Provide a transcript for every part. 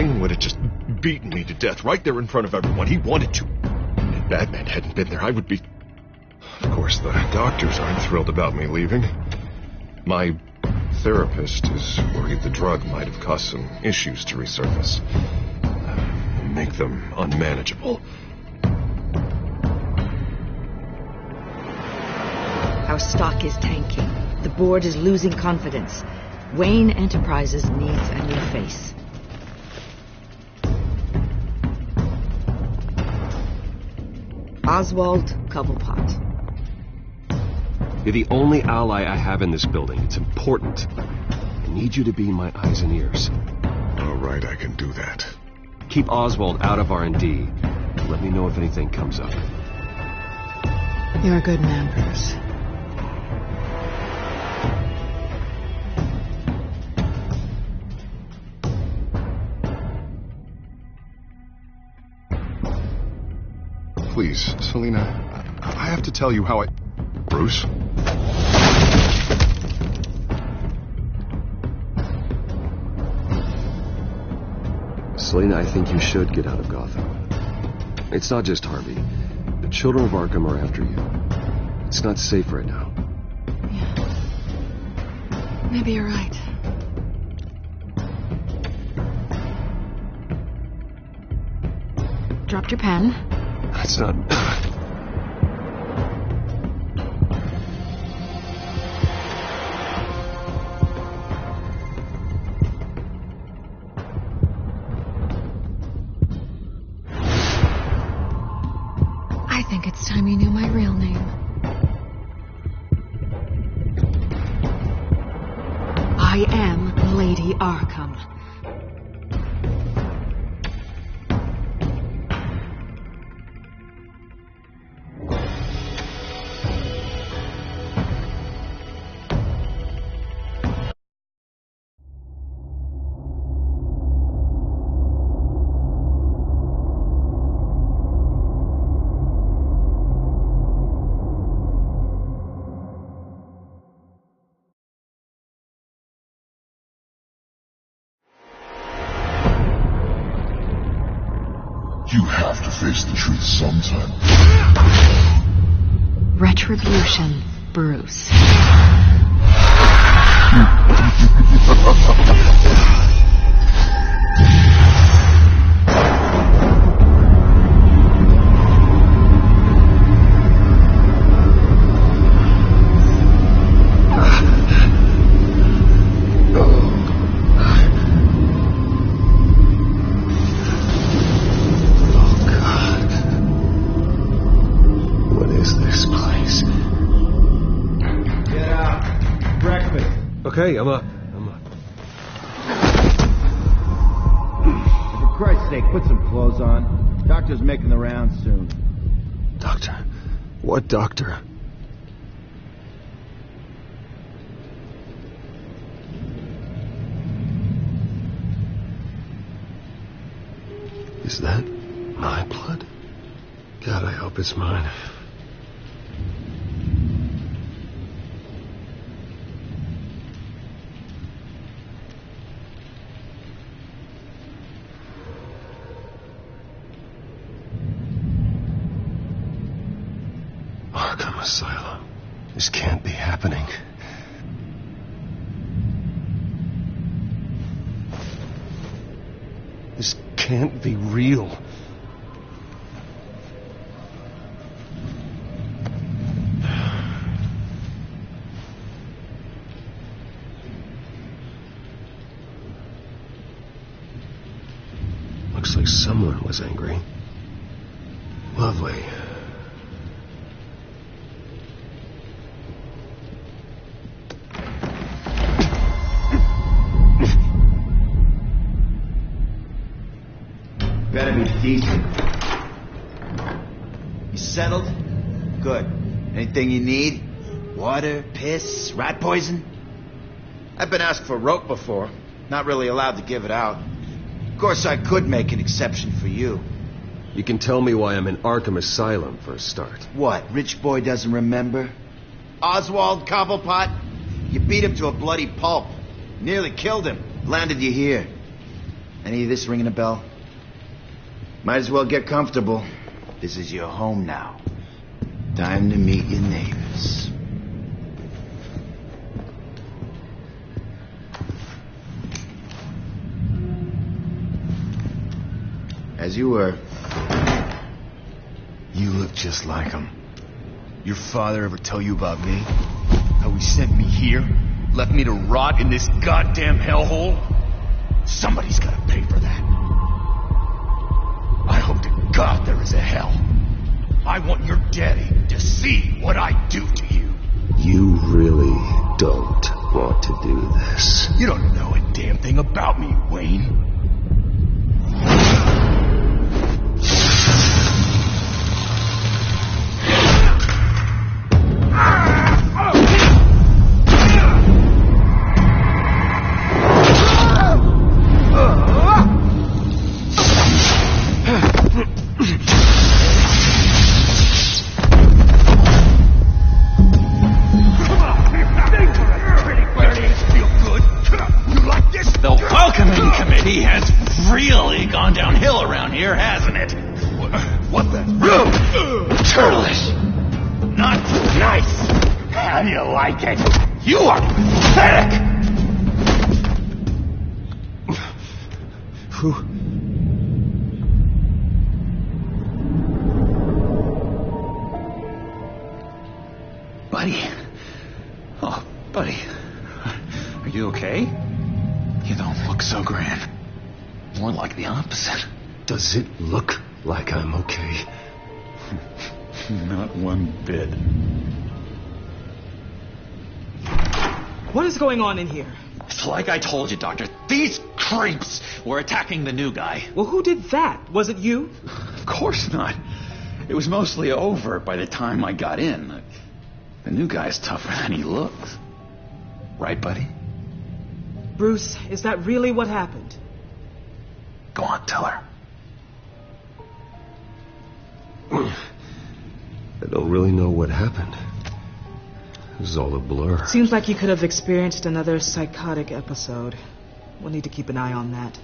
King would have just beaten me to death right there in front of everyone. He wanted to. If Batman hadn't been there, I would be... Of course, the doctors aren't thrilled about me leaving. My therapist is worried the drug might have caused some issues to resurface. Make them unmanageable. Our stock is tanking. The board is losing confidence. Wayne Enterprises needs a new face. Oswald Cobblepot. You're the only ally I have in this building. It's important. I need you to be my eyes and ears. All right, I can do that. Keep Oswald out of R&D. Let me know if anything comes up. You're a good man, Bruce. Please, Selina, I have to tell you how I... Bruce? Selina, I think you should get out of Gotham. It's not just Harvey. The children of Arkham are after you. It's not safe right now. Yeah. Maybe you're right. Dropped your pen. It's not... I think it's time you knew my real name. I am Lady Arkham. You have to face the truth sometime. Retribution, Bruce. Okay, I'm up. For Christ's sake, put some clothes on. Doctor's making the rounds soon. Doctor? What doctor? Is that my blood? God, I hope it's mine. Arkham Asylum. This can't be happening. This can't be real. Looks like someone was angry. Lovely. Better be decent. You settled? Good. Anything you need? Water, piss, rat poison? I've been asked for rope before. Not really allowed to give it out. Of course, I could make an exception for you. You can tell me why I'm in Arkham Asylum for a start. What, rich boy doesn't remember? Oswald Cobblepot? You beat him to a bloody pulp. Nearly killed him. Landed you here. Any of this ringing a bell? Might as well get comfortable. This is your home now. Time to meet your neighbors. As you were. You look just like him. Your father ever tell you about me? How he sent me here? Left me to rot in this goddamn hellhole? Somebody's gotta pay for that. I hope to God there is a hell. I want your daddy to see what I do to you. You really don't want to do this. You don't know a damn thing about me, Wayne. You are pathetic! Who? Buddy. Oh, buddy. Are you okay? You don't look so grand. More like the opposite. Does it look like I'm okay? Not one bit. What is going on in here? It's like I told you, Doctor. These creeps were attacking the new guy. Well, who did that? Was it you? Of course not. It was mostly over by the time I got in. The new guy's tougher than he looks. Right, buddy? Bruce, is that really what happened? Go on, tell her. I don't really know what happened. It was all a blur. Seems like you could have experienced another psychotic episode. We'll need to keep an eye on that.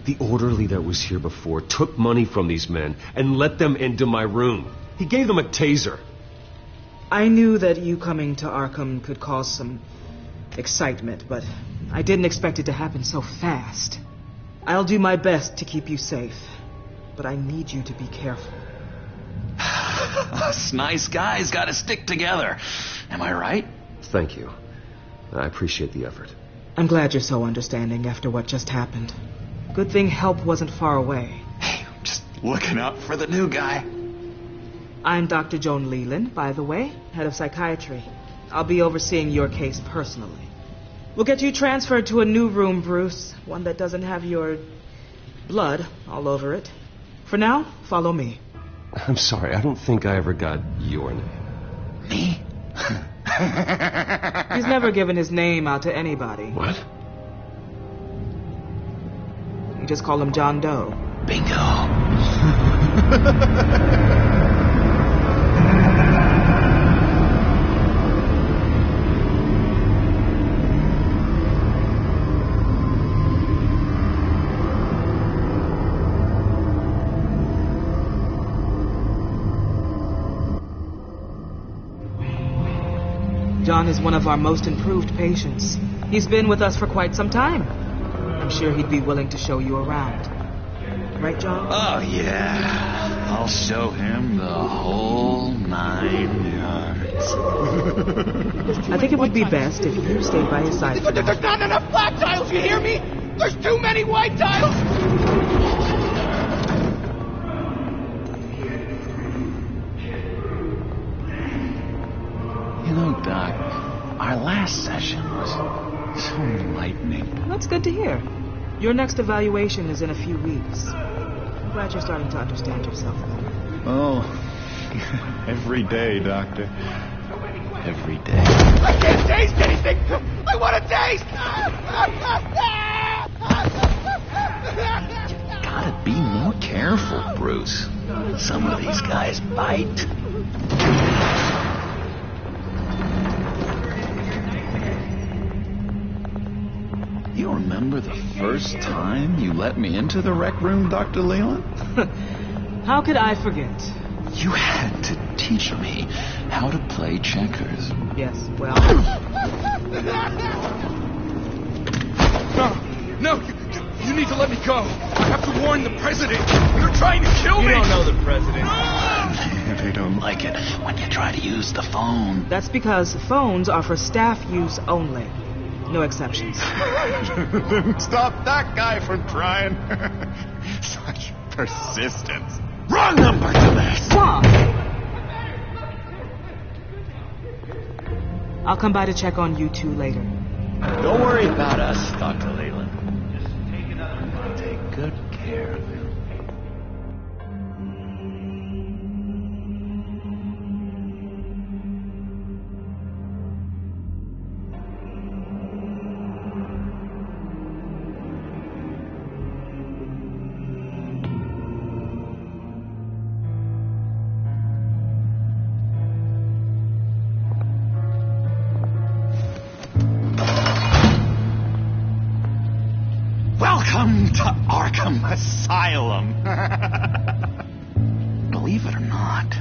The orderly that was here before took money from these men and let them into my room. He gave them a taser. I knew that you coming to Arkham could cause some excitement, but I didn't expect it to happen so fast. I'll do my best to keep you safe, but I need you to be careful. Us nice guys gotta stick together. Am I right? Thank you. I appreciate the effort. I'm glad you're so understanding after what just happened. Good thing help wasn't far away. Hey, I'm just looking out for the new guy. I'm Dr. Joan Leland, by the way, head of psychiatry. I'll be overseeing your case personally. We'll get you transferred to a new room, Bruce. One that doesn't have your blood all over it. For now, follow me. I'm sorry, I don't think I ever got your name. Me? He's never given his name out to anybody. What? You just call him John Doe. Bingo. John is one of our most improved patients. He's been with us for quite some time. I'm sure he'd be willing to show you around. Right, John? Oh, yeah. I'll show him the whole 9 yards. I think it would be best if you stayed by his side. There's not enough black tiles, you hear me? There's too many white tiles! You know, Doc, our last session was so enlightening. That's good to hear. Your next evaluation is in a few weeks. I'm glad you're starting to understand yourself better. Oh, every day, Doctor. Every day. I can't taste anything! I want to taste! Gotta be more careful, Bruce. Some of these guys bite. You remember the first time you let me into the rec room, Dr. Leland? How could I forget? You had to teach me how to play checkers. Yes, well... No, you need to let me go. I have to warn the president. You're trying to kill me. You don't know the president. They don't like it when you try to use the phone. That's because phones are for staff use only. No exceptions. Stop that guy from trying. Such persistence. Wrong number to this. Stop! I'll come by to check on you two later. Don't worry about us, Dr. Leland. Just take another one. I'll take good care of him. Welcome to Arkham Asylum. Believe it or not,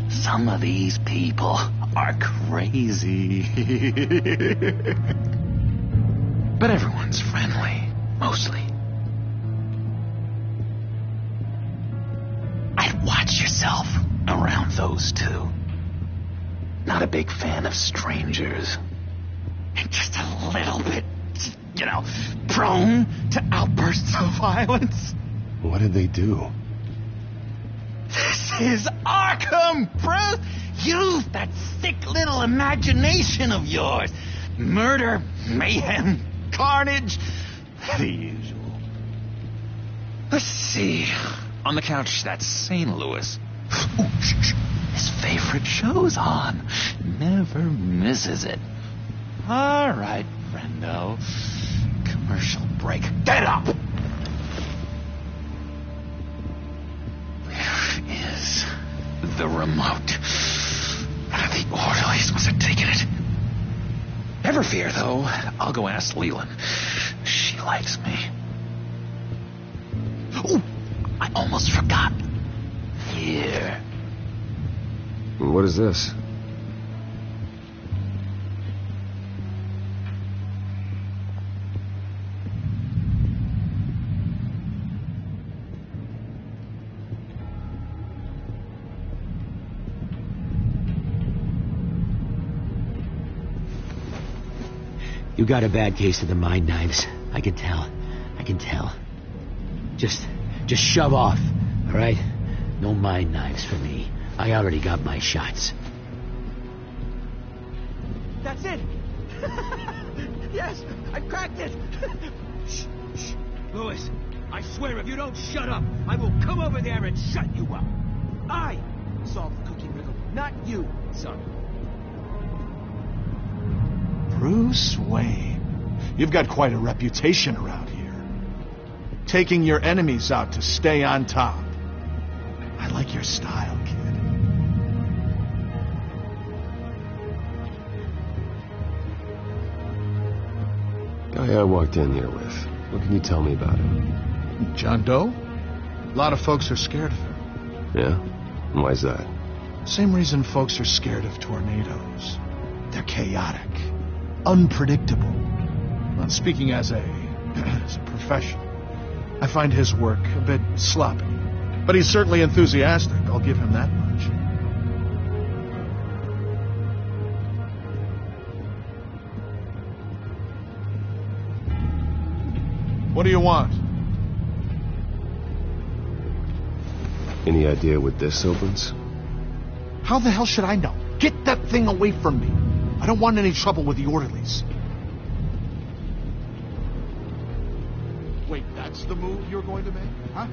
some of these people are crazy. But everyone's friendly, mostly. I'd watch yourself around those two. Not a big fan of strangers. And just a little bit, prone to outbursts of violence. What did they do? This is Arkham, bro. Use that sick little imagination of yours. Murder, mayhem, carnage, the usual. Let's see. On the couch, that's St. Louis. Ooh, shh. His favorite show's on. Never misses it. All right, friendo. Commercial break. Get up! Where is the remote? The orderlies must have taken it. Never fear, though. I'll go ask Leland. She likes me. Oh, I almost forgot. Here. What is this? You got a bad case of the mind knives. I can tell. Just shove off, all right? No mind knives for me. I already got my shots. That's it. Yes, I cracked it. Shh. Louis, I swear if you don't shut up, I will come over there and shut you up. I solved the cookie riddle, not you, son. Bruce Wayne, you've got quite a reputation around here. Taking your enemies out to stay on top. I like your style, kid. Guy I walked in here with. What can you tell me about him? John Doe? A lot of folks are scared of him. Yeah? And why's that? Same reason folks are scared of tornadoes. They're chaotic. Unpredictable. Well, speaking as a professional, I find his work a bit sloppy. But he's certainly enthusiastic, I'll give him that much. What do you want? Any idea what this opens? How the hell should I know? Get that thing away from me. I don't want any trouble with the orderlies. Wait, that's the move you're going to make? Huh?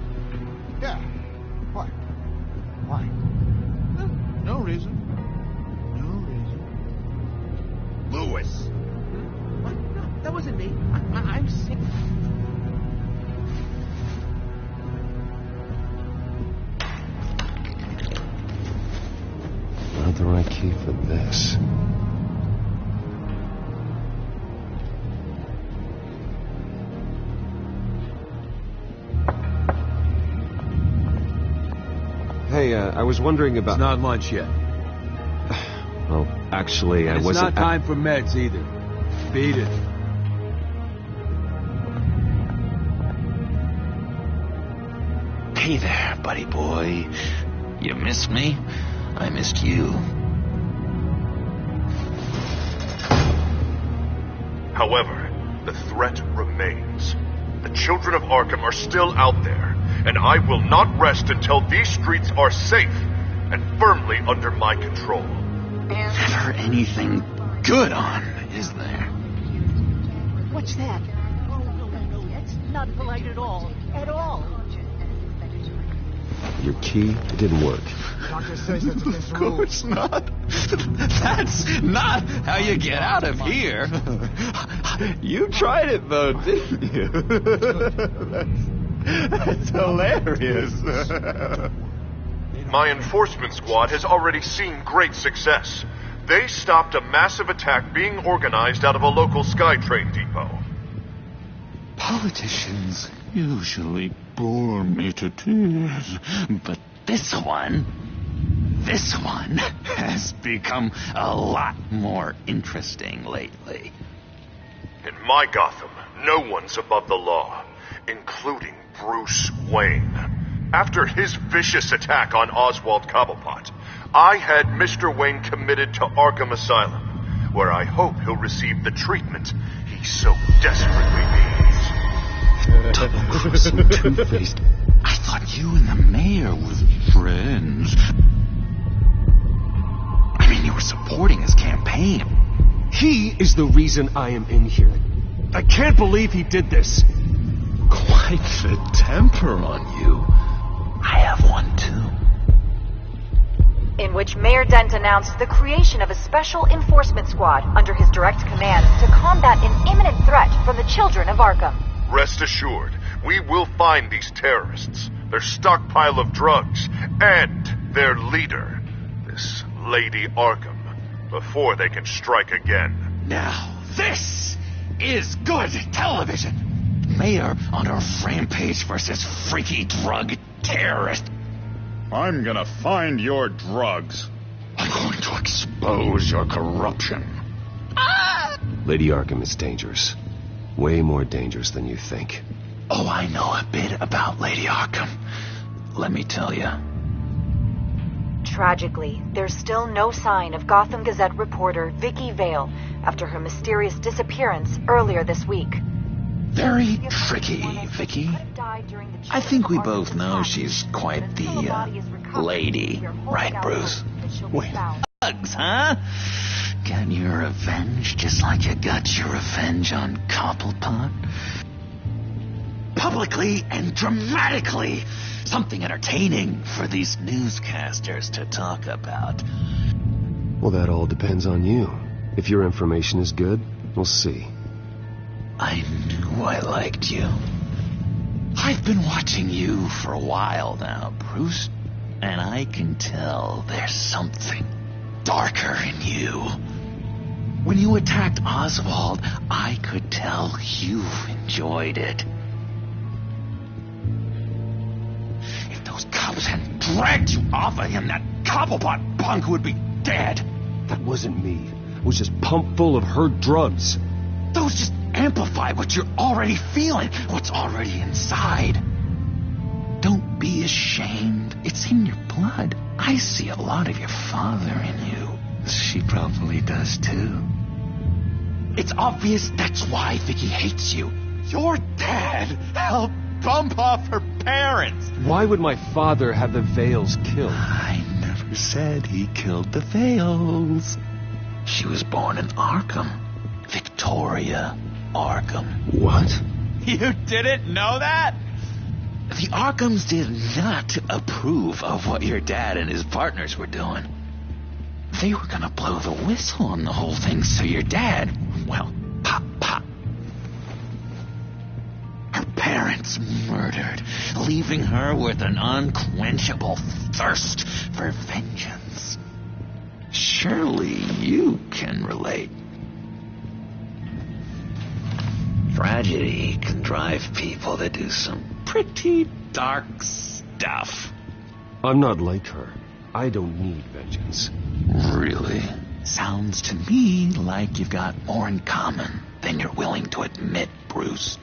Yeah. Why? Why? No reason. No reason. Louis. What? No, that wasn't me. I'm sick. Not the right key for this. I was wondering about... It's not lunch yet. Well, actually, I It's wasn't... not time for meds either. Beat it. Hey there, buddy boy. You missed me? I missed you. However, the threat remains. The children of Arkham are still out there, and I will not rest until these streets are safe and firmly under my control. Never anything good on, is there? What's that? Oh, no, that's not polite at all. At all. Your key, it didn't work. Doctor says that's against Of course not. That's not how you get out of here. You tried it, though, didn't you? That's hilarious. My enforcement squad has already seen great success. They stopped a massive attack being organized out of a local SkyTrain depot. Politicians usually bore me to tears, but this one has become a lot more interesting lately. In my Gotham, no one's above the law, including Bruce Wayne. After his vicious attack on Oswald Cobblepot, I had Mr. Wayne committed to Arkham Asylum, where I hope he'll receive the treatment he so desperately needs. Double-crossing Two-Faced. I thought you and the mayor were friends. I mean, you were supporting his campaign. He is the reason I am in here. I can't believe he did this. Quite the temper on you. I have one, too. In which Mayor Dent announced the creation of a special enforcement squad under his direct command to combat an imminent threat from the children of Arkham. Rest assured, we will find these terrorists, their stockpile of drugs, and their leader, this Lady Arkham, before they can strike again. Now, this is good television. Mayor on a rampage versus freaky drug terrorist. I'm gonna find your drugs. I'm going to expose your corruption. Lady Arkham is dangerous. Way more dangerous than you think. Oh, I know a bit about Lady Arkham. Let me tell you. Tragically, there's still no sign of Gotham Gazette reporter Vicky Vale after her mysterious disappearance earlier this week. Very tricky, Vicky. I think we both know she's quite the lady, right, Bruce? Wait. Bugs, huh? Got your revenge just like you got your revenge on Cobblepot? Publicly and dramatically. Something entertaining for these newscasters to talk about. Well, that all depends on you. If your information is good, we'll see. I knew I liked you. I've been watching you for a while now, Bruce, and I can tell there's something darker in you. When you attacked Oswald, I could tell you enjoyed it. If those cops hadn't dragged you off of him, that Cobblepot punk would be dead. That wasn't me. It was just pumped full of her drugs. Those just amplify what you're already feeling, what's already inside. Don't be ashamed. It's in your blood. I see a lot of your father in you. She probably does too. It's obvious that's why Vicky hates you. Your dad helped bump off her parents. Why would my father have the Vales killed? I never said he killed the Vales. She was born in Arkham. Victoria Arkham. What? You didn't know that? The Arkhams did not approve of what your dad and his partners were doing. They were gonna blow the whistle on the whole thing, so your dad, well, pop. Her parents murdered, leaving her with an unquenchable thirst for vengeance. Surely you can relate. Tragedy can drive people to do some pretty dark stuff. I'm not like her. I don't need vengeance. Really? Sounds to me like you've got more in common than you're willing to admit, Bruce.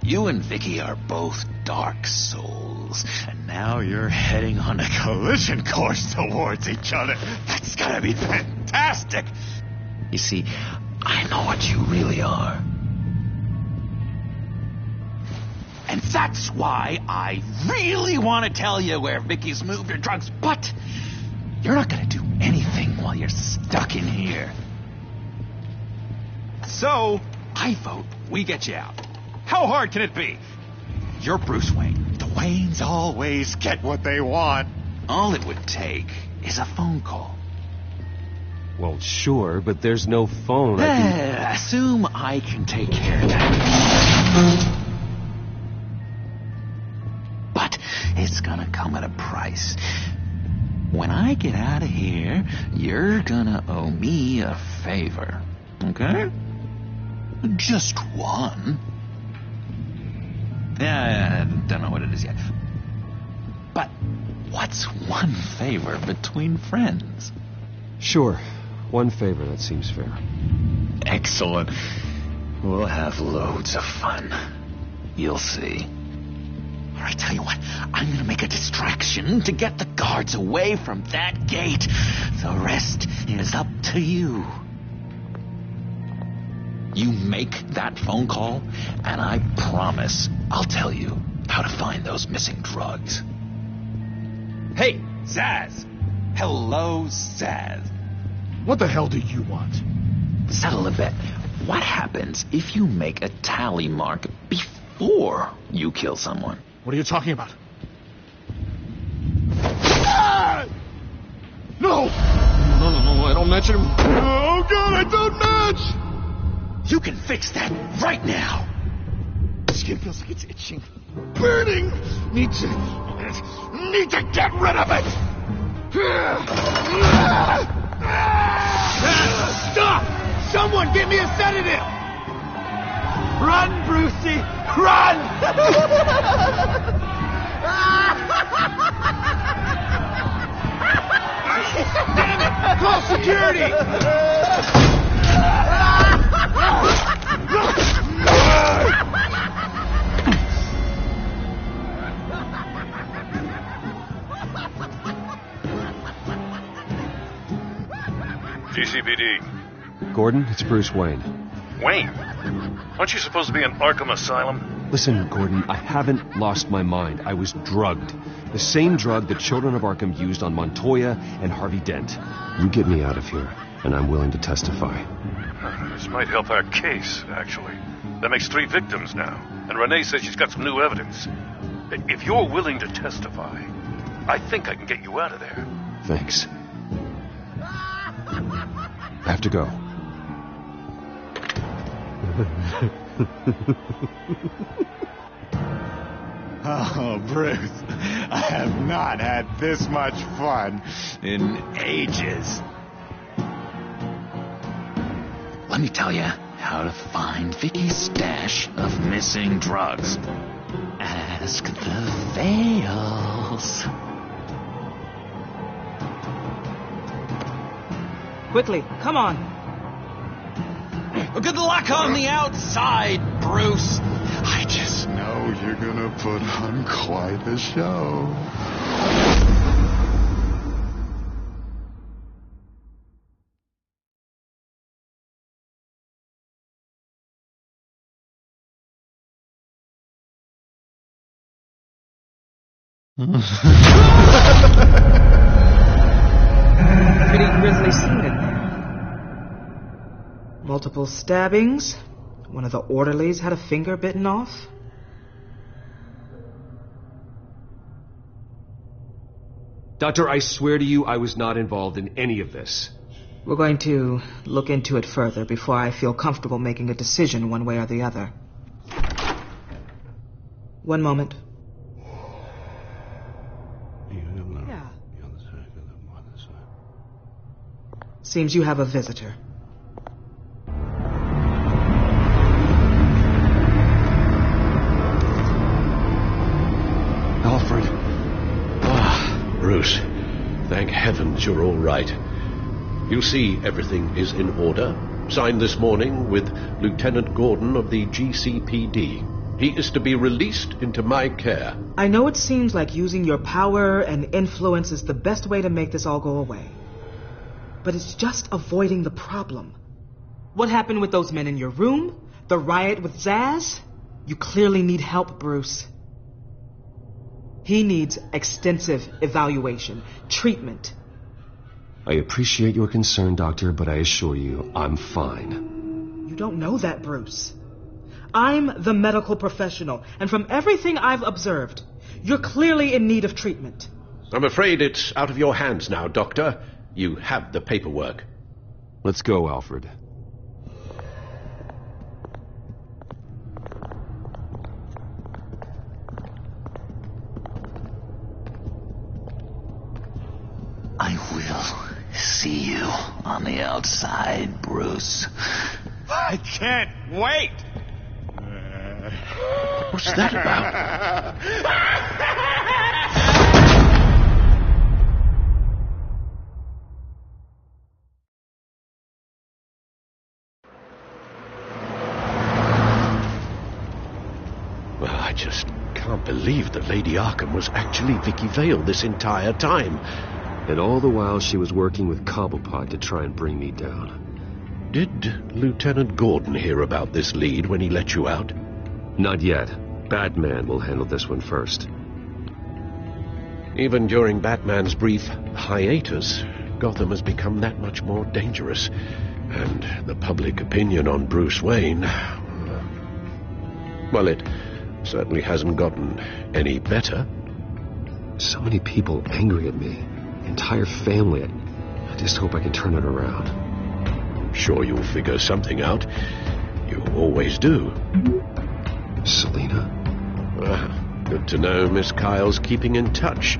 You and Vicky are both dark souls, and now you're heading on a collision course towards each other. That's gotta be fantastic! You see, I know what you really are. And that's why I really want to tell you where Vicky's moved her drugs, but you're not gonna do anything while you're stuck in here. So, I vote we get you out. How hard can it be? You're Bruce Wayne. The Waynes always get what they want. All it would take is a phone call. Well, sure, but there's no phone. Assume I can take care of that. But it's gonna come at a price. When I get out of here, you're gonna owe me a favor. Okay? Just one. Yeah, I don't know what it is yet. But what's one favor between friends? Sure. One favor, that seems fair. Excellent. We'll have loads of fun. You'll see. All right, tell you what. I'm gonna make a distraction to get the guards away from that gate. The rest is up to you. You make that phone call, and I promise I'll tell you how to find those missing drugs. Hey, Zsasz! Hello, Zsasz. What the hell do you want? Settle a bet. What happens if you make a tally mark before you kill someone? What are you talking about? Ah! No! No, I don't match him. Oh, God, I don't match! You can fix that right now. Skin feels like it's itching. Burning! Need to get rid of it! Stop! Someone give me a sedative! Run, Brucey! Run! Damn it! Call security! GCPD. Gordon, it's Bruce Wayne. Wayne? Aren't you supposed to be in Arkham Asylum? Listen, Gordon, I haven't lost my mind. I was drugged. The same drug the Children of Arkham used on Montoya and Harvey Dent. You get me out of here, and I'm willing to testify. This might help our case, actually. That makes 3 victims now, and Renee says she's got some new evidence. If you're willing to testify, I think I can get you out of there. Thanks. I have to go. Oh, Bruce, I have not had this much fun in ages. Let me tell you how to find Vicky's stash of missing drugs. Ask the Vales. Quickly, come on. Good luck on the outside, Bruce. I just know you're gonna put on quite the show. Pretty grisly scene in there. Multiple stabbings. One of the orderlies had a finger bitten off. Doctor, I swear to you I was not involved in any of this. We're going to look into it further before I feel comfortable making a decision one way or the other. One moment. Yeah. Seems you have a visitor. Alfred. Bruce. that you're all right. You see, everything is in order. Signed this morning with Lieutenant Gordon of the GCPD. He is to be released into my care. I know it seems like using your power and influence is the best way to make this all go away. But it's just avoiding the problem. What happened with those men in your room? The riot with Zsasz? You clearly need help, Bruce. He needs extensive evaluation, treatment. I appreciate your concern, Doctor, but I assure you, I'm fine. You don't know that, Bruce. I'm the medical professional, and from everything I've observed, you're clearly in need of treatment. I'm afraid it's out of your hands now, Doctor. You have the paperwork. Let's go, Alfred. I will see you on the outside, Bruce. I can't wait! What's that about? Well, I just can't believe that Lady Arkham was actually Vicky Vale this entire time. And all the while she was working with Cobblepot to try and bring me down. Did Lieutenant Gordon hear about this lead when he let you out? Not yet. Batman will handle this one first. Even during Batman's brief hiatus, Gotham has become that much more dangerous. And the public opinion on Bruce Wayne... well, it certainly hasn't gotten any better. So many people angry at me. Entire family. I just hope I can turn it around. I'm sure you'll figure something out. You always do. Selina? Good to know Miss Kyle's keeping in touch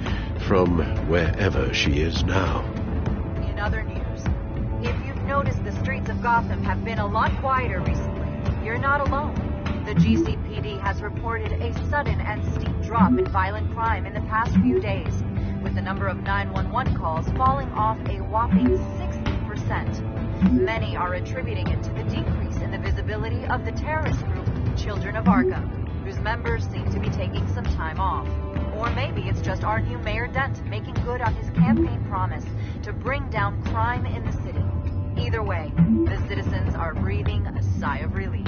from wherever she is now. In other news, if you've noticed, the streets of Gotham have been a lot quieter recently. You're not alone. The GCPD has reported a sudden and steep drop in violent crime in the past few days, with the number of 911 calls falling off a whopping 60%. Many are attributing it to the decrease in the visibility of the terrorist group Children of Arkham, whose members seem to be taking some time off. Or maybe it's just our new Mayor Dent making good on his campaign promise to bring down crime in the city. Either way, the citizens are breathing a sigh of relief.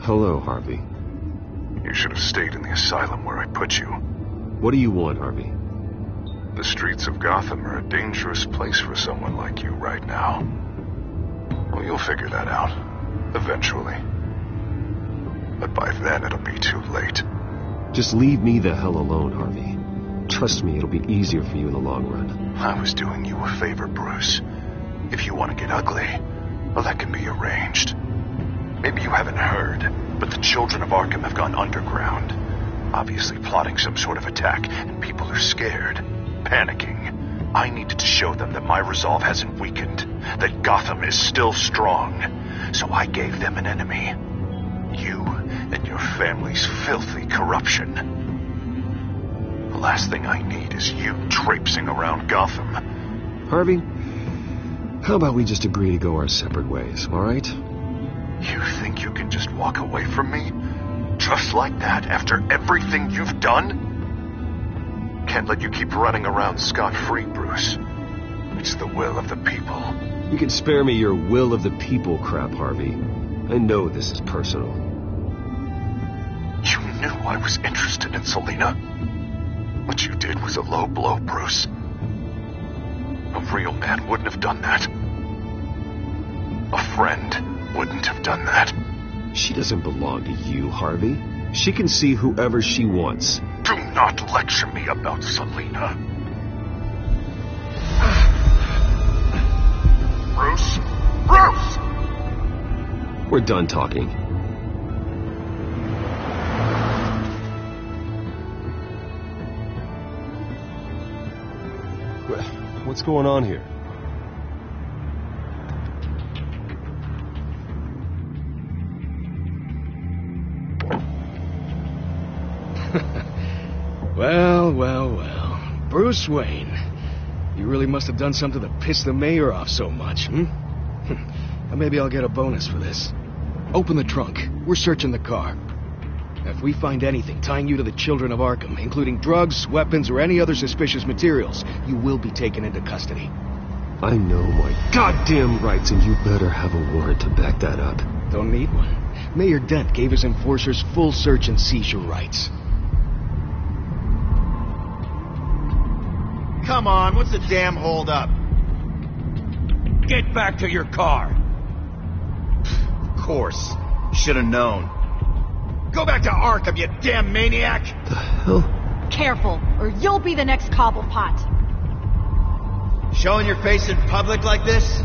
Hello, Harvey. You should have stayed in the asylum where I put you. What do you want, Harvey? The streets of Gotham are a dangerous place for someone like you right now. Well, you'll figure that out. Eventually. But by then, it'll be too late. Just leave me the hell alone, Harvey. Trust me, it'll be easier for you in the long run. I was doing you a favor, Bruce. If you want to get ugly, well, that can be arranged. Maybe you haven't heard, but the Children of Arkham have gone underground. Obviously plotting some sort of attack, and people are scared, panicking. I needed to show them that my resolve hasn't weakened, that Gotham is still strong. So I gave them an enemy. You and your family's filthy corruption. The last thing I need is you traipsing around Gotham. Harvey, how about we just agree to go our separate ways, all right? You think you can just walk away from me? Just like that, after everything you've done? Can't let you keep running around scot-free, Bruce. It's the will of the people. You can spare me your will of the people crap, Harvey. I know this is personal. You knew I was interested in Selina. What you did was a low blow, Bruce. A real man wouldn't have done that. A friend wouldn't have done that. She doesn't belong to you, Harvey. She can see whoever she wants. Do not lecture me about Selina. Bruce! Bruce! We're done talking. What's going on here? Well. Bruce Wayne. You really must have done something to piss the mayor off so much, hmm? Maybe I'll get a bonus for this. Open the trunk. We're searching the car. If we find anything tying you to the Children of Arkham, including drugs, weapons, or any other suspicious materials, you will be taken into custody. I know my goddamn rights, and you better have a warrant to back that up. Don't need one. Mayor Dent gave his enforcers full search and seizure rights. Come on, what's the damn hold-up? Get back to your car. Of course. Should have known. Go back to Arkham, you damn maniac! The hell? Careful, or you'll be the next Cobblepot. Showing your face in public like this?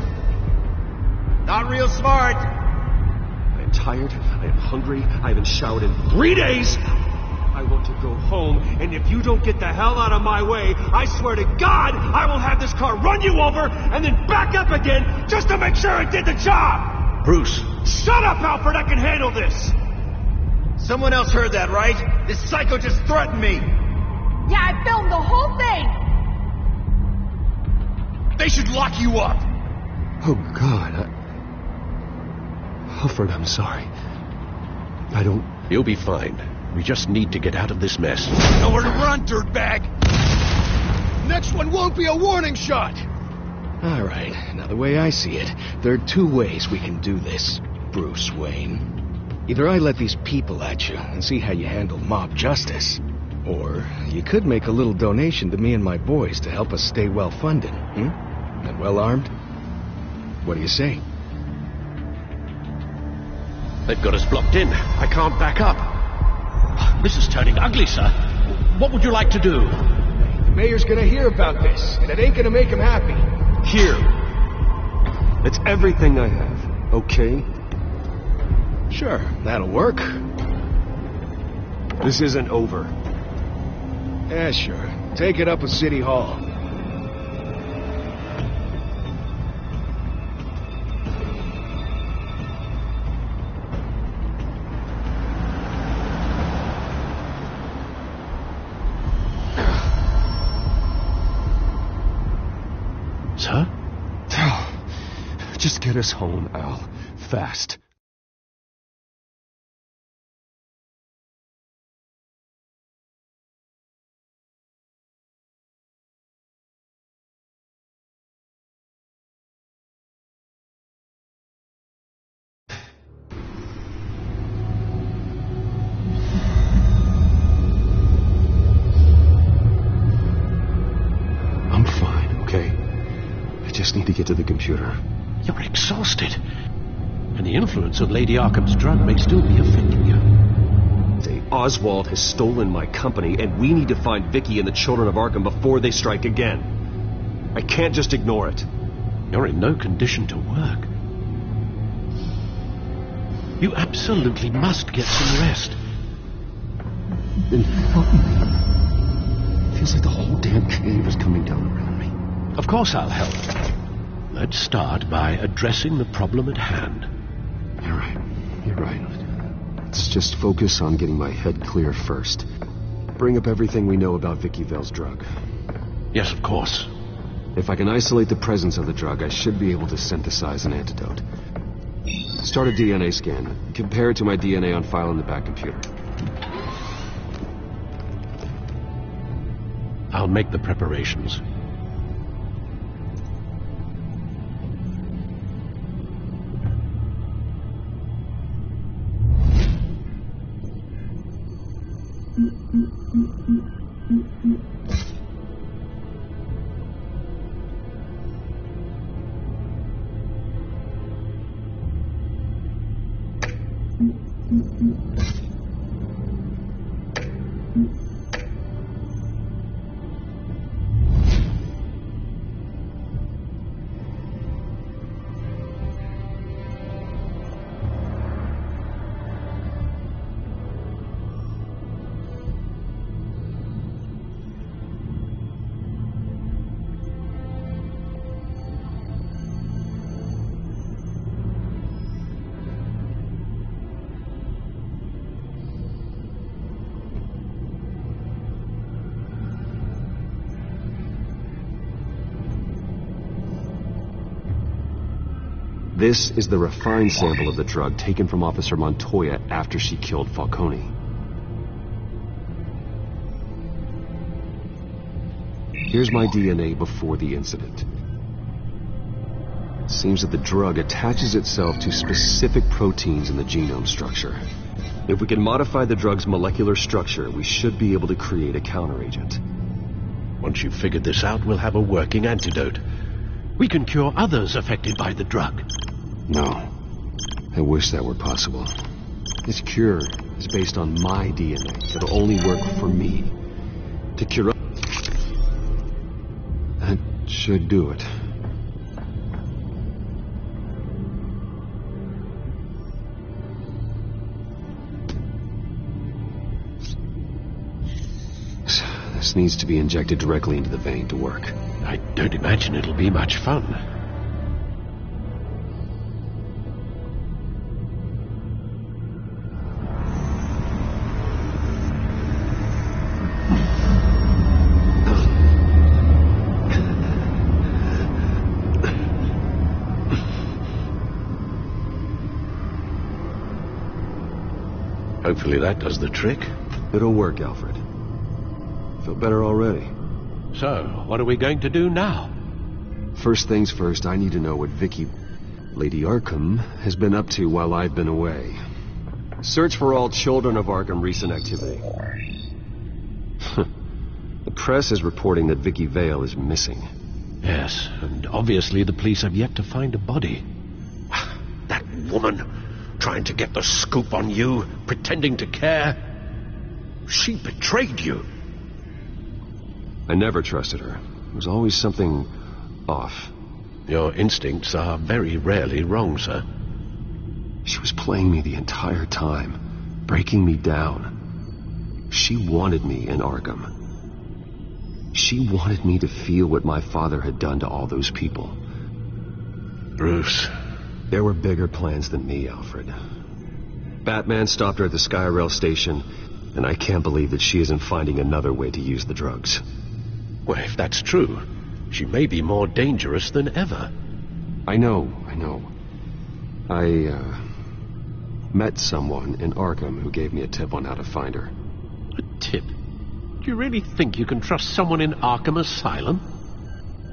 Not real smart. I am tired, I am hungry, I haven't showered in 3 days! I want to go home, and if you don't get the hell out of my way, I swear to God, I will have this car run you over, and then back up again, just to make sure it did the job! Bruce! Shut up, Alfred, I can handle this! Someone else heard that, right? This psycho just threatened me! Yeah, I filmed the whole thing! They should lock you up! Oh, God, Alfred, I'm sorry. I don't... You'll be fine. We just need to get out of this mess. Nowhere to run, dirtbag! Next one won't be a warning shot! All right, now the way I see it, there are 2 ways we can do this, Bruce Wayne. Either I let these people at you and see how you handle mob justice, or you could make a little donation to me and my boys to help us stay well-funded, and well-armed. What do you say? They've got us blocked in. I can't back up. This is turning ugly, sir. What would you like to do? The mayor's gonna hear about this, and it ain't gonna make him happy. Here. It's everything I have, okay? Sure, that'll work. This isn't over. Yeah, sure. Take it up with City Hall. Sir? Oh, just get us home, Al. Fast. I'm fine, okay? I just need to get to the computer. You're exhausted. And the influence of Lady Arkham's drug may still be affecting you. Oswald has stolen my company, and we need to find Vicky and the Children of Arkham before they strike again. I can't just ignore it. You're in no condition to work. You absolutely must get some rest. Then help me. Feels like the whole damn cave is coming down around me. Of course I'll help. Let's start by addressing the problem at hand. You're right. You're right. Let's just focus on getting my head clear first. Bring up everything we know about Vicky Vale's drug. Yes, of course. If I can isolate the presence of the drug, I should be able to synthesize an antidote. Start a DNA scan. Compare it to my DNA on file in the back computer. I'll make the preparations. This is the refined sample of the drug taken from Officer Montoya after she killed Falcone. Here's my DNA before the incident. It seems that the drug attaches itself to specific proteins in the genome structure. If we can modify the drug's molecular structure, we should be able to create a counteragent. Once you've figured this out, we'll have a working antidote. We can cure others affected by the drug. No. I wish that were possible. This cure is based on my DNA. It'll only work for me. To cure... That should do it. This needs to be injected directly into the vein to work. I don't imagine it'll be much fun. Hopefully that does the trick. It'll work, Alfred. Feel better already. So, what are we going to do now? First things first, I need to know what Lady Arkham, has been up to while I've been away. Search for all children of Arkham recent activity. The press is reporting that Vicky Vale is missing. Yes, and obviously the police have yet to find a body. That woman, trying to get the scoop on you, pretending to care. She betrayed you. I never trusted her. There was always something off. Your instincts are very rarely wrong, sir. She was playing me the entire time, breaking me down. She wanted me in Arkham. She wanted me to feel what my father had done to all those people. Bruce. There were bigger plans than me, Alfred. Batman stopped her at the Skyrail station, and I can't believe that she isn't finding another way to use the drugs. Well, if that's true, she may be more dangerous than ever. I know. I met someone in Arkham who gave me a tip on how to find her. A tip? Do you really think you can trust someone in Arkham Asylum?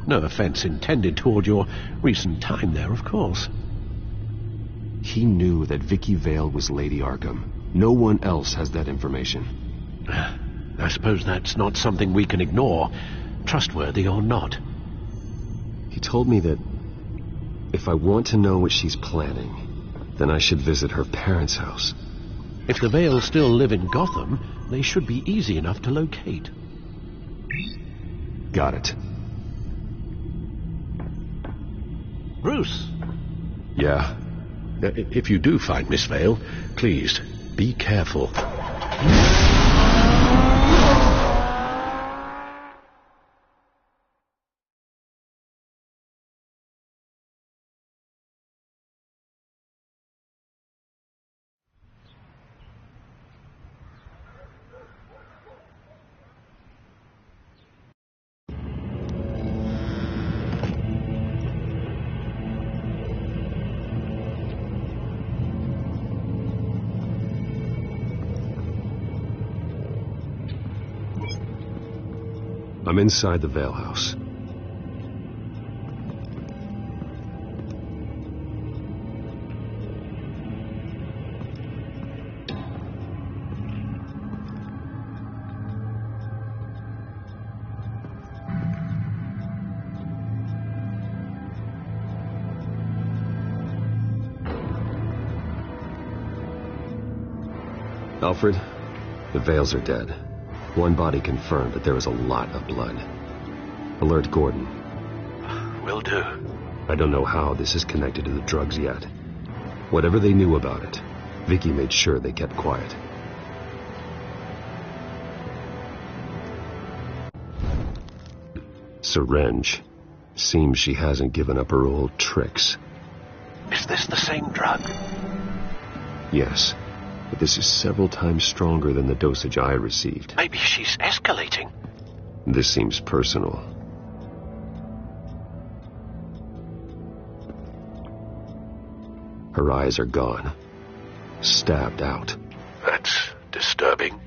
No offense intended toward your recent time there, of course. He knew that Vicky Vale was Lady Arkham. No one else has that information. I suppose that's not something we can ignore, trustworthy or not. He told me that if I want to know what she's planning, then I should visit her parents' house. If the Vales still live in Gotham, they should be easy enough to locate. Got it. Bruce? Yeah? If you do find Miss Vale, please, be careful. I'm inside the Vale house. Alfred, the Vales are dead. One body confirmed, but there is a lot of blood. Alert Gordon. Will do. I don't know how this is connected to the drugs yet. Whatever they knew about it, Vicky made sure they kept quiet. Syringe. Seems she hasn't given up her old tricks. Is this the same drug? Yes. But this is several times stronger than the dosage I received. Maybe she's escalating. This seems personal. Her eyes are gone. Stabbed out. That's disturbing.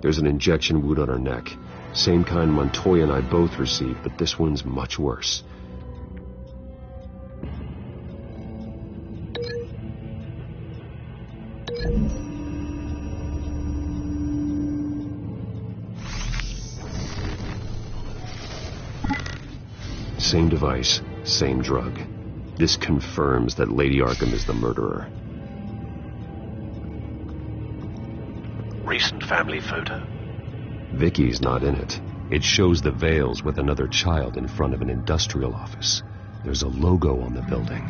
There's an injection wound on her neck. Same kind Montoya and I both received, but this one's much worse. Same device, same drug. This confirms that Lady Arkham is the murderer. Recent family photo? Vicky's not in it. It shows the Vales with another child in front of an industrial office. There's a logo on the building.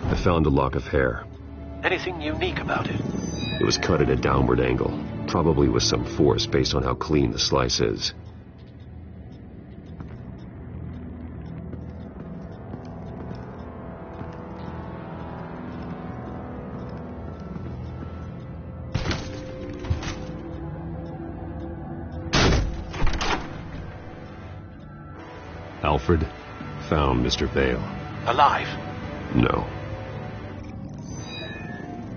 I found a lock of hair. Anything unique about it? It was cut at a downward angle, probably with some force based on how clean the slice is. Alfred found Mr. Vale. Alive? No.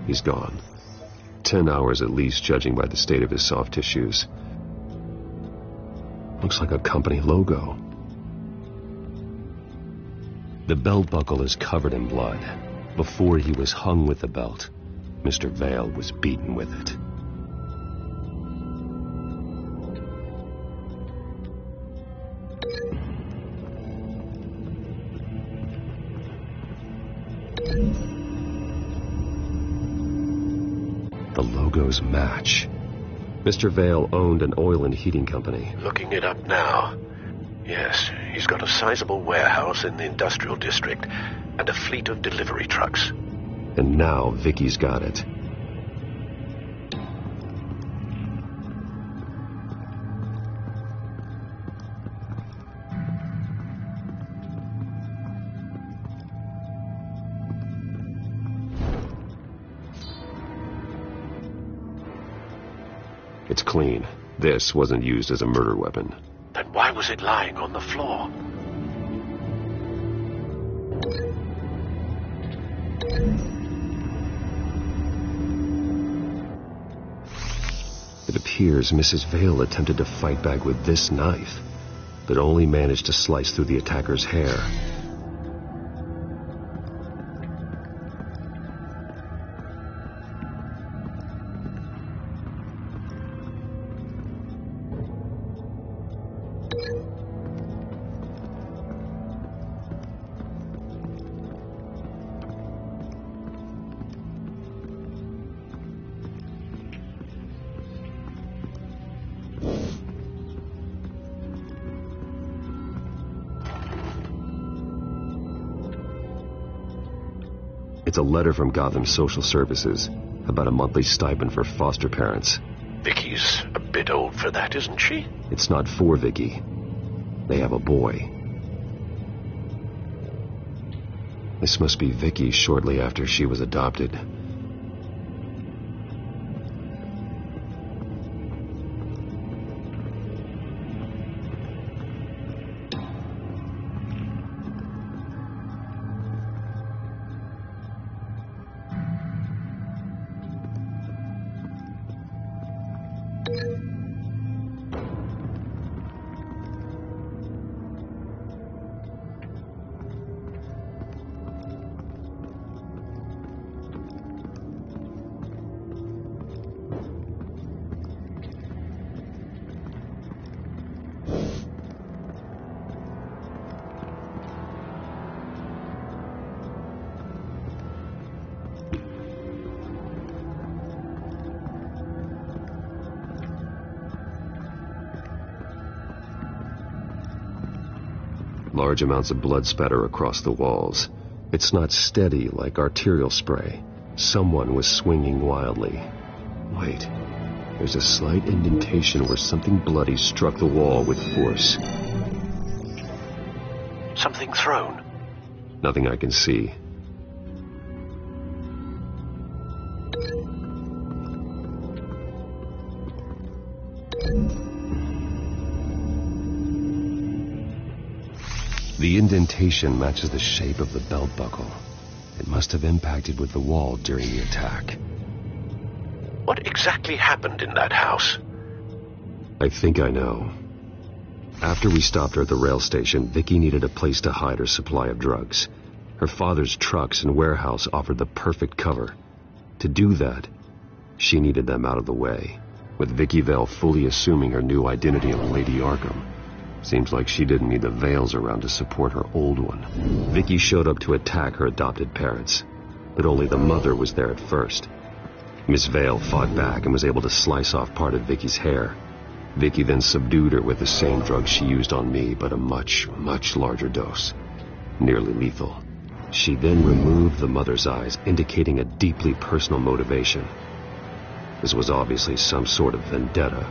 He's gone. 10 hours at least, judging by the state of his soft tissues. Looks like a company logo. The belt buckle is covered in blood. Before he was hung with the belt, Mr. Vale was beaten with it. The logos match. Mr. Vale owned an oil and heating company. Looking it up now. Yes, he's got a sizable warehouse in the industrial district and a fleet of delivery trucks. And now Vicky's got it. It's clean. This wasn't used as a murder weapon. Then why was it lying on the floor? It appears Mrs. Vale attempted to fight back with this knife, but only managed to slice through the attacker's hair. It's a letter from Gotham Social Services about a monthly stipend for foster parents. Vicky's a bit old for that, isn't she? It's not for Vicky. They have a boy. This must be Vicky shortly after she was adopted. Large amounts of blood spatter across the walls. It's not steady like arterial spray. Someone was swinging wildly. Wait, there's a slight indentation where something bloody struck the wall with force. Something thrown? Nothing I can see. The indentation matches the shape of the belt buckle. It must have impacted with the wall during the attack. What exactly happened in that house? I think I know. After we stopped her at the rail station, Vicky needed a place to hide her supply of drugs. Her father's trucks and warehouse offered the perfect cover. To do that, she needed them out of the way, with Vicky Vale fully assuming her new identity of Lady Arkham. Seems like she didn't need the veils around to support her old one. Vicky showed up to attack her adopted parents, but only the mother was there at first. Miss Vale fought back and was able to slice off part of Vicky's hair. Vicky then subdued her with the same drug she used on me, but a much, much larger dose. Nearly lethal. She then removed the mother's eyes, indicating a deeply personal motivation. This was obviously some sort of vendetta.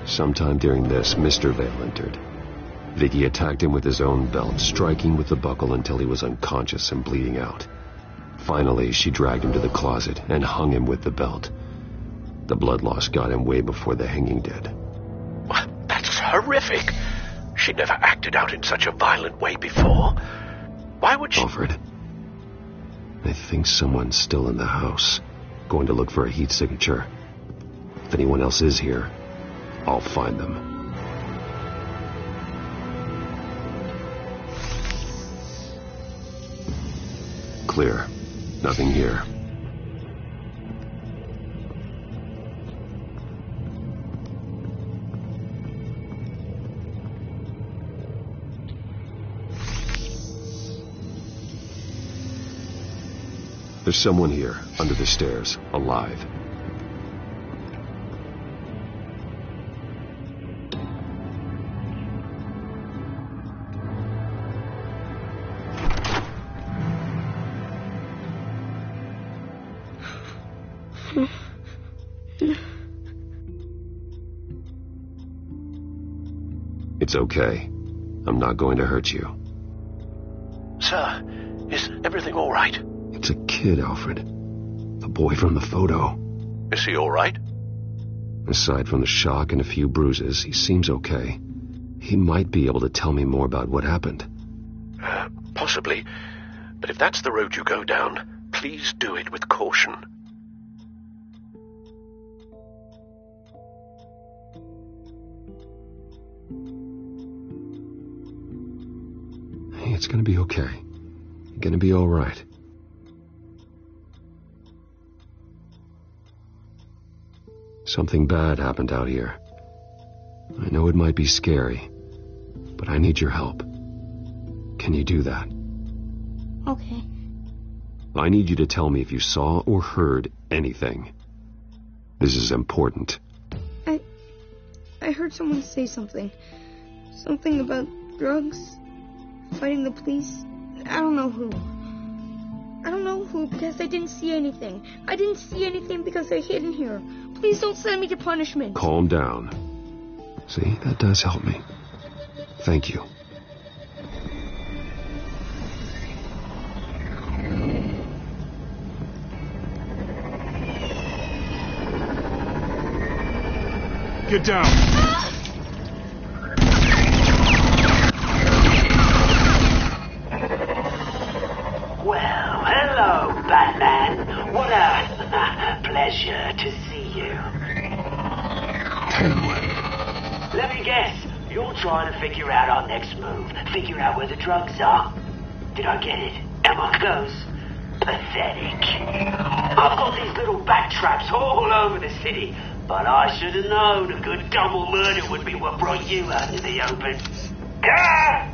Sometime during this, Mr. Vale entered. Vicky attacked him with his own belt, striking with the buckle until he was unconscious and bleeding out. Finally, she dragged him to the closet and hung him with the belt. The blood loss got him way before the hanging did. That's horrific. She never acted out in such a violent way before. Why would she... Alfred, I think someone's still in the house. Going to look for a heat signature. If anyone else is here, I'll find them. Clear. Nothing here. There's someone here, under the stairs, alive. It's okay. I'm not going to hurt you. Sir, is everything all right? It's a kid, Alfred. The boy from the photo. Is he all right? Aside from the shock and a few bruises, he seems okay. He might be able to tell me more about what happened. Possibly. But if that's the road you go down, please do it with caution. Hey, it's gonna be okay. You're gonna be all right. Something bad happened out here. I know it might be scary, but I need your help. Can you do that? Okay. I need you to tell me if you saw or heard anything. This is important. I heard someone say something. Something about drugs, fighting the police. I don't know who. Because I didn't see anything. I didn't see anything because they're hidden here. Please don't send me to punishment. Calm down. See, that does help me. Thank you. Get down! Well, hello, Batman. What a pleasure to see you. Penguin. Let me guess. You're trying to figure out our next move. Figure out where the drugs are. Did I get it? Am I close? Pathetic. I've got these little bat traps all over the city, but I should have known a good double murder would be what brought you out into the open. Ah!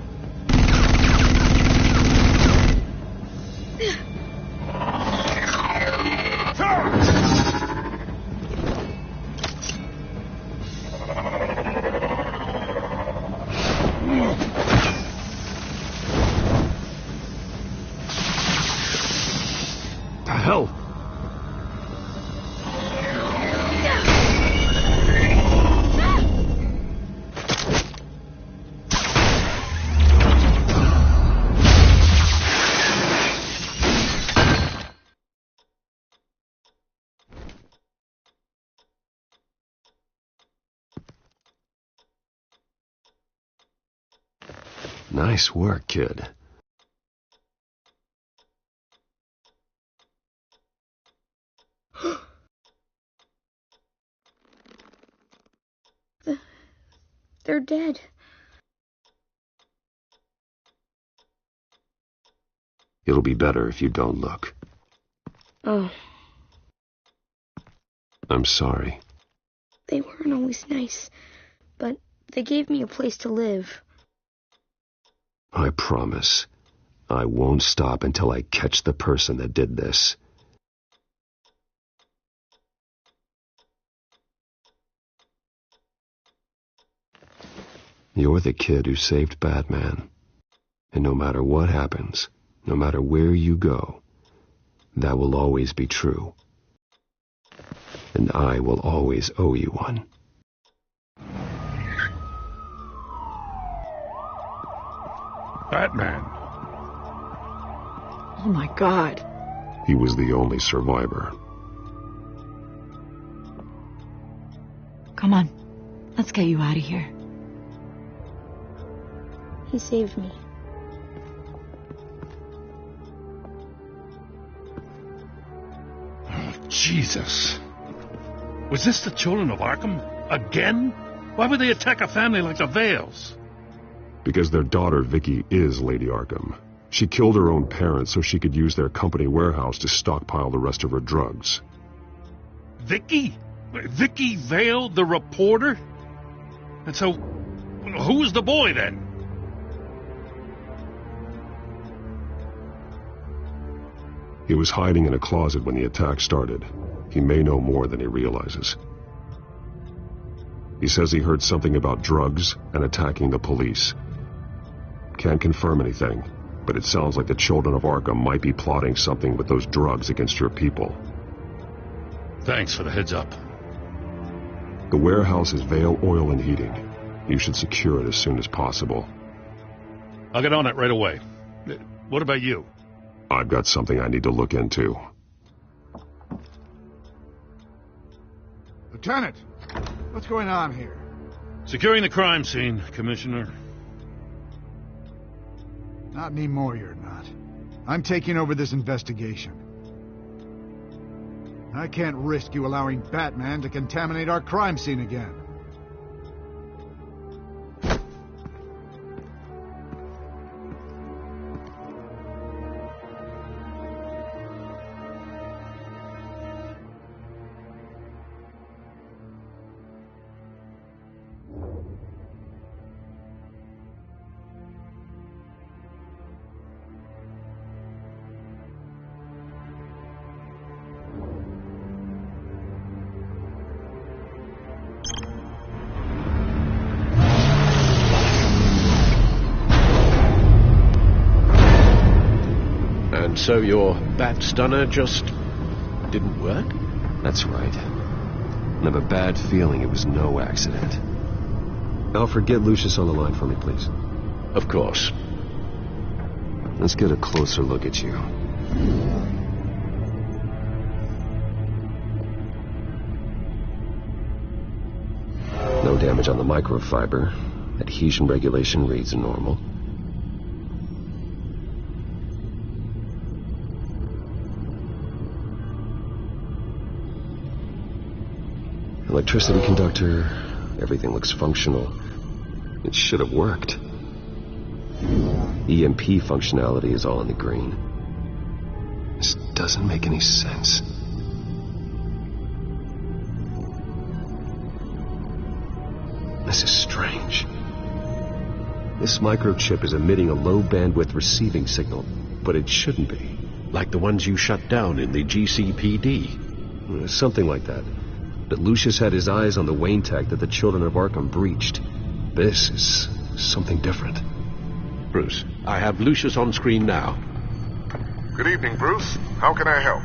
The hell? Nice work, kid. They're dead. It'll be better if you don't look. Oh. I'm sorry. They weren't always nice, but they gave me a place to live. I promise, I won't stop until I catch the person that did this. You're the kid who saved Batman. And no matter what happens, no matter where you go, that will always be true. And I will always owe you one. Batman. Oh my God. He was the only survivor. Come on. Let's get you out of here. He saved me. Oh, Jesus. Was this the children of Arkham? Again? Why would they attack a family like the Vales? Because their daughter, Vicky, is Lady Arkham. She killed her own parents so she could use their company warehouse to stockpile the rest of her drugs. Vicky? Vicky Vale, the reporter? And so, who was the boy then? He was hiding in a closet when the attack started. He may know more than he realizes. He says he heard something about drugs and attacking the police. Can't confirm anything, but it sounds like the children of Arkham might be plotting something with those drugs against your people. Thanks for the heads up. The warehouse is Vale Oil and Heating. You should secure it as soon as possible. I'll get on it right away. What about you? I've got something I need to look into. Lieutenant, what's going on here? Securing the crime scene, Commissioner. Not anymore, you're not. I'm taking over this investigation. I can't risk you allowing Batman to contaminate our crime scene again. So your bat stunner just didn't work? That's right. I have a bad feeling it was no accident. Alfred, get Lucius on the line for me, please. Of course. Let's get a closer look at you. No damage on the microfiber. Adhesion regulation reads normal. Electricity conductor, everything looks functional. It should have worked. EMP functionality is all in the green. This doesn't make any sense. This is strange. This microchip is emitting a low-bandwidth receiving signal, but it shouldn't be. Like the ones you shut down in the GCPD? Something like that. But Lucius had his eyes on the Wayne tech that the children of Arkham breached. This is something different. Bruce, I have Lucius on screen now. Good evening, Bruce. How can I help?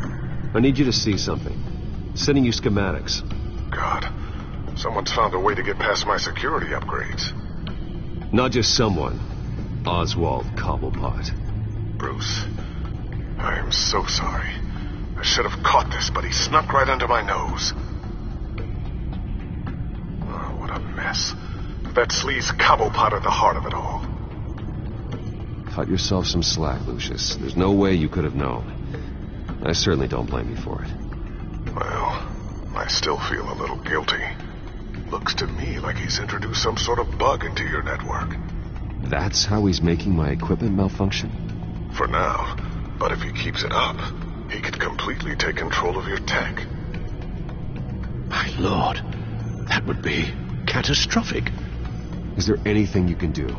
I need you to see something. Sending you schematics. God, someone's found a way to get past my security upgrades. Not just someone. Oswald Cobblepot. Bruce, I am so sorry. I should have caught this, but he snuck right under my nose. Oh, what a mess. That sleaze Cobblepot at the heart of it all. Cut yourself some slack, Lucius. There's no way you could have known. I certainly don't blame you for it. Well, I still feel a little guilty. Looks to me like he's introduced some sort of bug into your network. That's how he's making my equipment malfunction? For now. But if he keeps it up, he could completely take control of your tech. My lord, that would be catastrophic. Is there anything you can do?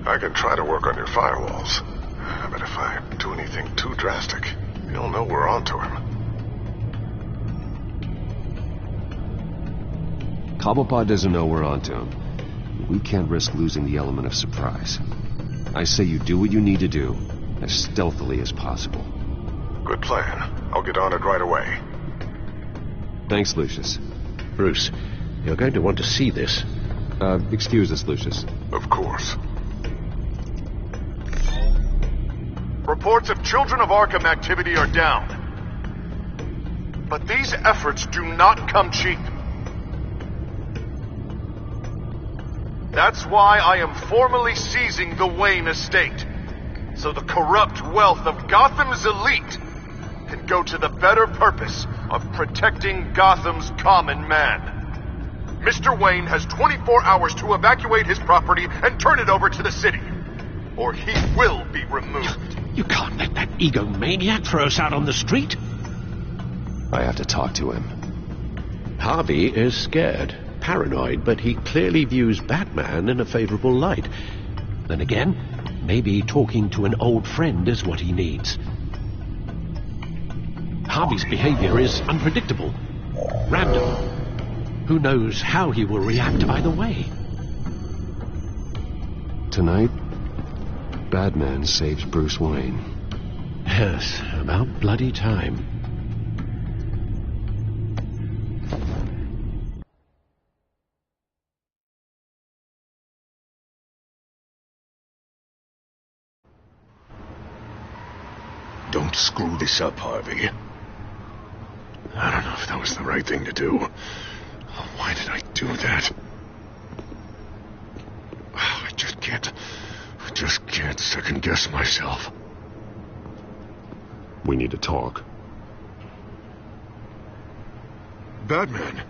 I can try to work on your firewalls. But if I do anything too drastic, you'll know we're onto him. Cobblepot doesn't know we're onto him. We can't risk losing the element of surprise. I say you do what you need to do, as stealthily as possible. Good plan. I'll get on it right away. Thanks, Lucius. Bruce, you're going to want to see this. Excuse us, Lucius. Of course. Reports of Children of Arkham activity are down. But these efforts do not come cheap. That's why I am formally seizing the Wayne estate, so the corrupt wealth of Gotham's elite can go to the better purpose of protecting Gotham's common man. Mr. Wayne has 24 hours to evacuate his property and turn it over to the city, or he will be removed. You can't let that egomaniac throw us out on the street. I have to talk to him. Harvey is scared, paranoid, but he clearly views Batman in a favorable light. Then again, maybe talking to an old friend is what he needs. Harvey's behavior is unpredictable, random. Who knows how he will react either way? Tonight, Batman saves Bruce Wayne. Yes, about bloody time. Don't screw this up, Harvey. I don't know if that was the right thing to do. Why did I do that? I just can't second-guess myself. We need to talk. Batman.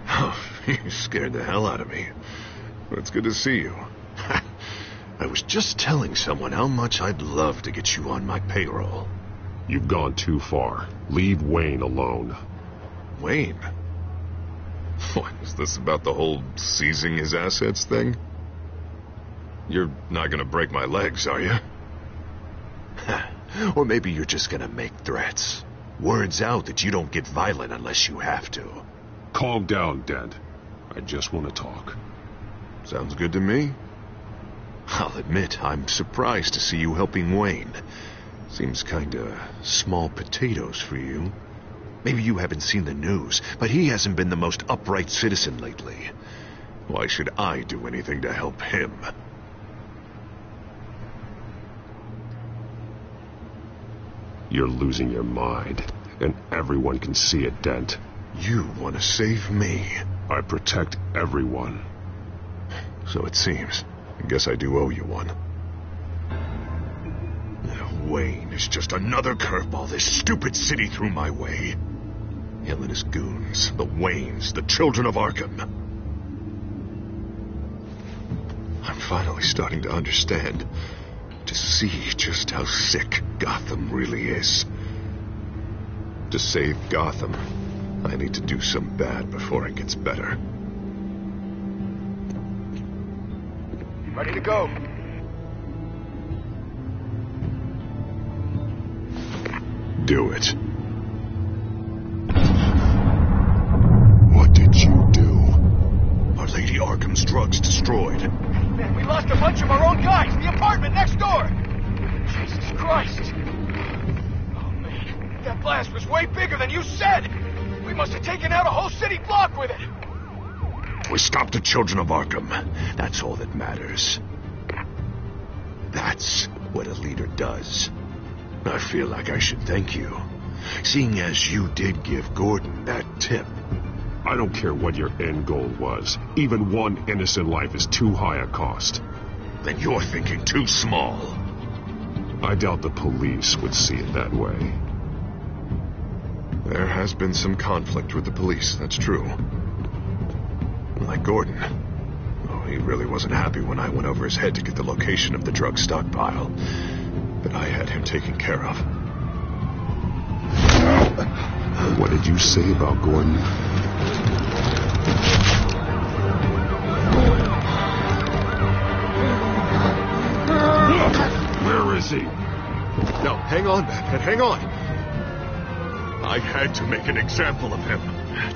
Oh, you scared the hell out of me. But it's good to see you. I was just telling someone how much I'd love to get you on my payroll. You've gone too far. Leave Wayne alone. Wayne? What, is this about the whole seizing his assets thing? You're not gonna break my legs, are you? Or maybe you're just gonna make threats. Words out that you don't get violent unless you have to. Calm down, Dent. I just want to talk. Sounds good to me. I'll admit, I'm surprised to see you helping Wayne. Seems kinda small potatoes for you. Maybe you haven't seen the news, but he hasn't been the most upright citizen lately. Why should I do anything to help him? You're losing your mind, and everyone can see it, Dent. You want to save me? I protect everyone. So it seems. I guess I do owe you one. Wayne is just another curveball this stupid city threw my way. Him and his goons, the Waynes, the Children of Arkham. I'm finally starting to understand, to see just how sick Gotham really is. To save Gotham, I need to do some bad before it gets better. Ready to go. Do it. What did you do? Our Lady Arkham's drugs destroyed. Man, we lost a bunch of our own guys in the apartment next door. Jesus Christ. Oh, man. That blast was way bigger than you said. We must have taken out a whole city block with it. We stopped the Children of Arkham. That's all that matters. That's what a leader does. I feel like I should thank you, seeing as you did give Gordon that tip. I don't care what your end goal was. Even one innocent life is too high a cost. Then you're thinking too small. I doubt the police would see it that way. There has been some conflict with the police, that's true. Like Gordon. Oh, he really wasn't happy when I went over his head to get the location of the drug stockpile. But I had him taken care of. What did you say about Gordon? Where is he? No, hang on, Batman, hang on. I had to make an example of him.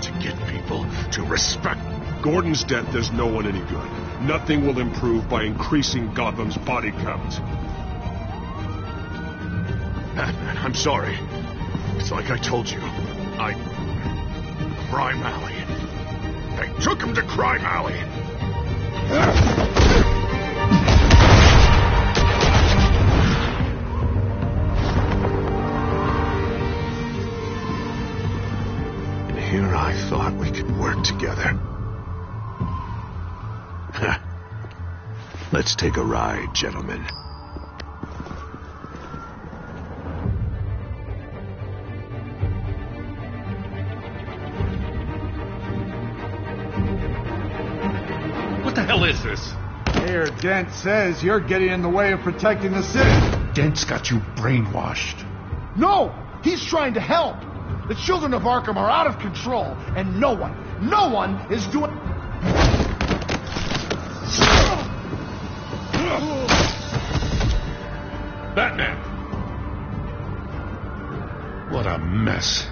To get people to respect. Gordon's death does no one any good. Nothing will improve by increasing Gotham's body count. Batman, I'm sorry. It's like I told you. Crime Alley. I took him to Crime Alley. And here I thought we could work together. Let's take a ride, gentlemen. What the hell is this? Mayor Dent says you're getting in the way of protecting the city. Dent's got you brainwashed. No! He's trying to help! The children of Arkham are out of control, and no one is doing... Batman! What a mess.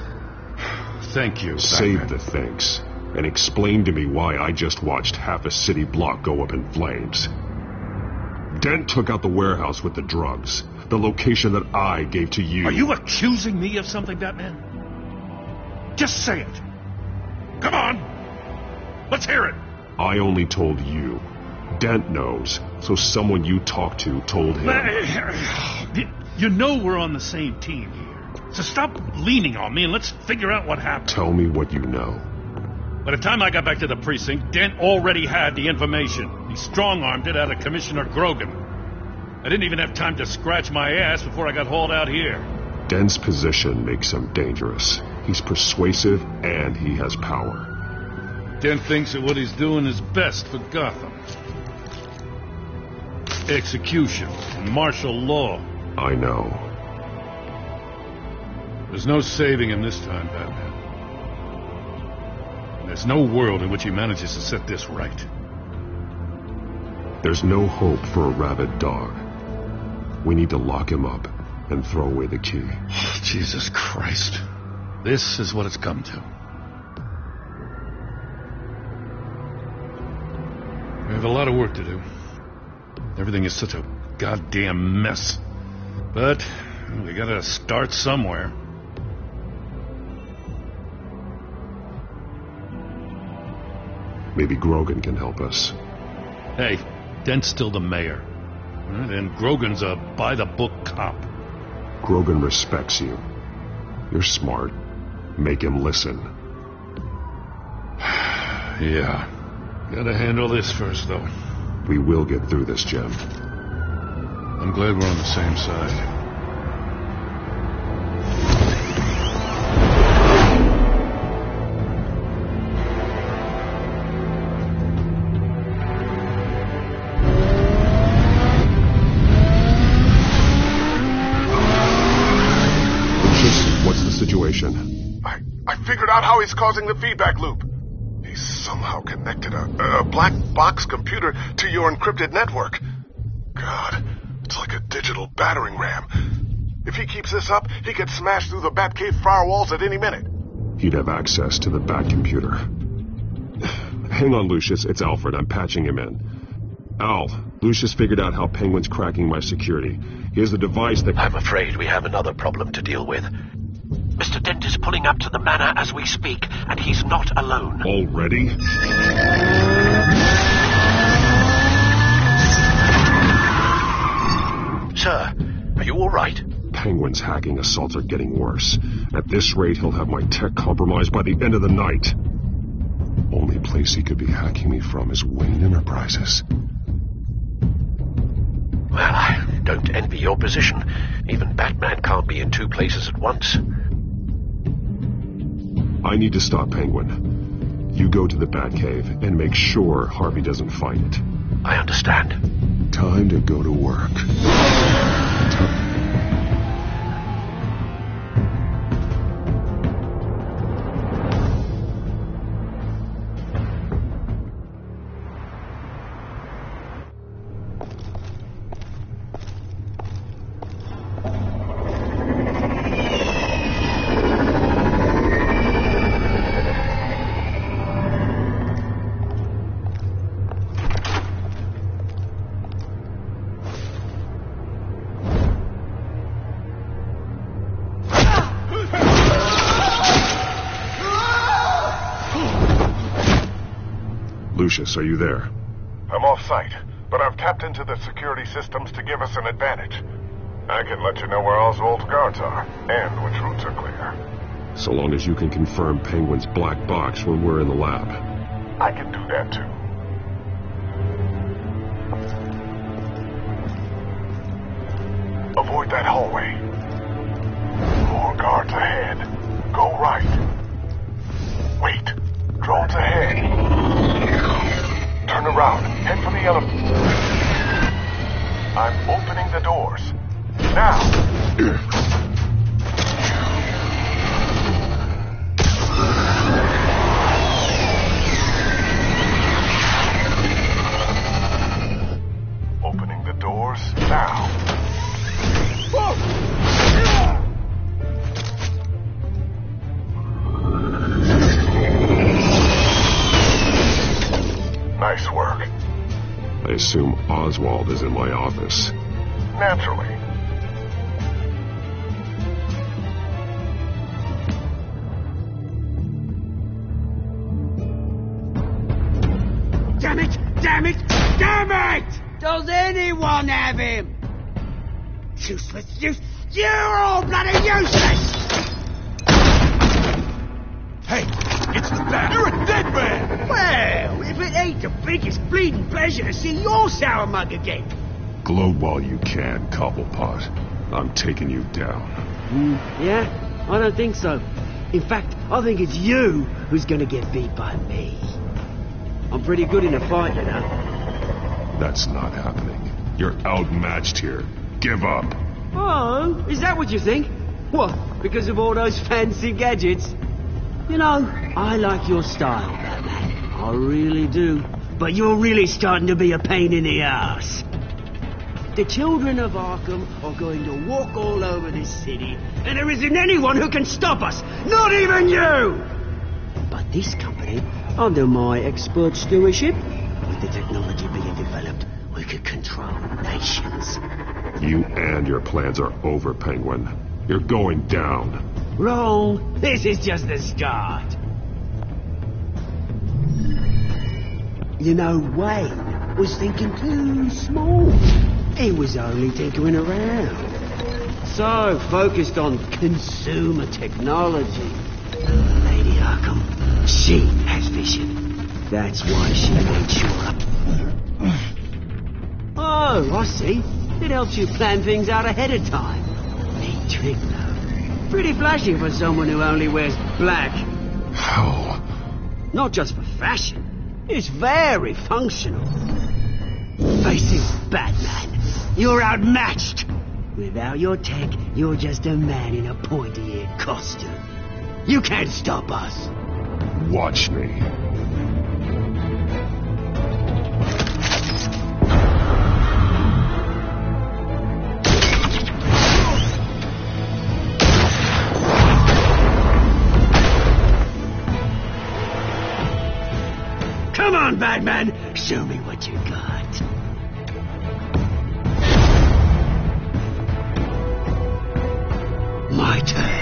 Thank you, Save Batman. the thanks. And explain to me why I just watched half a city block go up in flames. Dent took out the warehouse with the drugs. The location that I gave to you. Are you accusing me of something, Batman? Just say it. Come on. Let's hear it. I only told you. Dent knows, so someone you talked to told him. You know we're on the same team here. So stop leaning on me and let's figure out what happened. Tell me what you know. By the time I got back to the precinct, Dent already had the information. He strong-armed it out of Commissioner Grogan. I didn't even have time to scratch my ass before I got hauled out here. Dent's position makes him dangerous. He's persuasive and he has power. Dent thinks that what he's doing is best for Gotham. Execution and martial law. I know. There's no saving him this time, Batman. There's no world in which he manages to set this right. There's no hope for a rabid dog. We need to lock him up and throw away the key. Jesus Christ. This is what it's come to. We have a lot of work to do. Everything is such a goddamn mess. But we gotta start somewhere. Maybe Grogan can help us. Hey, Dent's still the mayor. And Grogan's a by-the-book cop. Grogan respects you. You're smart. Make him listen. Yeah. Gotta handle this first, though. We will get through this, Jim. I'm glad we're on the same side. What's the situation? I figured out how he's causing the feedback loop. He's somehow connected a black box computer to your encrypted network. God, it's like a digital battering ram. If he keeps this up, he could smash through the Batcave firewalls at any minute. He'd have access to the Bat computer. Hang on, Lucius. It's Alfred. I'm patching him in. Al, Lucius figured out how Penguin's cracking my security. He has a device that... I'm afraid we have another problem to deal with. Mr. Dent is pulling up to the manor as we speak, and he's not alone. Already? Sir, are you all right? Penguin's hacking assaults are getting worse. At this rate, he'll have my tech compromised by the end of the night. Only place he could be hacking me from is Wayne Enterprises. Well, don't envy your position. Even Batman can't be in two places at once. I need to stop Penguin. You go to the Batcave and make sure Harvey doesn't find it. I understand. Time to go to work. Lucius, are you there? I'm off-site, but I've tapped into the security systems to give us an advantage. I can let you know where Oswald's guards are, and which routes are clear. So long as you can confirm Penguin's black box when we're in the lab. I can do that too. Avoid that hallway. More guards ahead. Go right. Wait. Drones ahead. Turn around. Head for the elevator. I'm opening the doors. Now. Opening the doors now. Nice work. I assume Oswald is in my office. Naturally. Damn it! Damn it! Damn it! Does anyone have him? Useless, you're all bloody useless! Hey, it's the Bat. You're a dead man! Well, if it ain't the biggest bleeding pleasure to see your sour mug again. Gloat while you can, Cobblepot. I'm taking you down. Yeah? I don't think so. In fact, I think it's you who's gonna get beat by me. I'm pretty good in a fight, you know. That's not happening. You're outmatched here. Give up. Oh, is that what you think? What, because of all those fancy gadgets? You know, I like your style, Batman. I really do. But you're really starting to be a pain in the ass. The children of Arkham are going to walk all over this city, and there isn't anyone who can stop us. Not even you! But this company, under my expert stewardship, with the technology being developed, we could control nations. You and your plans are over, Penguin. You're going down. Wrong. This is just the start. You know, Wayne was thinking too small. He was only tinkering around. So focused on consumer technology. Lady Arkham, she has vision. That's why she made sure. Oh, I see. It helps you plan things out ahead of time. Neat trick, though. Pretty flashy for someone who only wears black. How? Not just for fashion. It's very functional. Face it, Batman. You're outmatched. Without your tech, you're just a man in a pointy-eared costume. You can't stop us. Watch me. Come on, Batman. Show me what you got. My turn.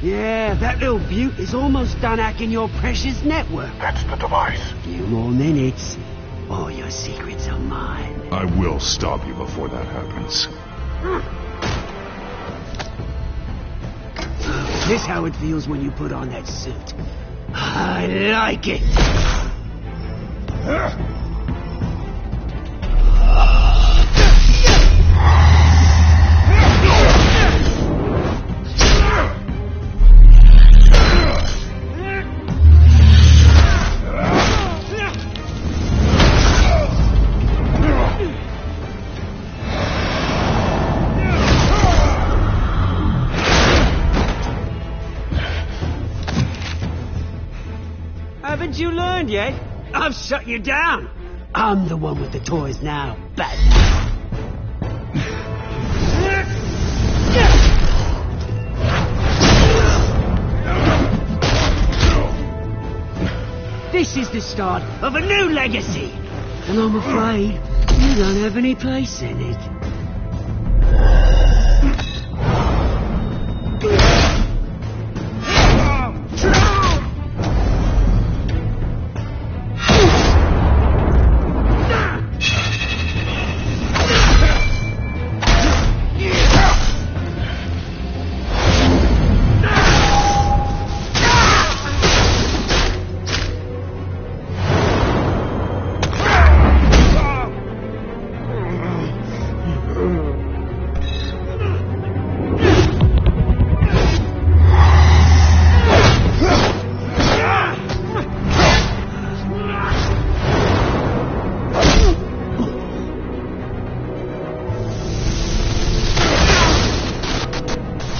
Yeah, that little beaut is almost done hacking your precious network. That's the device. Few more minutes. All your secrets are mine. I will stop you before that happens. This how it feels when you put on that suit. I like it. Haven't you learned yet? I've shut you down. I'm the one with the toys now, Batman. This is the start of a new legacy. And I'm afraid you don't have any place in it.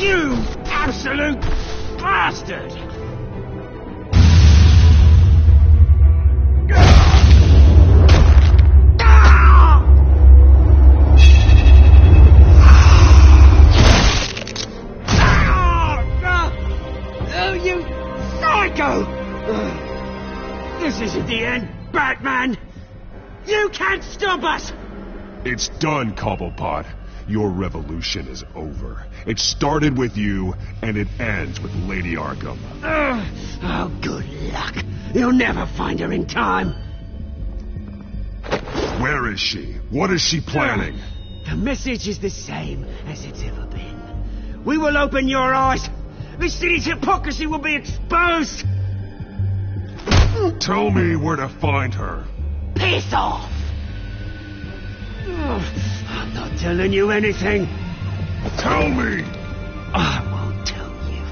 You absolute bastard! Oh, you psycho! This isn't the end, Batman! You can't stop us! It's done, Cobblepot. Your revolution is over. It started with you, and it ends with Lady Arkham. Oh, good luck. You'll never find her in time. Where is she? What is she planning? The message is the same as it's ever been. We will open your eyes. This city's hypocrisy will be exposed. Tell me where to find her. Piss off! I'm not telling you anything. Tell me! I won't tell you.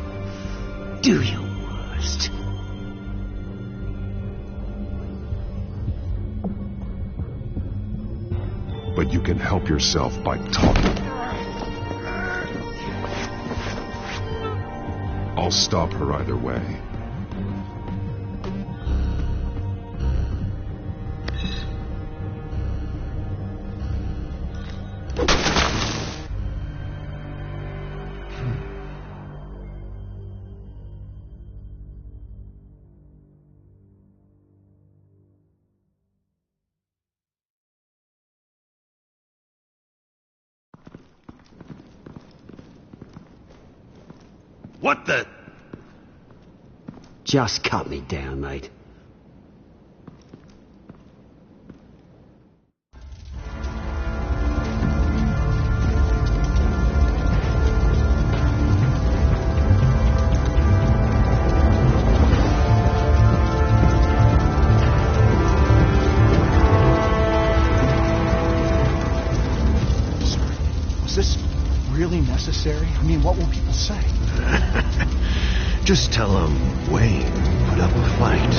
Do your worst. But you can help yourself by talking. I'll stop her either way. What the? Just cut me down, mate. Was this really necessary? I mean, what will people say? Just tell them Wayne put up a fight.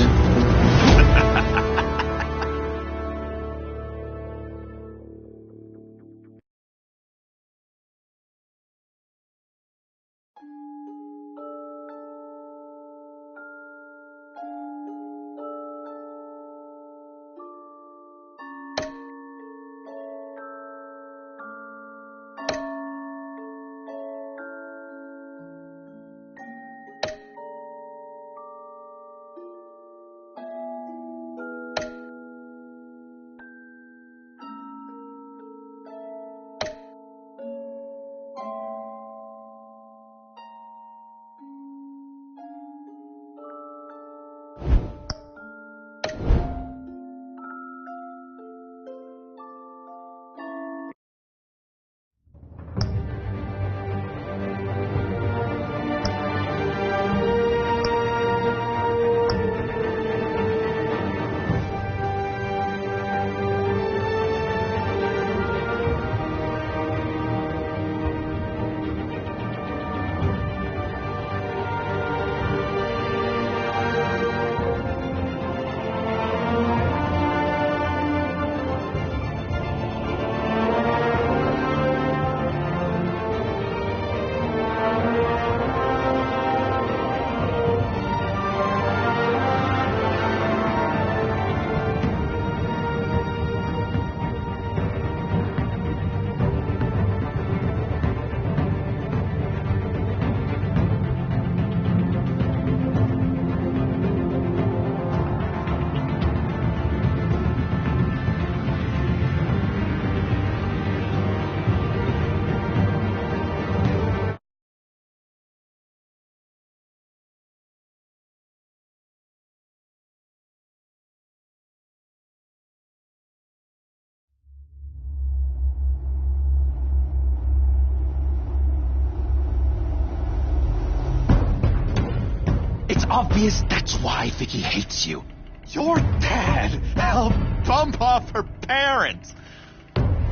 obvious that's why Vicky hates you. Your dad helped bump off her parents.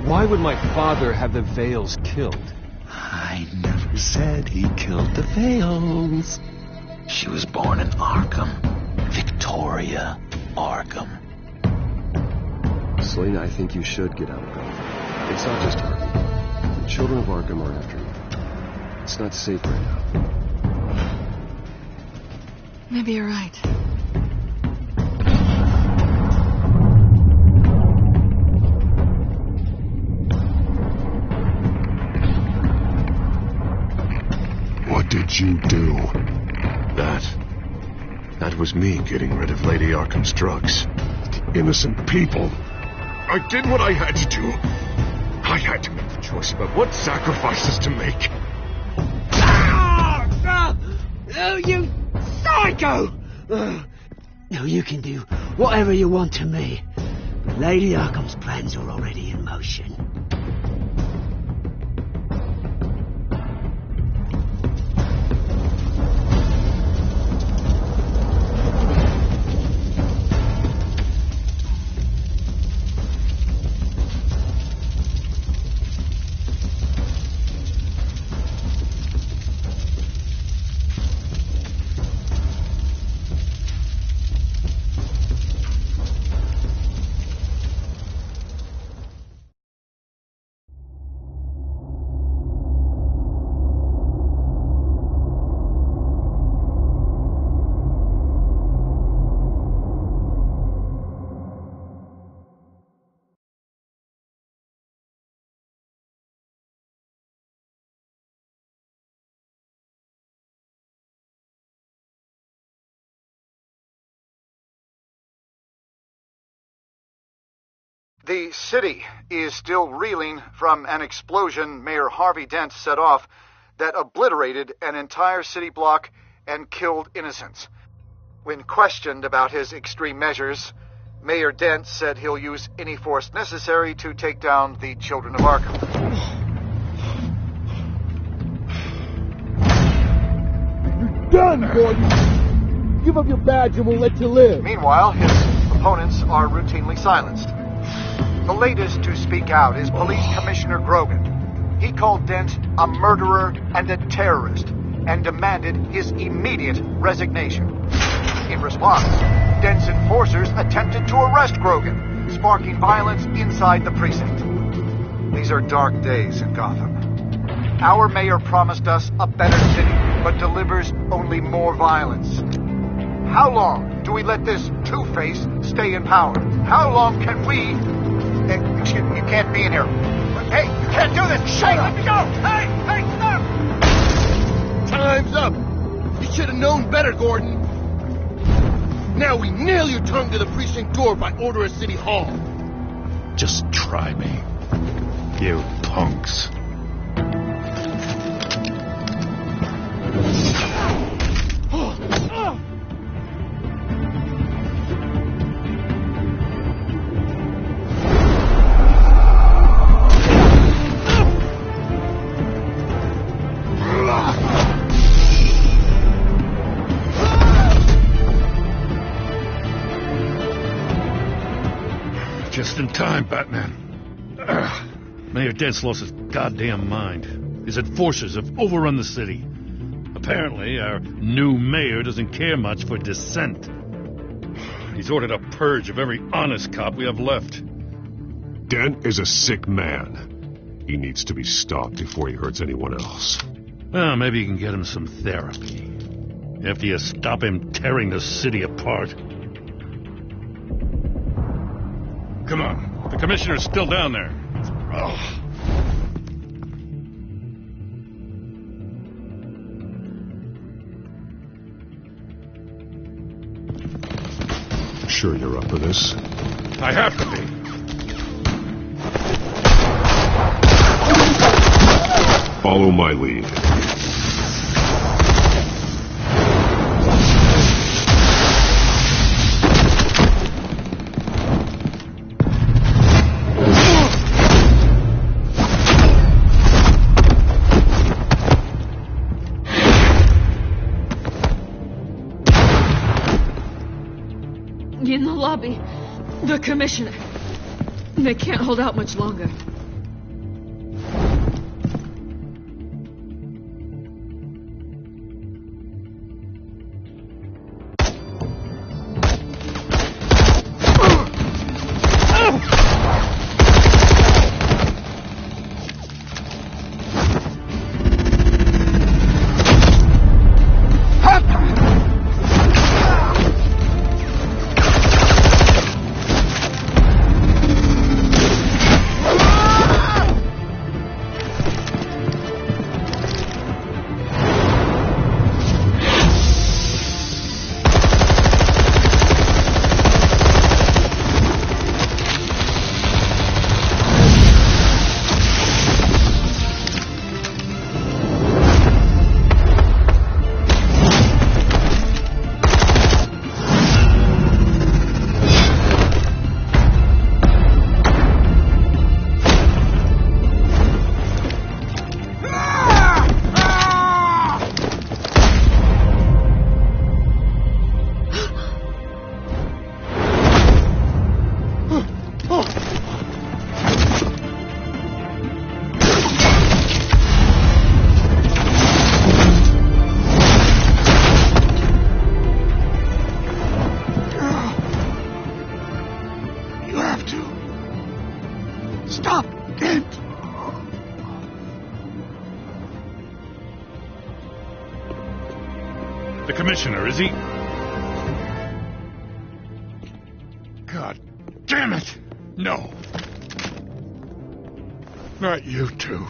Why would my father have the Vales killed? I never said he killed the Vales. She was born in Arkham. Victoria Arkham. Selina, I think you should get out of Gotham. It's not just her. The children of Arkham are after you. It's not safe right now. Maybe you're right. What did you do? That was me getting rid of Lady Arkham's drugs. Innocent people. I did what I had to do. I had to make the choice about what sacrifices to make. Oh, you psycho! No, you can do whatever you want to me. But Lady Arkham's plans are already in motion. The city is still reeling from an explosion Mayor Harvey Dent set off that obliterated an entire city block and killed innocents. When questioned about his extreme measures, Mayor Dent said he'll use any force necessary to take down the children of Arkham. You're done, Gordon! Give up your badge and we'll let you live. Meanwhile, his opponents are routinely silenced. The latest to speak out is Police Commissioner Grogan. He called Dent a murderer and a terrorist and demanded his immediate resignation. In response, Dent's enforcers attempted to arrest Grogan, sparking violence inside the precinct. These are dark days in Gotham. Our mayor promised us a better city, but delivers only more violence. How long do we let this Two-Face stay in power? How long can we... Excuse me, you can't be in here. Hey, you can't do this! Hey, let me go! Hey, stop! Time's up! You should have known better, Gordon. Now we nail your tongue to the precinct door by order of City Hall. Just try me, you punks. Just in time, Batman. Mayor Dent's lost his goddamn mind. His enforcers have overrun the city. Apparently, our new mayor doesn't care much for dissent. He's ordered a purge of every honest cop we have left. Dent is a sick man. He needs to be stopped before he hurts anyone else. Well, maybe you can get him some therapy. After you stop him tearing the city apart. Come on. The commissioner's still down there. Sure you're up for this? I have to be. Follow my lead. Commissioner. They can't hold out much longer. The Commissioner, is he? God damn it! No. Not you two.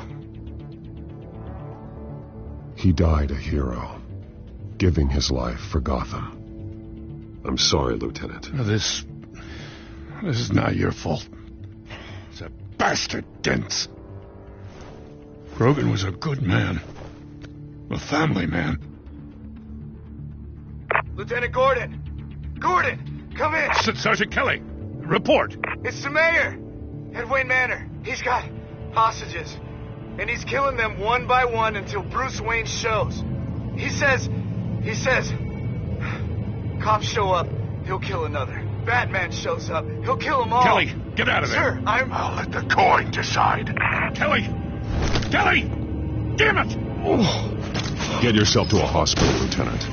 He died a hero, giving his life for Gotham. I'm sorry, Lieutenant. This is not your fault. It's that bastard Dent. Grogan was a good man. A family man. Lieutenant Gordon! Gordon! Come in! Sergeant Kelly! Report! It's the mayor! At Wayne Manor. He's got hostages. And he's killing them one by one until Bruce Wayne shows. He says... Cops show up, he'll kill another. Batman shows up, he'll kill them all. Kelly, get out of there. Sir, I'll let the coin decide. Kelly! Kelly! Damn it! Oh. Get yourself to a hospital, Lieutenant.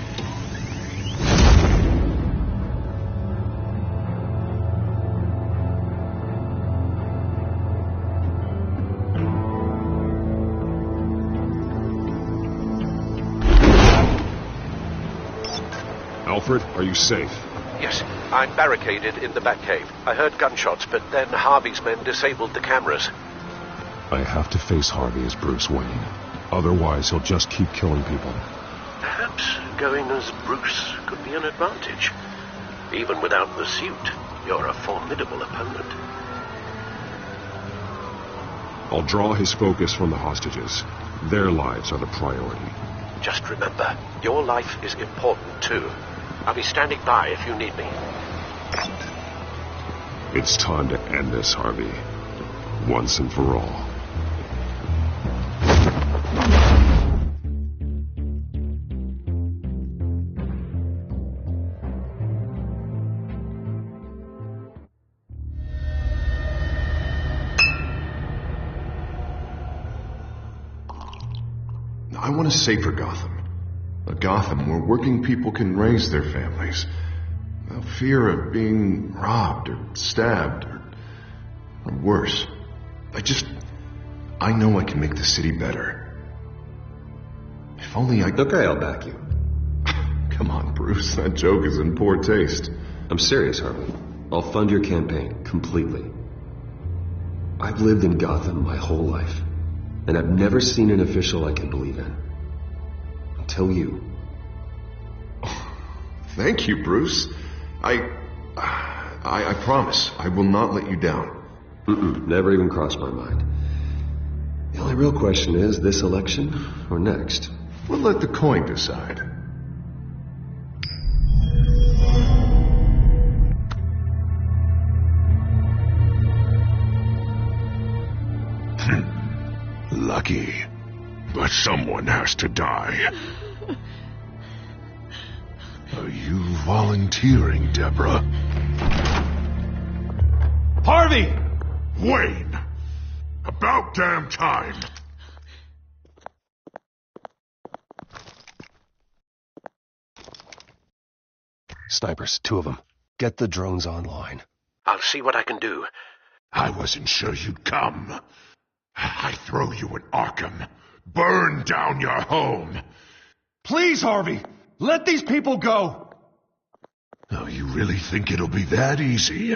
Alfred, are you safe? Yes, I'm barricaded in the Batcave. I heard gunshots, but then Harvey's men disabled the cameras. I have to face Harvey as Bruce Wayne. Otherwise, he'll just keep killing people. Perhaps going as Bruce could be an advantage. Even without the suit, you're a formidable opponent. I'll draw his focus from the hostages. Their lives are the priority. Just remember, your life is important too. I'll be standing by if you need me. It's time to end this, Harvey. Once and for all. I want a safer Gotham. A Gotham where working people can raise their families without fear of being robbed or stabbed or worse. I know I can make the city better. If only I... Okay, I'll back you. Come on, Bruce. That joke is in poor taste. I'm serious, Harvey. I'll fund your campaign completely. I've lived in Gotham my whole life, and I've never seen an official I can believe in. Until you. Thank you, Bruce. I promise I will not let you down. Never even crossed my mind. The only real question is, this election or next? We'll let the coin decide. Lucky. But someone has to die. Are you volunteering, Deborah? Harvey! Wayne! About damn time! Snipers, 2 of them. Get the drones online. I'll see what I can do. I wasn't sure you'd come. I throw you in Arkham. Burn down your home. Please, Harvey! Let these people go! Oh, you really think it'll be that easy?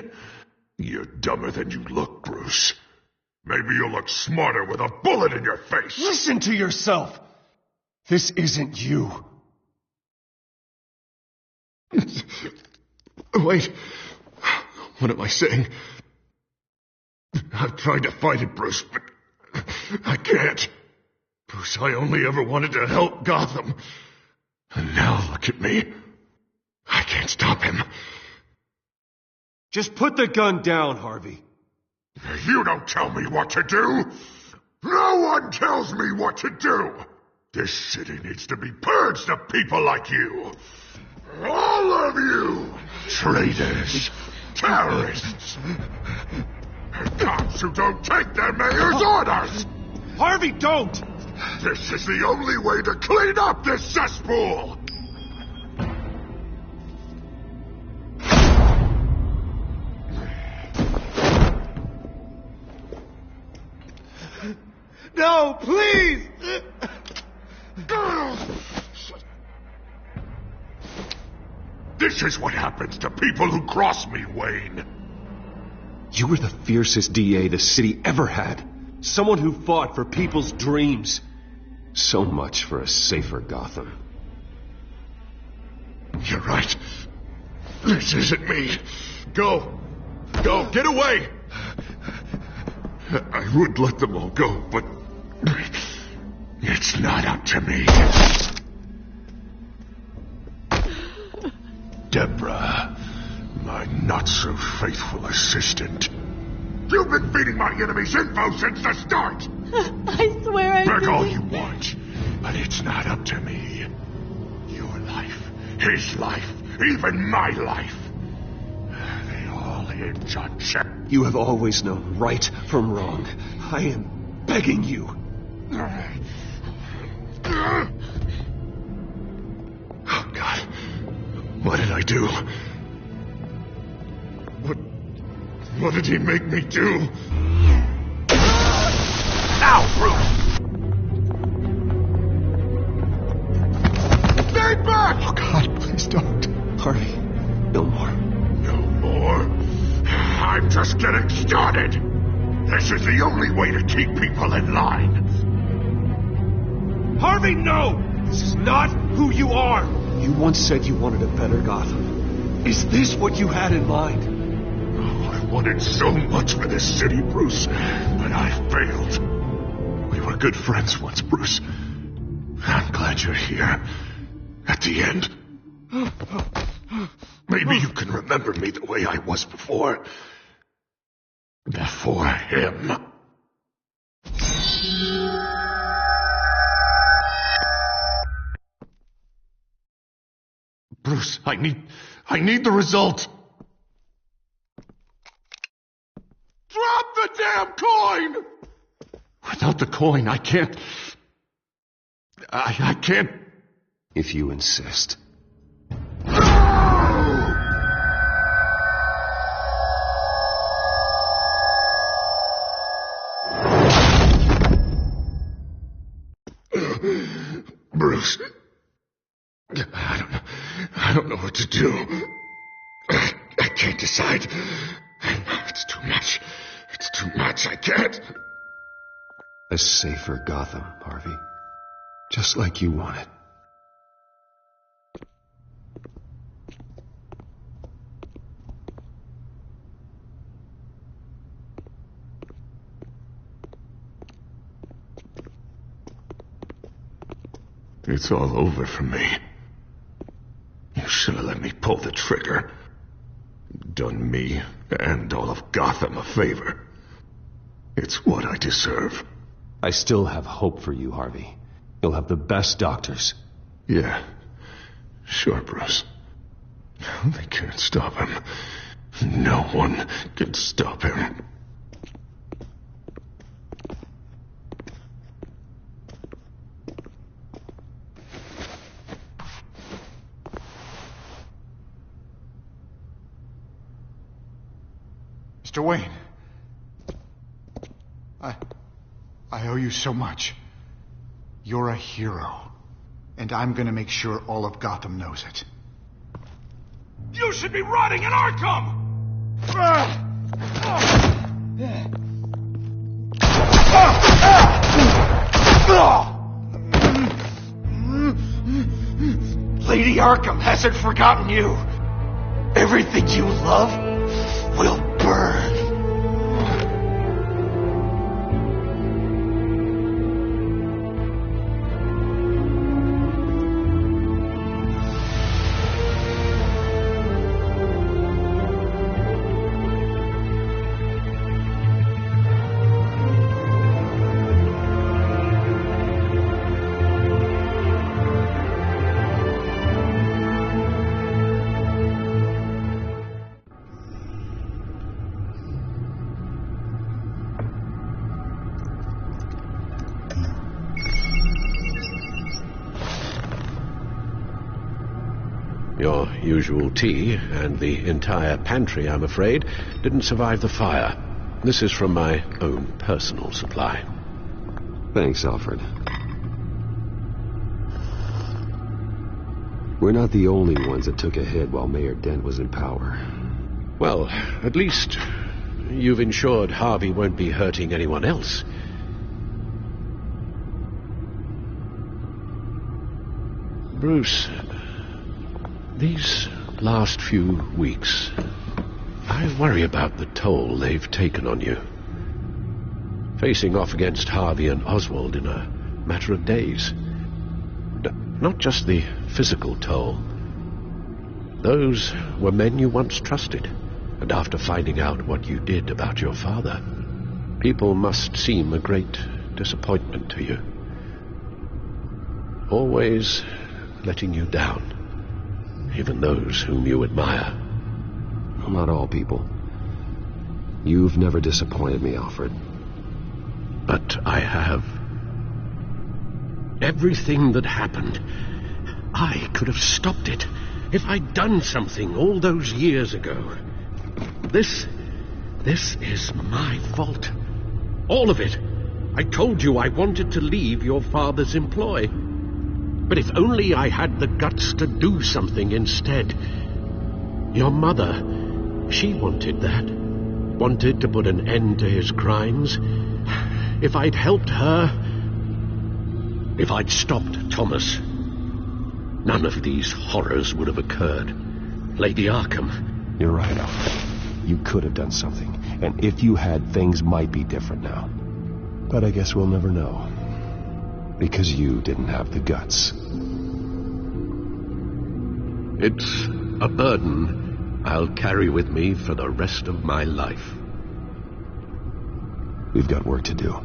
You're dumber than you look, Bruce. Maybe you'll look smarter with a bullet in your face. Listen to yourself! This isn't you. Wait. What am I saying? I've tried to fight it, Bruce, but I can't. Bruce, I only ever wanted to help Gotham. And now look at me. I can't stop him. Just put the gun down, Harvey. You don't tell me what to do. No one tells me what to do. This city needs to be purged of people like you. All of you! Traitors! Terrorists! Cops who don't take their mayor's orders! Harvey, don't! This is the only way to clean up this cesspool! No, please! This is what happens to people who cross me, Wayne. You were the fiercest DA the city ever had. Someone who fought for people's dreams. So much for a safer Gotham. You're right. This isn't me. Go. Go. Get away. I would let them all go, but it's not up to me. Deborah, my not-so-faithful assistant. You've been feeding my enemies info since the start! I swear I Beg all you want, but it's not up to me. Your life, his life, even my life. They all hinge on check. You have always known right from wrong. I am begging you. Oh, God. What did I do? What did he make me do? Now, Bruce! Stay back! Oh, God, please don't. Harvey, no more. No more? I'm just getting started. This is the only way to keep people in line. Harvey, no! This is not who you are! You once said you wanted a better Gotham. Is this what you had in mind? Oh, I wanted so much for this city, Bruce, but I failed. We were good friends once, Bruce. I'm glad you're here. At the end. Maybe you can remember me the way I was before. Before him. Bruce, I need the result. Drop the damn coin! Without the coin, I can't... I can't... If you insist. Bruce, I don't know what to do. I can't decide. It's too much. It's too much. I can't. A safer Gotham, Harvey. Just like you wanted. It's all over for me. You should have let me pull the trigger. Done me and all of Gotham a favor. It's what I deserve. I still have hope for you, Harvey. You'll have the best doctors. Yeah. Sure, Bruce. They can't stop him. No one can stop him. Mr. Wayne. I owe you so much. You're a hero. And I'm gonna make sure all of Gotham knows it. You should be rotting in Arkham! Lady Arkham hasn't forgotten you. Everything you love will burn. Your usual tea and the entire pantry, I'm afraid, didn't survive the fire. This is from my own personal supply. Thanks, Alfred. We're not the only ones that took a hit while Mayor Dent was in power. Well, at least you've ensured Harvey won't be hurting anyone else. Bruce, these last few weeks, I worry about the toll they've taken on you. Facing off against Harvey and Oswald in a matter of days. Not just the physical toll. Those were men you once trusted, and after finding out what you did about your father, people must seem a great disappointment to you. Always letting you down, even those whom you admire. Well, not all people. You've never disappointed me, Alfred. But I have. Everything that happened, I could have stopped it if I'd done something all those years ago. This is my fault. All of it. I told you I wanted to leave your father's employ. But if only I had the guts to do something instead. Your mother, she wanted that. Wanted to put an end to his crimes. If I'd helped her, if I'd stopped Thomas, none of these horrors would have occurred. Lady Arkham. You're right, Alfred. You could have done something. And if you had, things might be different now. But I guess we'll never know. Because you didn't have the guts. It's a burden I'll carry with me for the rest of my life. We've got work to do.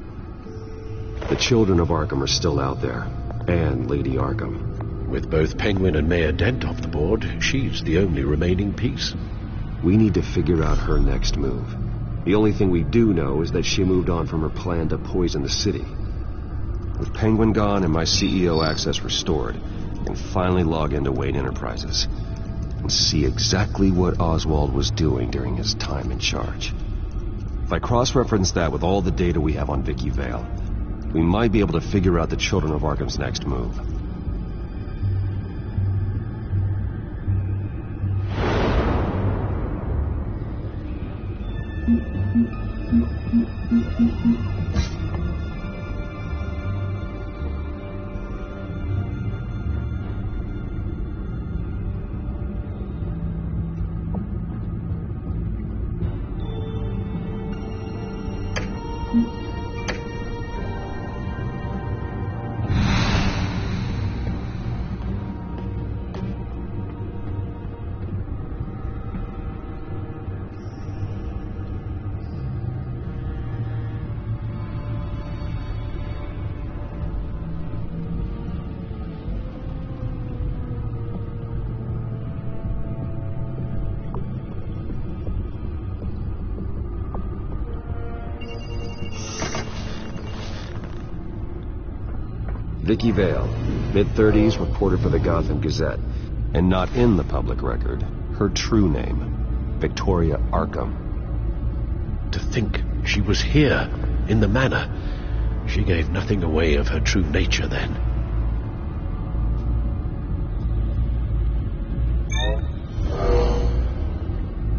The children of Arkham are still out there, and Lady Arkham. With both Penguin and Mayor Dent off the board, she's the only remaining piece. We need to figure out her next move. The only thing we do know is that she moved on from her plan to poison the city. With Penguin gone and my CEO access restored, I can finally log into Wayne Enterprises and see exactly what Oswald was doing during his time in charge. If I cross-reference that with all the data we have on Vicky Vale, we might be able to figure out the Children of Arkham's next move. Vicky Vale, mid-30s, reporter for the Gotham Gazette. And not in the public record, her true name, Victoria Arkham. To think she was here, in the manor. She gave nothing away of her true nature then.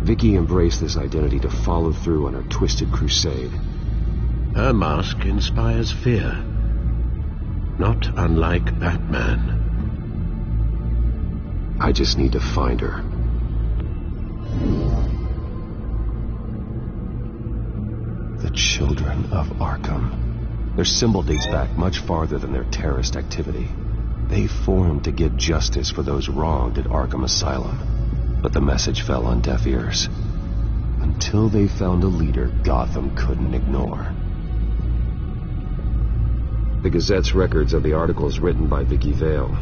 Vicky embraced this identity to follow through on her twisted crusade. Her mask inspires fear. Not unlike Batman. I just need to find her. The Children of Arkham. Their symbol dates back much farther than their terrorist activity. They formed to get justice for those wronged at Arkham Asylum. But the message fell on deaf ears. Until they found a leader Gotham couldn't ignore. The Gazette's records of the articles written by Vicky Vale.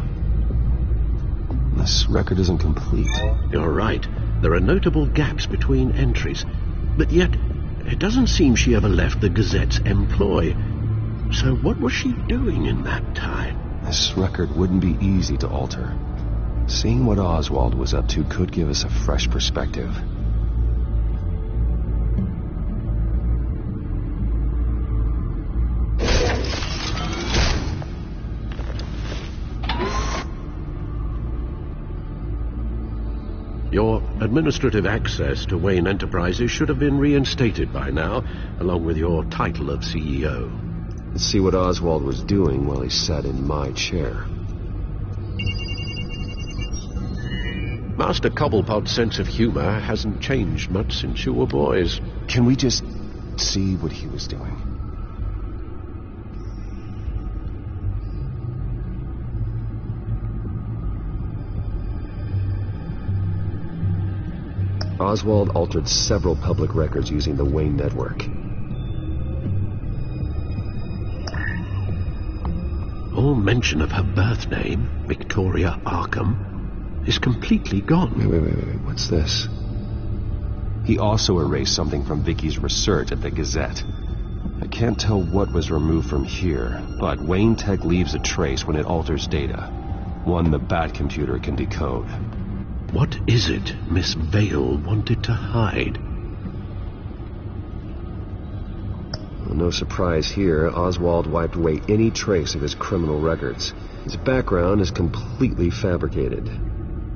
This record isn't complete. You're right. There are notable gaps between entries. But yet, it doesn't seem she ever left the Gazette's employ. So what was she doing in that time? This record wouldn't be easy to alter. Seeing what Oswald was up to could give us a fresh perspective. Your administrative access to Wayne Enterprises should have been reinstated by now, along with your title of CEO. Let's see what Oswald was doing while he sat in my chair. Master Cobblepot's sense of humor hasn't changed much since you were boys. Can we just see what he was doing? Oswald altered several public records using the Wayne network. All mention of her birth name, Victoria Arkham, is completely gone. Wait. What's this? He also erased something from Vicky's research at the Gazette. I can't tell what was removed from here, but Wayne Tech leaves a trace when it alters data. One the Bat computer can decode. What is it Miss Vale wanted to hide? Well, no surprise here, Oswald wiped away any trace of his criminal records. His background is completely fabricated.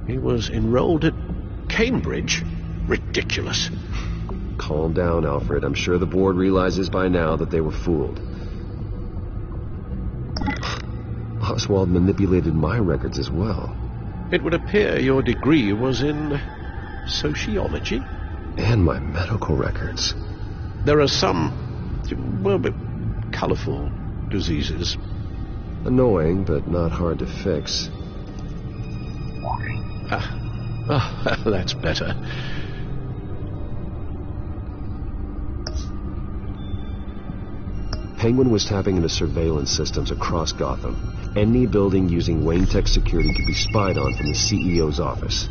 He was enrolled at Cambridge? Ridiculous. Calm down, Alfred. I'm sure the board realizes by now that they were fooled. Oswald manipulated my records as well. It would appear your degree was in sociology? And my medical records. There are some, well, colorful diseases. Annoying, but not hard to fix. That's better. Penguin was tapping into surveillance systems across Gotham. Any building using Wayne Tech security could be spied on from the CEO's office.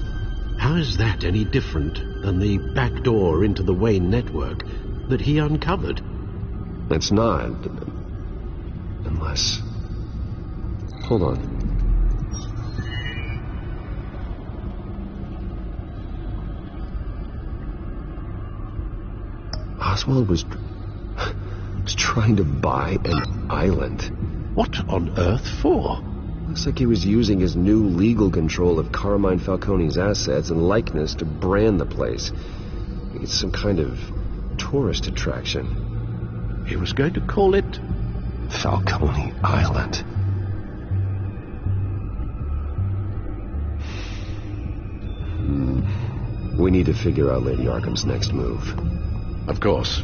How is that any different than the back door into the Wayne network that he uncovered? It's not. Unless... Hold on. Oswald was trying to buy an island. What on earth for? Looks like he was using his new legal control of Carmine Falcone's assets and likeness to brand the place. It's some kind of tourist attraction. He was going to call it Falcone Island. We need to figure out Lady Arkham's next move. Of course.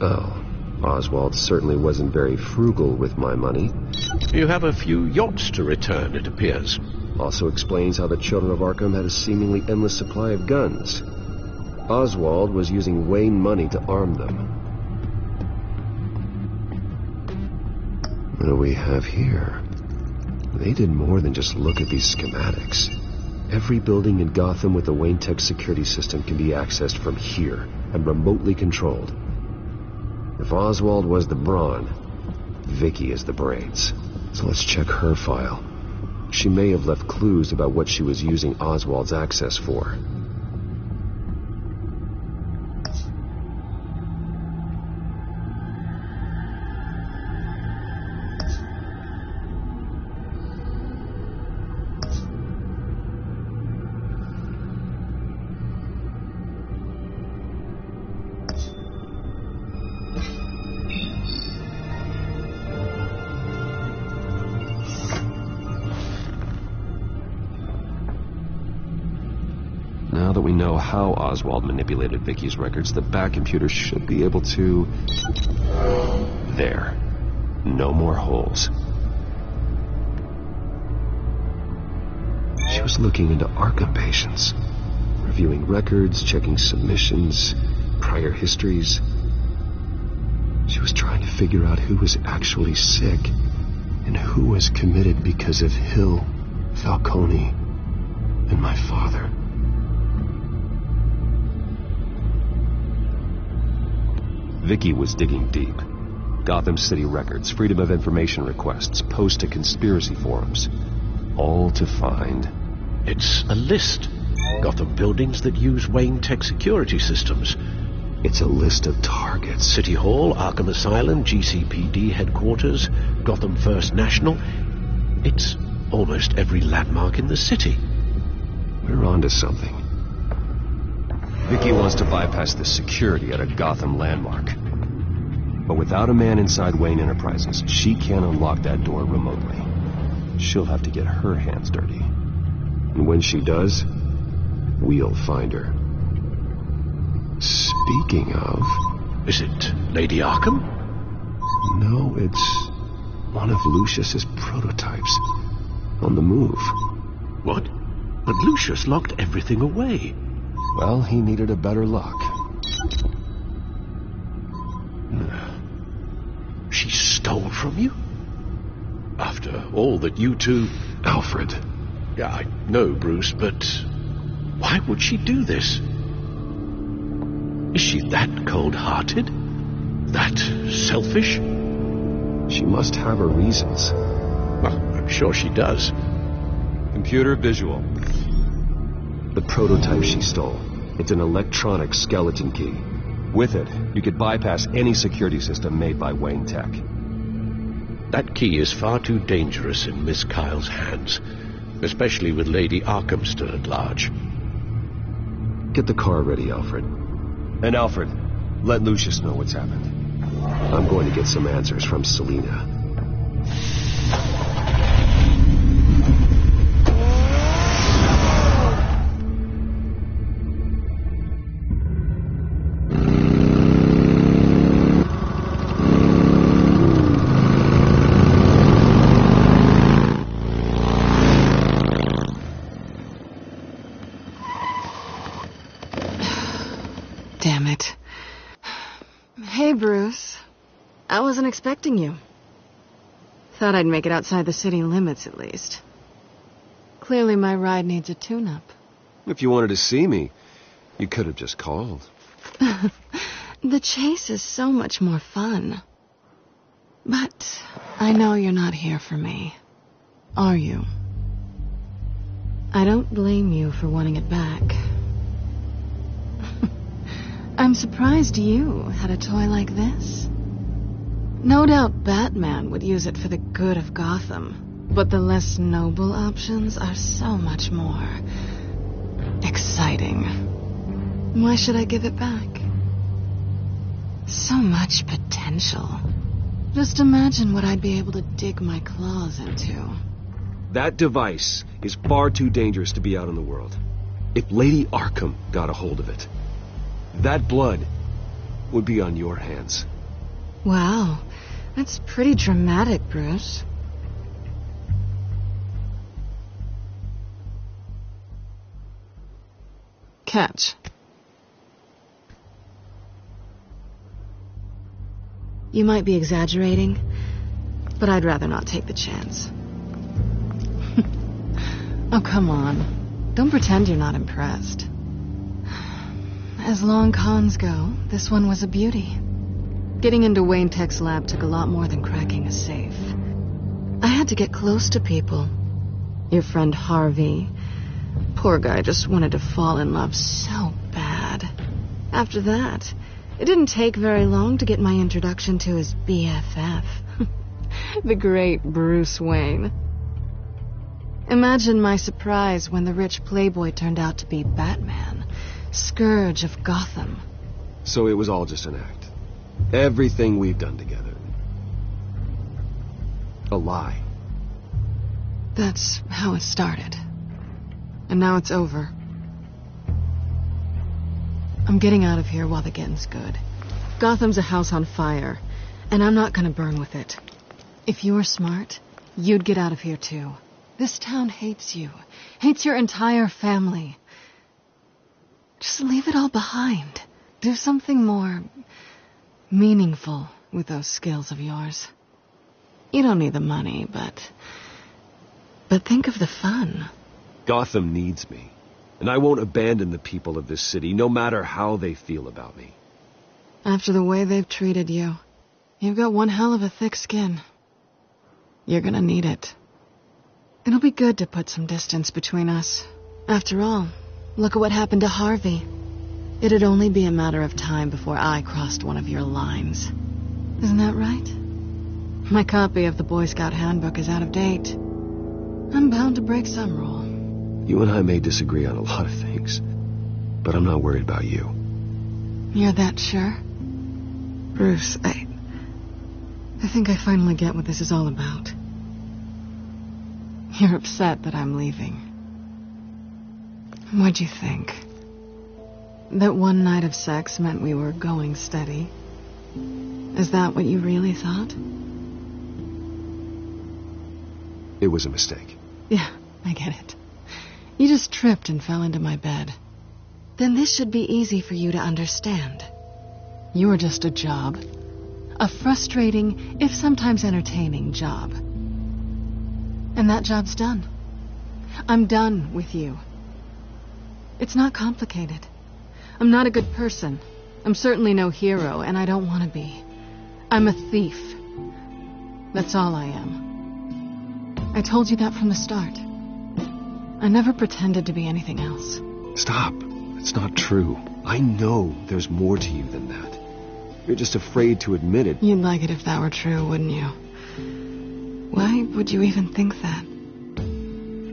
Oh, Oswald certainly wasn't very frugal with my money. You have a few yachts to return, it appears. Also explains how the Children of Arkham had a seemingly endless supply of guns. Oswald was using Wayne money to arm them. What do we have here? They did more than just look at these schematics. Every building in Gotham with the Wayne Tech security system can be accessed from here and remotely controlled. If Oswald was the brawn, Vicky is the brains. So let's check her file. She may have left clues about what she was using Oswald's access for. Now that we know how Oswald manipulated Vicky's records, the back computer should be able to... There. No more holes. She was looking into Arkham patients, reviewing records, checking submissions, prior histories. She was trying to figure out who was actually sick and who was committed because of Hill, Falcone, and my father. Vicky was digging deep. Gotham City records, Freedom of Information requests, posts to conspiracy forums. All to find... It's a list. Gotham buildings that use Wayne Tech security systems. It's a list of targets. City Hall, Arkham Asylum, GCPD headquarters, Gotham First National. It's almost every landmark in the city. We're onto something. Vicky wants to bypass the security at a Gotham landmark. But without a man inside Wayne Enterprises, she can't unlock that door remotely. She'll have to get her hands dirty. And when she does, we'll find her. Speaking of... Is it Lady Arkham? No, it's one of Lucius's prototypes. On the move. What? But Lucius locked everything away. Well, he needed a better lock. She stole from you? After all that you two... Alfred. Yeah, I know, Bruce, but... why would she do this? Is she that cold-hearted? That selfish? She must have her reasons. Well, I'm sure she does. Computer visual. The prototype she stole. It's an electronic skeleton key. With it, you could bypass any security system made by Wayne Tech. That key is far too dangerous in Miss Kyle's hands, especially with Lady Arkham still at large. Get the car ready, Alfred. And Alfred, let Lucius know what's happened. I'm going to get some answers from Selina. Damn it. Hey, Bruce. I wasn't expecting you. Thought I'd make it outside the city limits, at least. Clearly my ride needs a tune-up. If you wanted to see me, you could have just called. The chase is so much more fun. But I know you're not here for me. Are you? I don't blame you for wanting it back. I'm surprised you had a toy like this. No doubt Batman would use it for the good of Gotham, but the less noble options are so much more exciting. Why should I give it back? So much potential. Just imagine what I'd be able to dig my claws into. That device is far too dangerous to be out in the world. If Lady Arkham got a hold of it, that blood would be on your hands. Wow, that's pretty dramatic, Bruce. Catch. You might be exaggerating, but I'd rather not take the chance. Oh, come on. Don't pretend you're not impressed. As long cons go, this one was a beauty. Getting into Wayne Tech's lab took a lot more than cracking a safe. I had to get close to people. Your friend Harvey. Poor guy just wanted to fall in love so bad. After that, it didn't take very long to get my introduction to his BFF. The great Bruce Wayne. Imagine my surprise when the rich playboy turned out to be Batman, Scourge of Gotham. So it was all just an act. Everything we've done together. A lie. That's how it started. And now it's over. I'm getting out of here while the getting's good. Gotham's a house on fire, and I'm not gonna burn with it. If you were smart, you'd get out of here too. This town hates you. Hates your entire family. Just leave it all behind. Do something more meaningful with those skills of yours. You don't need the money, but think of the fun. Gotham needs me, and I won't abandon the people of this city, no matter how they feel about me. After the way they've treated you, you've got one hell of a thick skin. You're gonna need it. It'll be good to put some distance between us. After all, look at what happened to Harvey. It'd only be a matter of time before I crossed one of your lines. Isn't that right? My copy of the Boy Scout Handbook is out of date. I'm bound to break some rule. You and I may disagree on a lot of things, but I'm not worried about you. You're that sure? Bruce, I think I finally get what this is all about. You're upset that I'm leaving. What'd you think? That one night of sex meant we were going steady? Is that what you really thought? It was a mistake. Yeah, I get it. You just tripped and fell into my bed. Then this should be easy for you to understand. You were just a job. A frustrating, if sometimes entertaining, job. And that job's done. I'm done with you. It's not complicated. I'm not a good person. I'm certainly no hero, and I don't want to be. I'm a thief. That's all I am. I told you that from the start. I never pretended to be anything else. Stop. It's not true. I know there's more to you than that. You're just afraid to admit it. You'd like it if that were true, wouldn't you? Why would you even think that?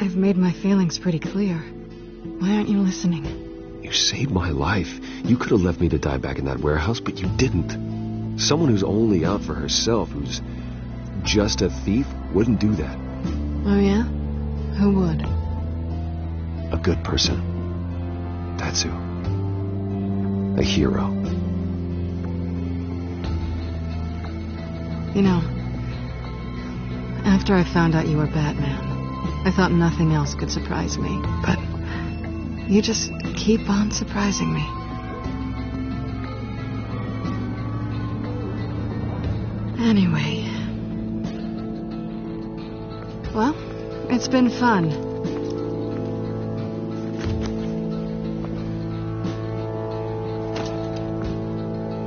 I've made my feelings pretty clear. Why aren't you listening? You saved my life. You could have left me to die back in that warehouse, but you didn't. Someone who's only out for herself, who's just a thief, wouldn't do that. Oh, yeah? Who would? A good person. That's who. A hero. You know, after I found out you were Batman, I thought nothing else could surprise me, but you just keep on surprising me. Anyway. Well, it's been fun.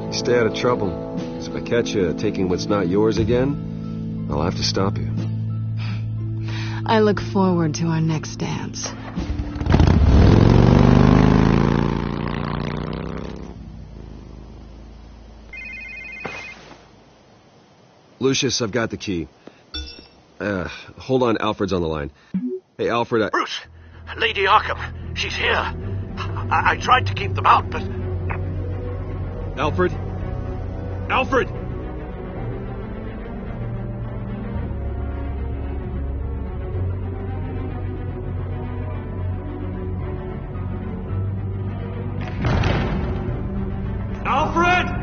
You stay out of trouble. So if I catch you taking what's not yours again, I'll have to stop you. I look forward to our next dance. Lucius, I've got the key. Hold on, Alfred's on the line. Hey, Alfred, Bruce! Lady Arkham, she's here. I tried to keep them out, but... Alfred? Alfred! Alfred!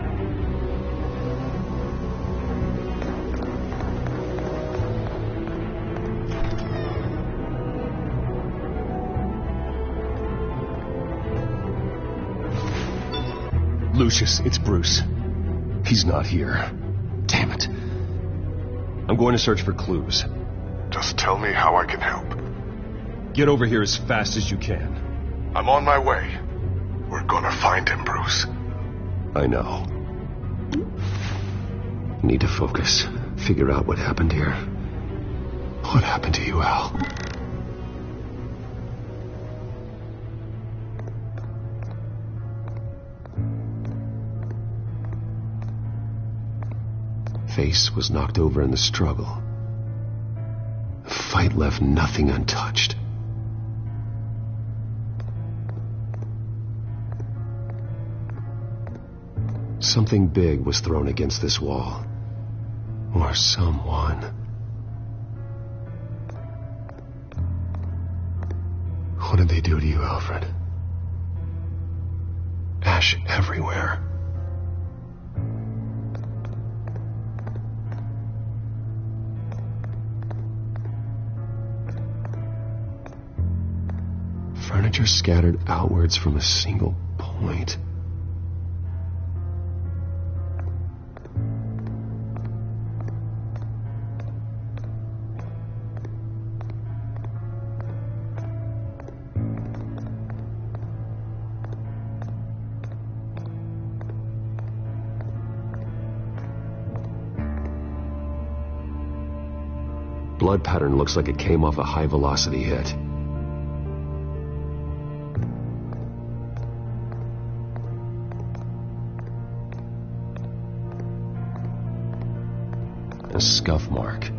Lucius, it's Bruce. He's not here. Damn it. I'm going to search for clues. Just tell me how I can help. Get over here as fast as you can. I'm on my way. We're gonna find him, Bruce. I know. Need to focus. Figure out what happened here. What happened to you, Al? Face was knocked over in the struggle. The fight left nothing untouched. Something big was thrown against this wall. Or someone. What did they do to you, Alfred? Ash everywhere. Furniture scattered outwards from a single point. Blood pattern looks like it came off a high-velocity hit. A scuff mark.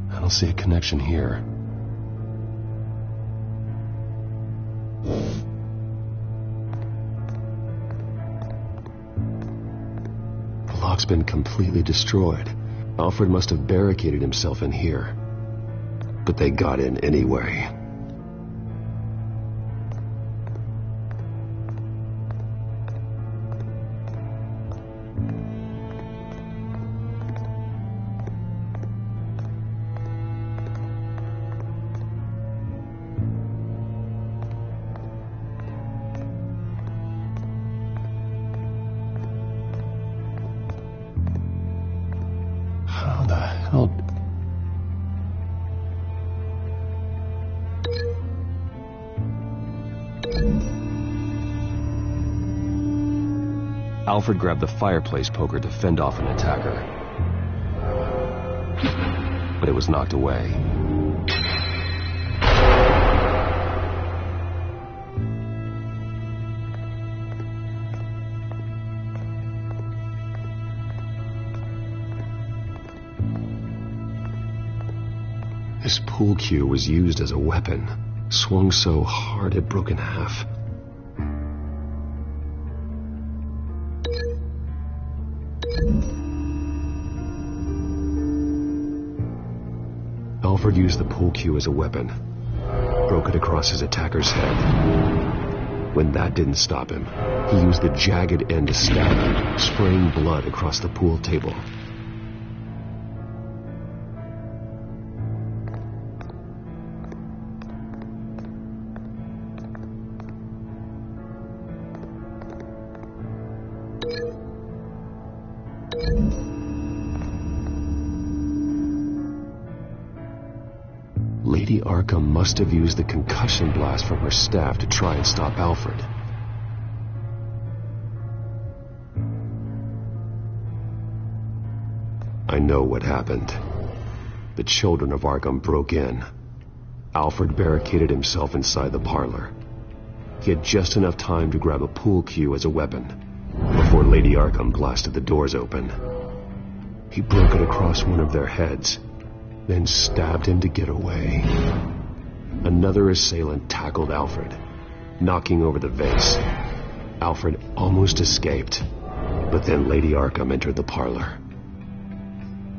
I don't see a connection here. The lock's been completely destroyed. Alfred must have barricaded himself in here. But they got in anyway. How the hell? Alfred grabbed the fireplace poker to fend off an attacker. But it was knocked away. This pool cue was used as a weapon, swung so hard it broke in half. Alfred used the pool cue as a weapon, broke it across his attacker's head. When that didn't stop him, he used the jagged end to stab him, spraying blood across the pool table. Lady Arkham must have used the concussion blast from her staff to try and stop Alfred. I know what happened. The children of Arkham broke in. Alfred barricaded himself inside the parlor. He had just enough time to grab a pool cue as a weapon before Lady Arkham blasted the doors open. He broke it across one of their heads, then stabbed him to get away. Another assailant tackled Alfred, knocking over the vase. Alfred almost escaped, but then Lady Arkham entered the parlor.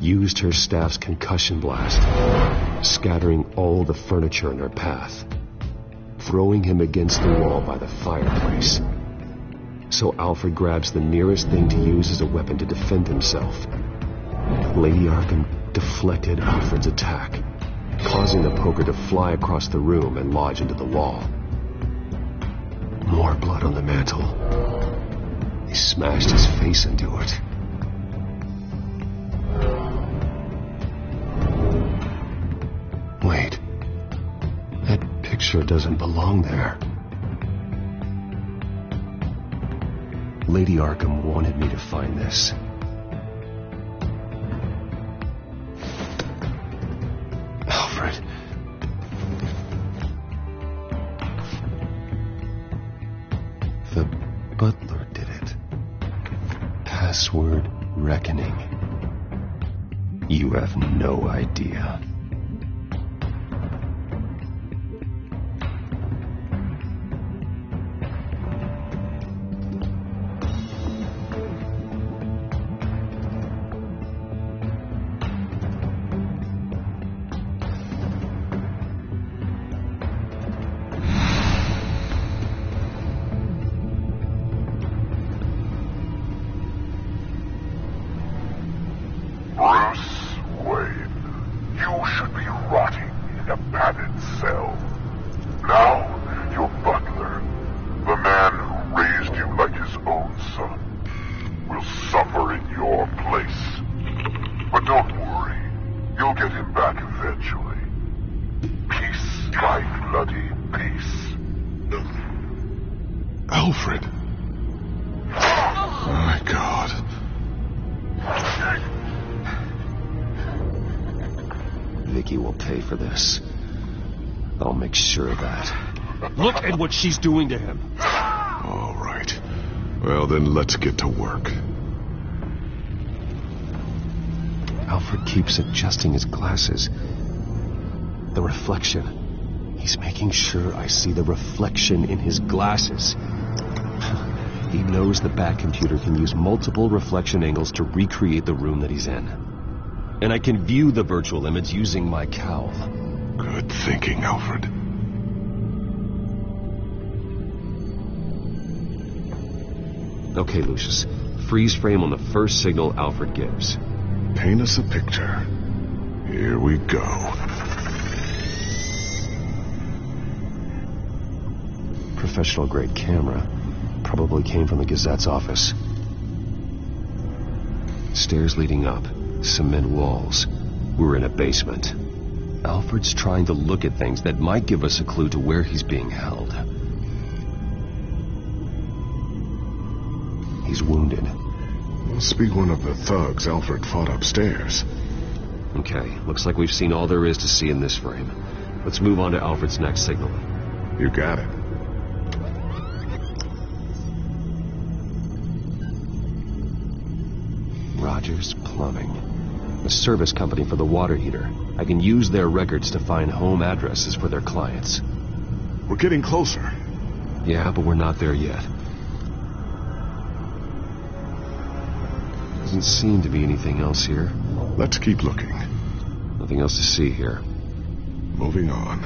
Used her staff's concussion blast, scattering all the furniture in her path, throwing him against the wall by the fireplace. So Alfred grabs the nearest thing to use as a weapon to defend himself. Lady Arkham deflected Alfred's attack, causing the poker to fly across the room and lodge into the wall. More blood on the mantel. He smashed his face into it. Wait. That picture sure doesn't belong there. Lady Arkham wanted me to find this. Alfred. The butler did it. Password reckoning. You have no idea. Alfred. My God. Vicky will pay for this. I'll make sure of that. Look at what she's doing to him. All right. Well, then let's get to work. Alfred keeps adjusting his glasses. The reflection. He's making sure I see the reflection in his glasses. He knows the back computer can use multiple reflection angles to recreate the room that he's in. And I can view the virtual image using my cowl. Good thinking, Alfred. Okay, Lucius. Freeze frame on the first signal Alfred gives. Paint us a picture. Here we go. Professional-grade camera. Probably came from the Gazette's office. Stairs leading up. Cement walls. We're in a basement. Alfred's trying to look at things that might give us a clue to where he's being held. He's wounded. Must be one of the thugs Alfred fought upstairs. Okay, looks like we've seen all there is to see in this frame. Let's move on to Alfred's next signal. You got it. Rogers Plumbing. A service company for the water heater. I can use their records to find home addresses for their clients. We're getting closer. Yeah, but we're not there yet. Doesn't seem to be anything else here. Let's keep looking. Nothing else to see here. Moving on.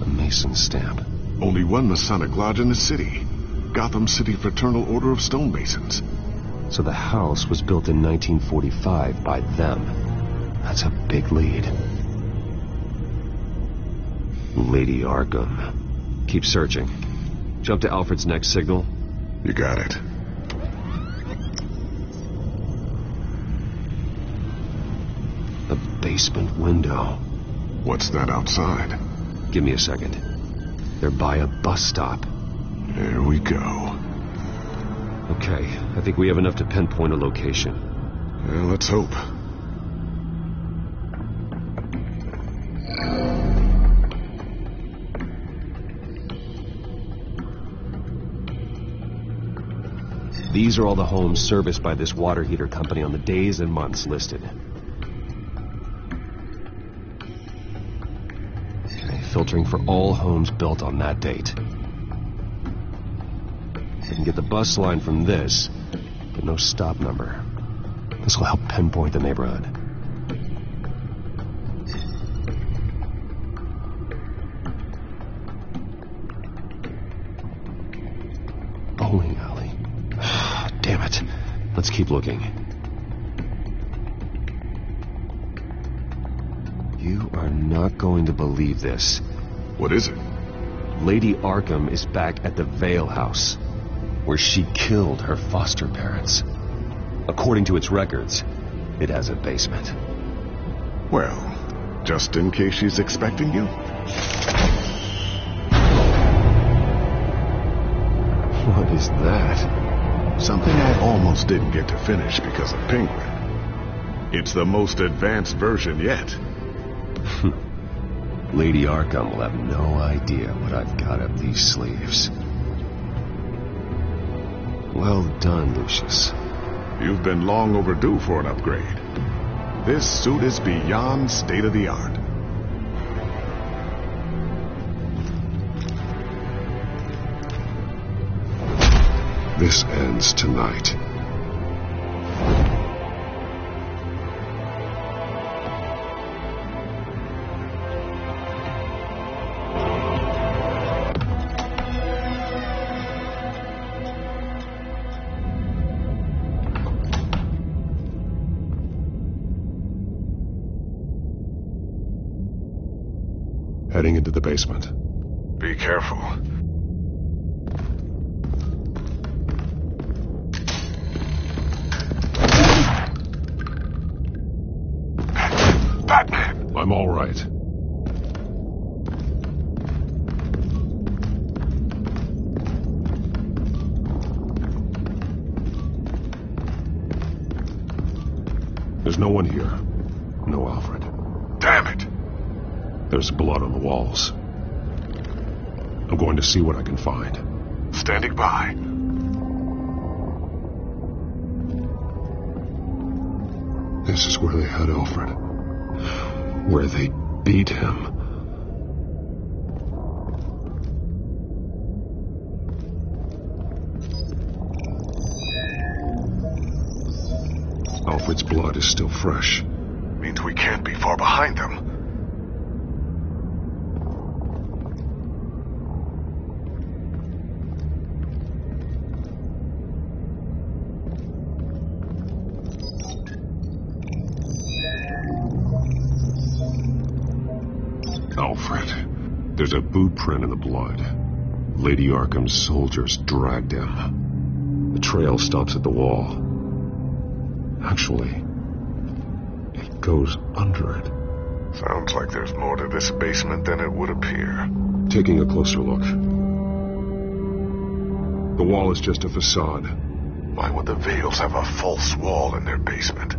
A Mason stamp. Only one Masonic lodge in the city. Gotham City Fraternal Order of Stonemasons. So the house was built in 1945 by them. That's a big lead. Lady Arkham. Keep searching. Jump to Alfred's next signal. You got it. A basement window. What's that outside? Give me a second. They're by a bus stop. There we go. Okay, I think we have enough to pinpoint a location. Well, let's hope. These are all the homes serviced by this water heater company on the days and months listed. Okay, filtering for all homes built on that date. I can get the bus line from this, but no stop number. This will help pinpoint the neighborhood. Bowling alley. Damn it. Let's keep looking. You are not going to believe this. What is it? Lady Arkham is back at the Vale House, where she killed her foster parents. According to its records, it has a basement. Well, just in case she's expecting you? What is that? Something I almost didn't get to finish because of Penguin. It's the most advanced version yet. Lady Arkham will have no idea what I've got up these sleeves. Well done, Lucius. You've been long overdue for an upgrade. This suit is beyond state-of-the-art. This ends tonight. Heading into the basement. Be careful. Batman! I'm all right. There's no one here. No Alfred. Damn it! There's blood on the walls. I'm going to see what I can find. Standing by. This is where they had Alfred. Where they beat him. Alfred's blood is still fresh. Means we can't be far behind them. Alfred. There's a boot print in the blood. Lady Arkham's soldiers dragged him. The trail stops at the wall. Actually, it goes under it. Sounds like there's more to this basement than it would appear. Taking a closer look. The wall is just a facade. Why would the Vales have a false wall in their basement?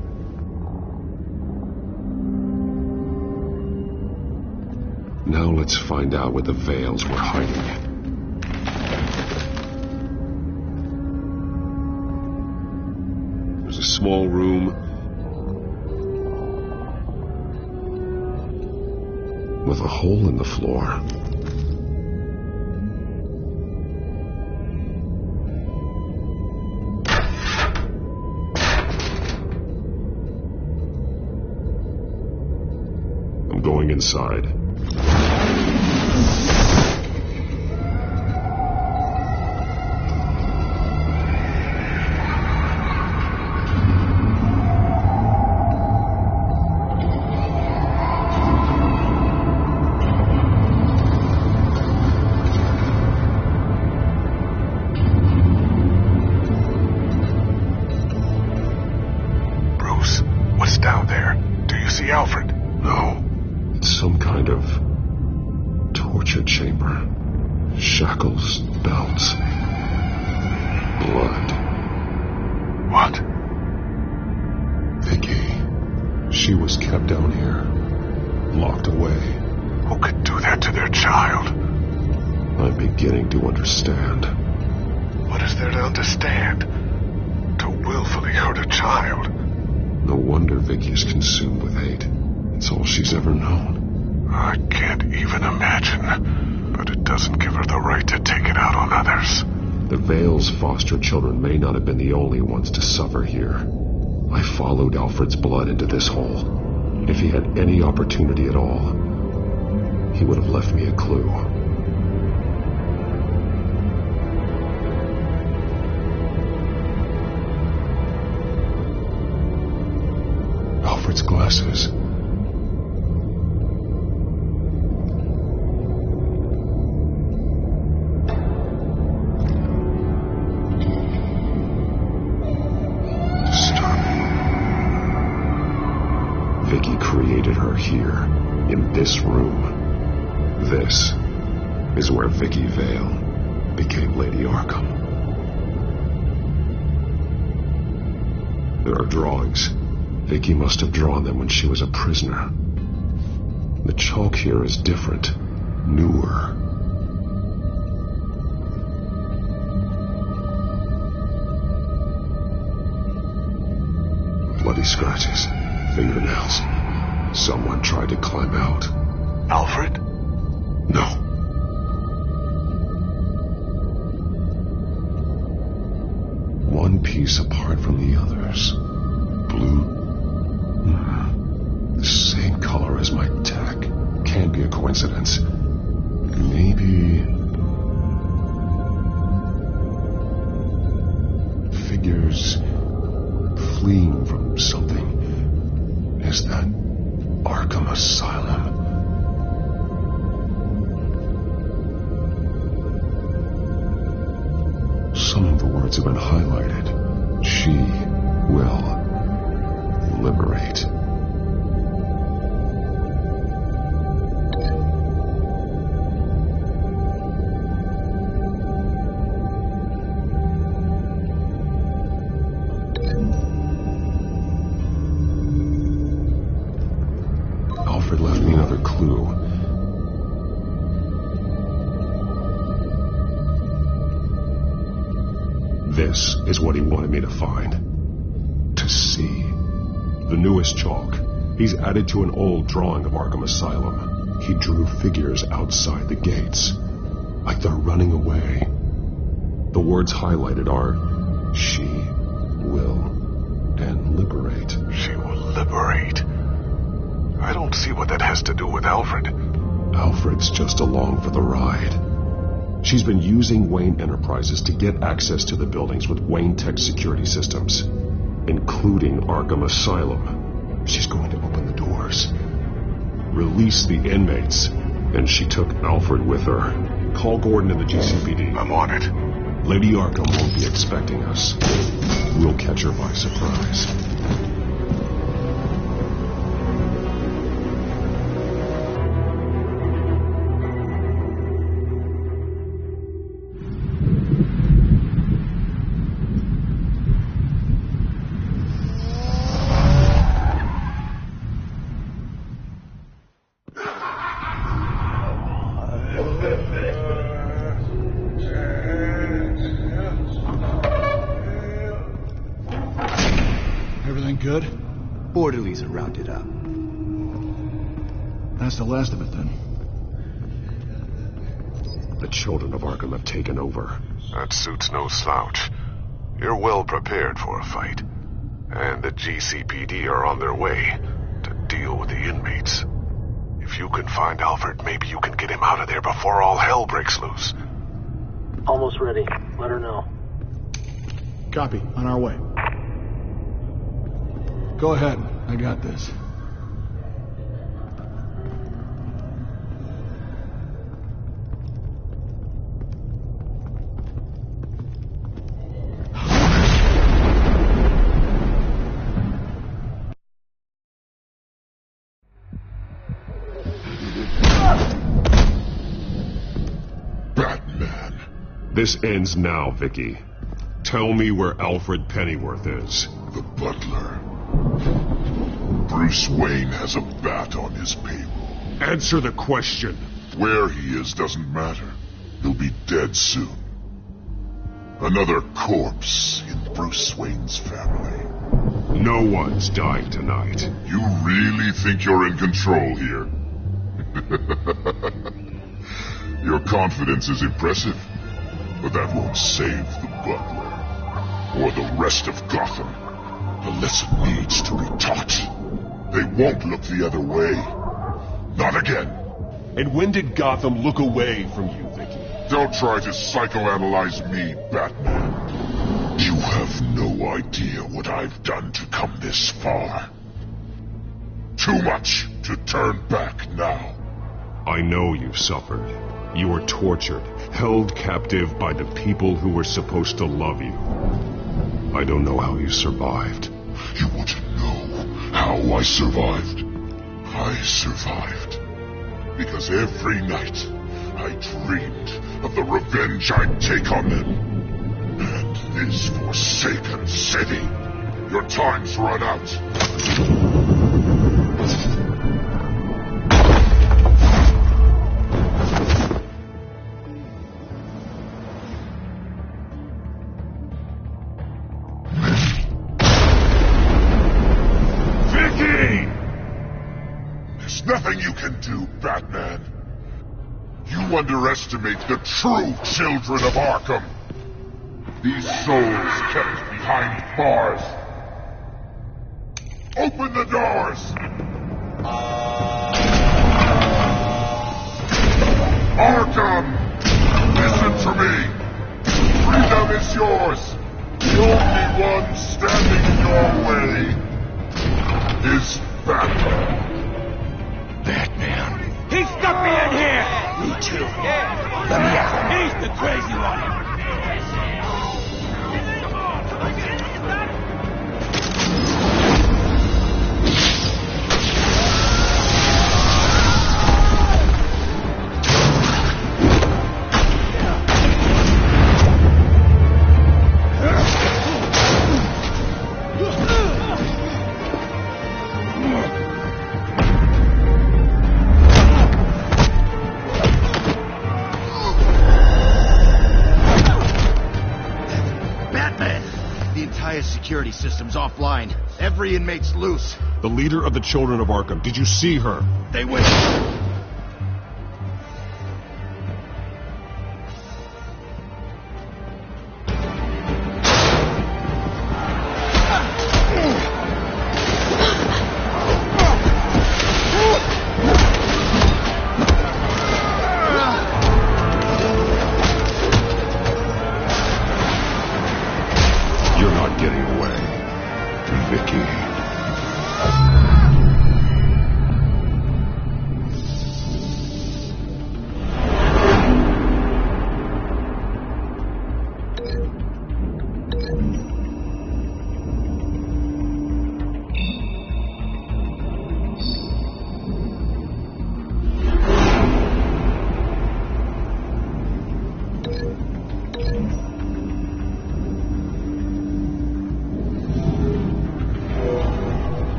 Now let's find out where the Vales were hiding. There's a small room with a hole in the floor. I'm going inside. Shackles, belts, blood. What? Vicky. She was kept down here, locked away. Who could do that to their child? I'm beginning to understand. What is there to understand? To willfully hurt a child? No wonder Vicky is consumed with hate. It's all she's ever known. I can't even imagine. But it doesn't give her the right to take it out on others. The Vale's foster children may not have been the only ones to suffer here. I followed Alfred's blood into this hole. If he had any opportunity at all, he would have left me a clue. Alfred's glasses. Vicky created her here, in this room. This is where Vicky Vale became Lady Arkham. There are drawings. Vicky must have drawn them when she was a prisoner. The chalk here is different, newer. Bloody scratches, fingernails. Someone tried to climb out. Alfred? No. One piece apart from the others. Blue. The same color as my tech. Can't be a coincidence. Maybe... figures fleeing from something. Is that Arkham Asylum? Some of the words have been highlighted. She will liberate. Alfred left me another clue. This is what he wanted me to find. To see. The newest chalk. He's added to an old drawing of Arkham Asylum. He drew figures outside the gates. Like they're running away. The words highlighted are, she will and liberate. She will liberate. I don't see what that has to do with Alfred. Alfred's just along for the ride. She's been using Wayne Enterprises to get access to the buildings with Wayne Tech security systems, including Arkham Asylum. She's going to open the doors, release the inmates, and she took Alfred with her. Call Gordon and the GCPD. I'm on it. Lady Arkham won't be expecting us. We'll catch her by surprise. Good? Orderlies are rounded up. That's the last of it, then. The children of Arkham have taken over. That suit's no slouch. You're well prepared for a fight. And the GCPD are on their way to deal with the inmates. If you can find Alfred, maybe you can get him out of there before all hell breaks loose. Almost ready. Let her know. Copy. On our way. Go ahead. I got this. Batman. This ends now, Vicky. Tell me where Alfred Pennyworth is. The butler. Bruce Wayne has a bat on his payroll. Answer the question. Where he is doesn't matter. He'll be dead soon. Another corpse in Bruce Wayne's family. No one's dying tonight. You really think you're in control here? Your confidence is impressive, but that won't save the butler or the rest of Gotham. The lesson needs to be taught. They won't look the other way. Not again. And when did Gotham look away from you, Vicky? Don't try to psychoanalyze me, Batman. You have no idea what I've done to come this far. Too much to turn back now. I know you've suffered. You were tortured, held captive by the people who were supposed to love you. I don't know how you survived. You want to know how I survived? I I survived because every night I dreamed of the revenge I'd take on them. And this forsaken city. Your time's run out. Nothing you can do, Batman. You underestimate the true children of Arkham. These souls kept behind bars. Open the doors! Arkham! Listen to me! Freedom is yours! The only one standing in your way is Batman. Batman. He stuck me in here! Me too. Let me out. He's the crazy one. Security system's offline. Every inmate's loose. The leader of the Children of Arkham. Did you see her? They went.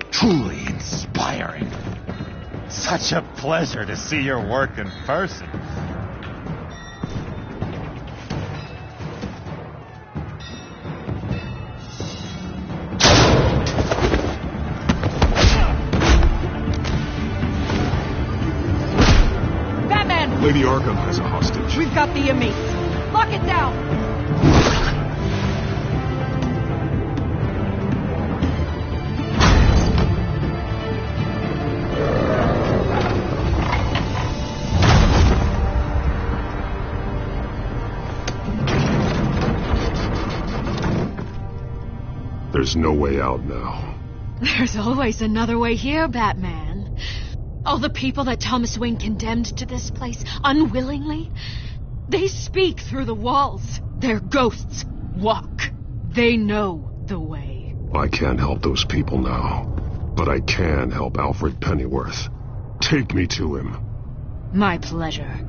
Truly inspiring. Such a pleasure to see your work in person. Lady Arkham has a hostage. We've got the inmates. Lock it down! There's no way out now. There's always another way here, Batman. All the people that Thomas Wayne condemned to this place unwillingly, they speak through the walls. Their ghosts walk. They know the way. I can't help those people now, but I can help Alfred Pennyworth. Take me to him. My pleasure.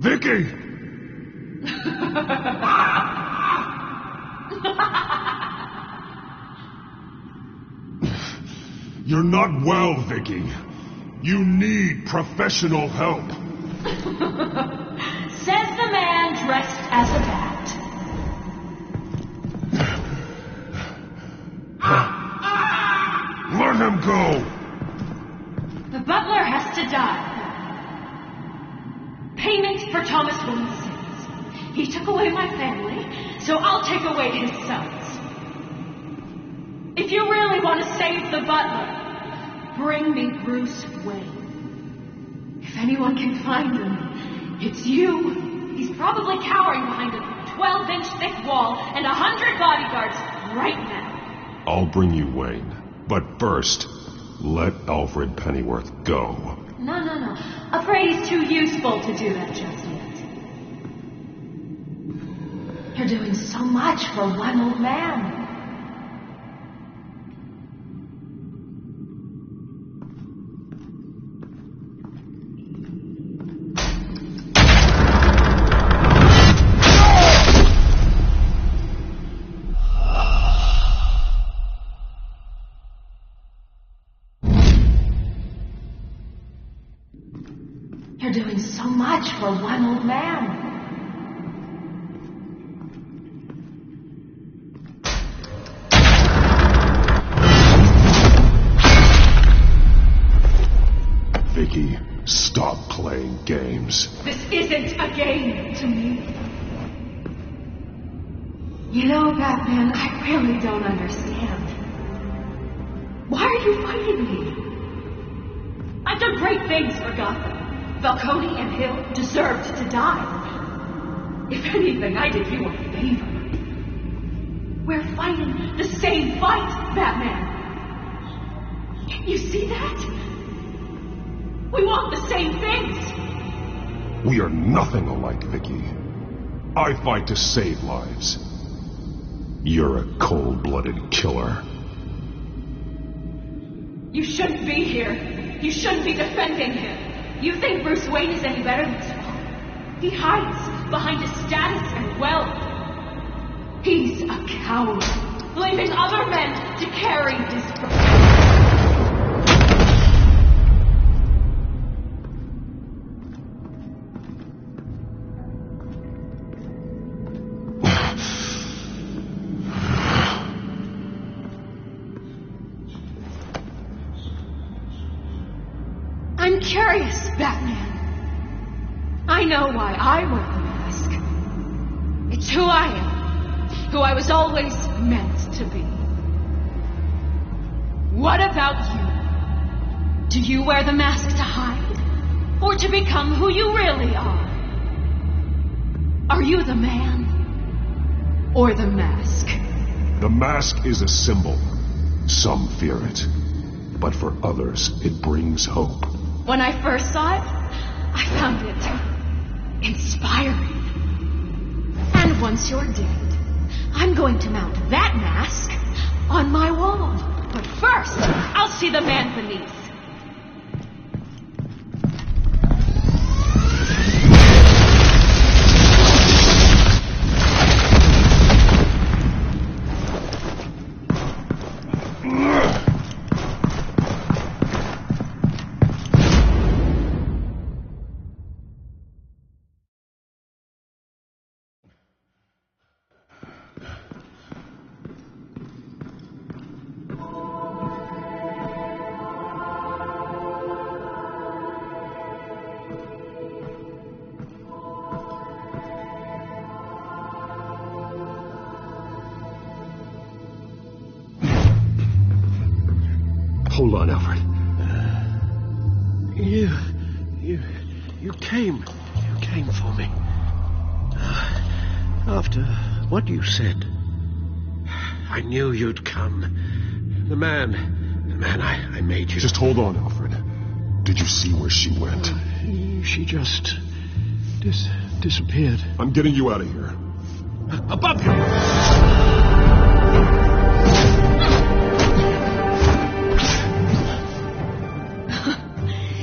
Vicky! You're not well, Vicky. You need professional help. Says the man dressed as a bat. Let him go! The butler has to die. Payment for Thomas Wayne's sins. He took away my family, so I'll take away his sons. If you really want to save the butler, bring me Bruce Wayne. If anyone can find him, it's you. He's probably cowering behind a 12-inch thick wall and 100 bodyguards right now. I'll bring you Wayne. But first, let Alfred Pennyworth go. No. Afraid he's too useful to do that just yet. You're doing so much for one old man. You're doing so much for one old man. Vicky, stop playing games. This isn't a game to me. You know, Batman, I really don't understand. Why are you fighting me? I've done great things for Gotham. Falcone and Hill deserved to die. If anything, I did you a favor. We're fighting the same fight, Batman. You see that? We want the same things. We are nothing alike, Vicky. I fight to save lives. You're a cold-blooded killer. You shouldn't be here. You shouldn't be defending him. You think Bruce Wayne is any better than Spawn? He hides behind his status and wealth. He's a coward, leaving other men to carry his burden. I'm curious, Batman. I know why I wear the mask. It's who I am. Who I was always meant to be. What about you? Do you wear the mask to hide? Or to become who you really are? Are you the man? Or the mask? The mask is a symbol. Some fear it. But for others, it brings hope. When I first saw it, I found it inspiring. And once you're dead, I'm going to mount that mask on my wall. But first, I'll see the man beneath. on, Alfred. You came for me. After what you said, I knew you'd come. The man I made you. Just hold on, Alfred. Did you see where she went? She just disappeared. I'm getting you out of here. Above you!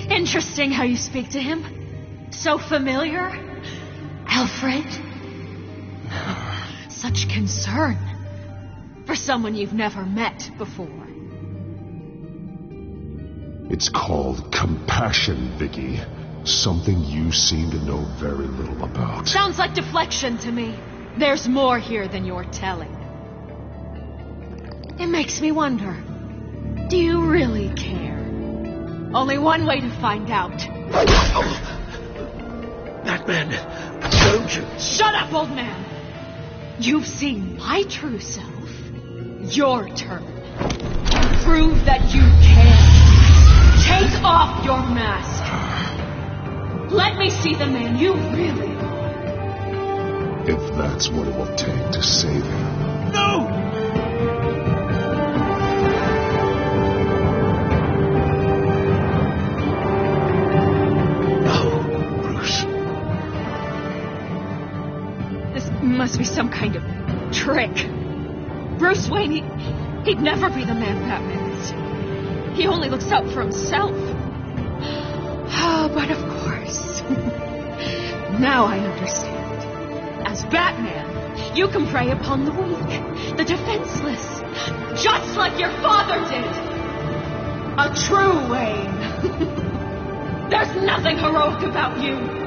Interesting how you speak to him. So familiar. Alfred. Such concern for someone you've never met before. It's called compassion, Vicky. Something you seem to know very little about. Sounds like deflection to me. There's more here than you're telling. It makes me wonder, do you really care? Only one way to find out. That man, don't you? Shut up, old man! You've seen my true self. Your turn. Prove that you can. Take off your mask. Let me see the man you really are. If that's what it will take to save him. No! Must be some kind of trick. Bruce Wayne, he'd never be the man Batman is. He only looks out for himself. Oh, but of course. Now I understand. As Batman, you can prey upon the weak, the defenseless, just like your father did. A true Wayne. There's nothing heroic about you.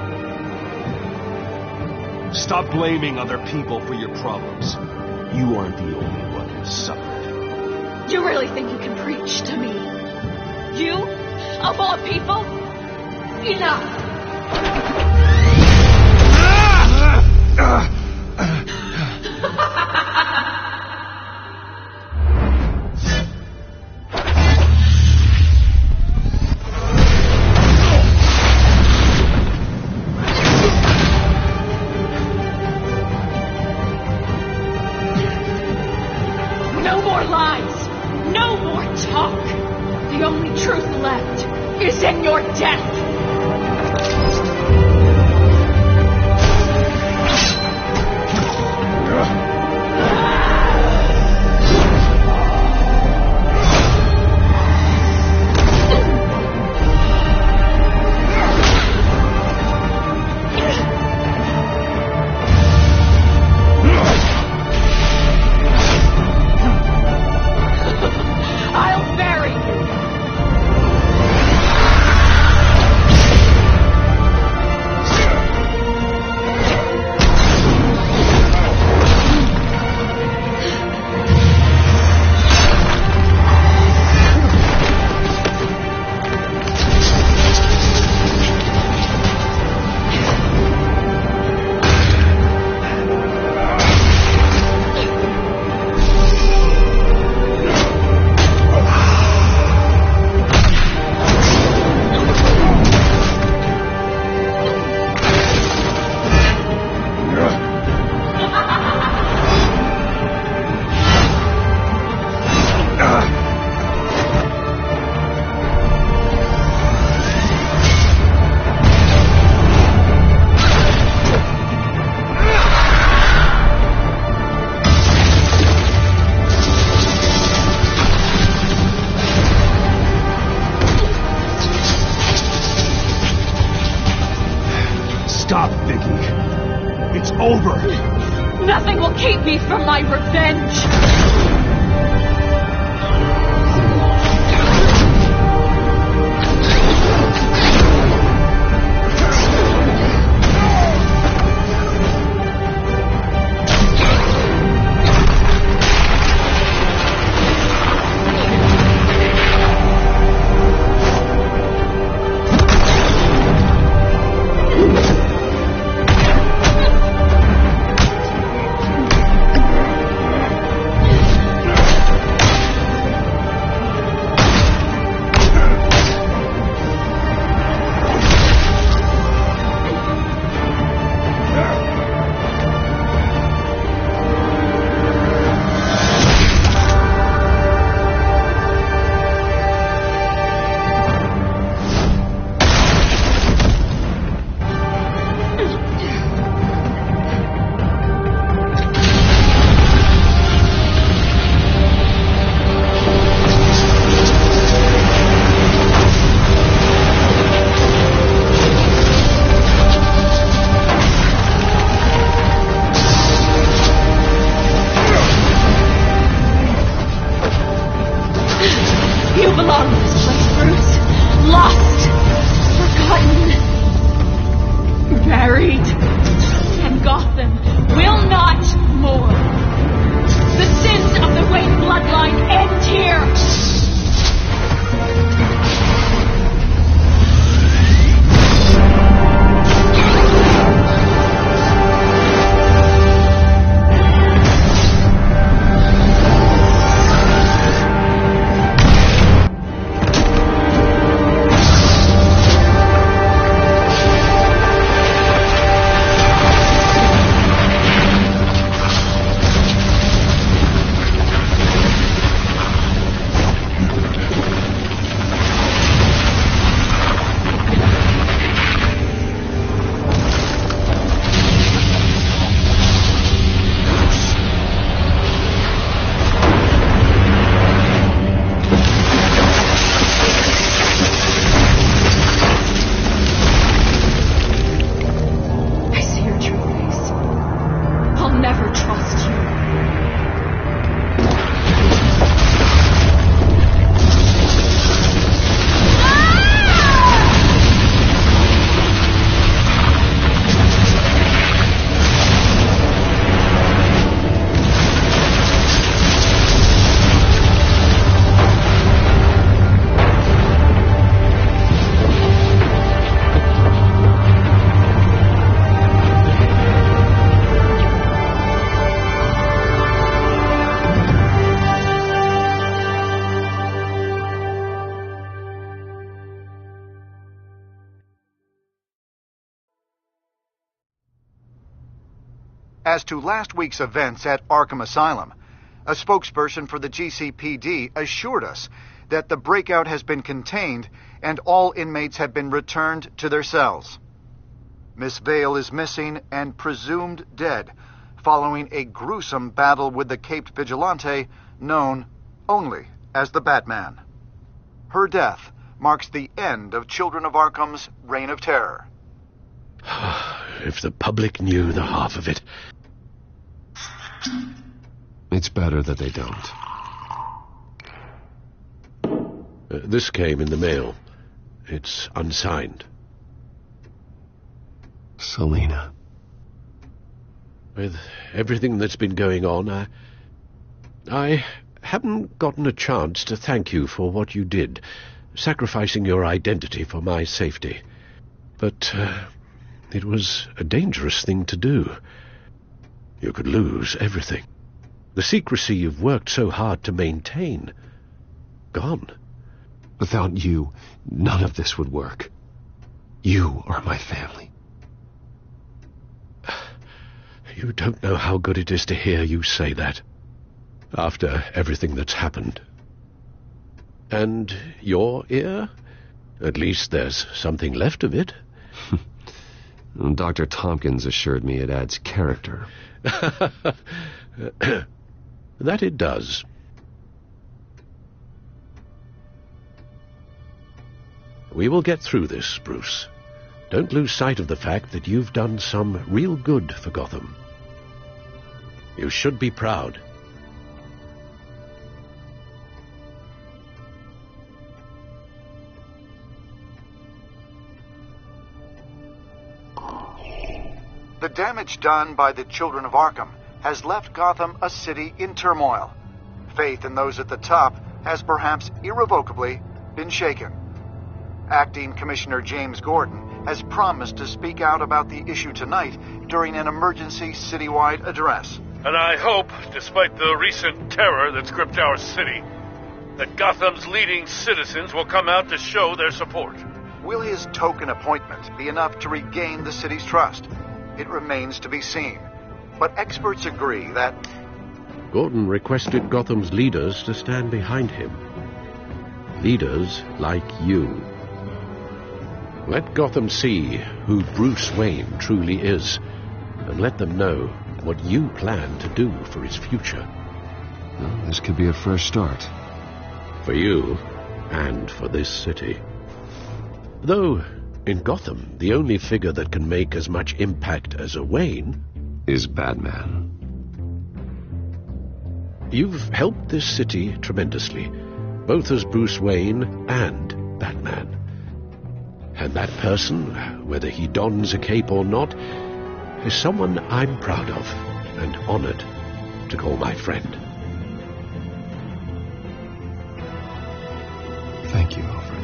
Stop blaming other people for your problems. You aren't the only one who's suffered. You really think you can preach to me? You? Of all people? Enough! No more lies! No more talk! The only truth left is in your death! I'll bury you! Stop, Vicky. It's over. Nothing will keep me from my revenge! As to last week's events at Arkham Asylum, a spokesperson for the GCPD assured us that the breakout has been contained and all inmates have been returned to their cells. Miss Vale is missing and presumed dead following a gruesome battle with the caped vigilante known only as the Batman. Her death marks the end of Children of Arkham's reign of terror. If the public knew the half of it. It's better that they don't. This came in the mail. It's unsigned. Selina. With everything that's been going on, I haven't gotten a chance to thank you for what you did, sacrificing your identity for my safety. But it was a dangerous thing to do. You could lose everything. The secrecy you've worked so hard to maintain. Gone. Without you, none of this would work. You are my family. You don't know how good it is to hear you say that. After everything that's happened. And your ear? At least there's something left of it. Dr. Tompkins assured me it adds character. That it does. We will get through this, Bruce. Don't lose sight of the fact that you've done some real good for Gotham. You should be proud. The damage done by the Children of Arkham has left Gotham a city in turmoil. Faith in those at the top has perhaps irrevocably been shaken. Acting Commissioner James Gordon has promised to speak out about the issue tonight during an emergency citywide address. And I hope, despite the recent terror that's gripped our city, that Gotham's leading citizens will come out to show their support. Will his token appointment be enough to regain the city's trust? It remains to be seen. But experts agree that Gordon requested Gotham's leaders to stand behind him. Leaders like you. Let Gotham see who Bruce Wayne truly is, and let them know what you plan to do for his future. Well, this could be a fresh start. For you, and for this city. Though, in Gotham, the only figure that can make as much impact as a Wayne is Batman. You've helped this city tremendously, both as Bruce Wayne and Batman. And that person, whether he dons a cape or not, is someone I'm proud of and honored to call my friend. Thank you, Alfred.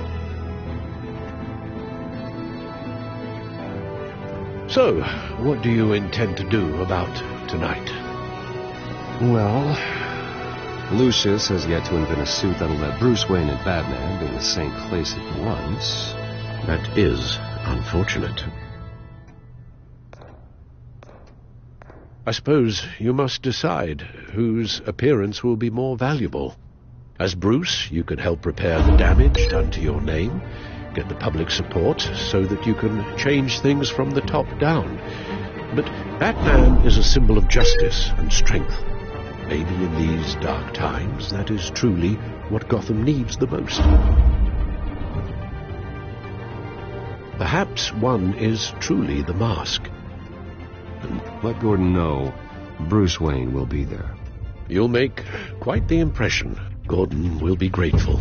So, what do you intend to do about tonight? Well, Lucius has yet to invent a suit that'll let Bruce Wayne and Batman be in the same place at once. That is unfortunate. I suppose you must decide whose appearance will be more valuable. As Bruce, you can help repair the damage done to your name, get the public support so that you can change things from the top down. But Batman is a symbol of justice and strength. Maybe in these dark times, that is truly what Gotham needs the most. Perhaps one is truly the mask. And let Gordon know Bruce Wayne will be there. You'll make quite the impression. Gordon will be grateful.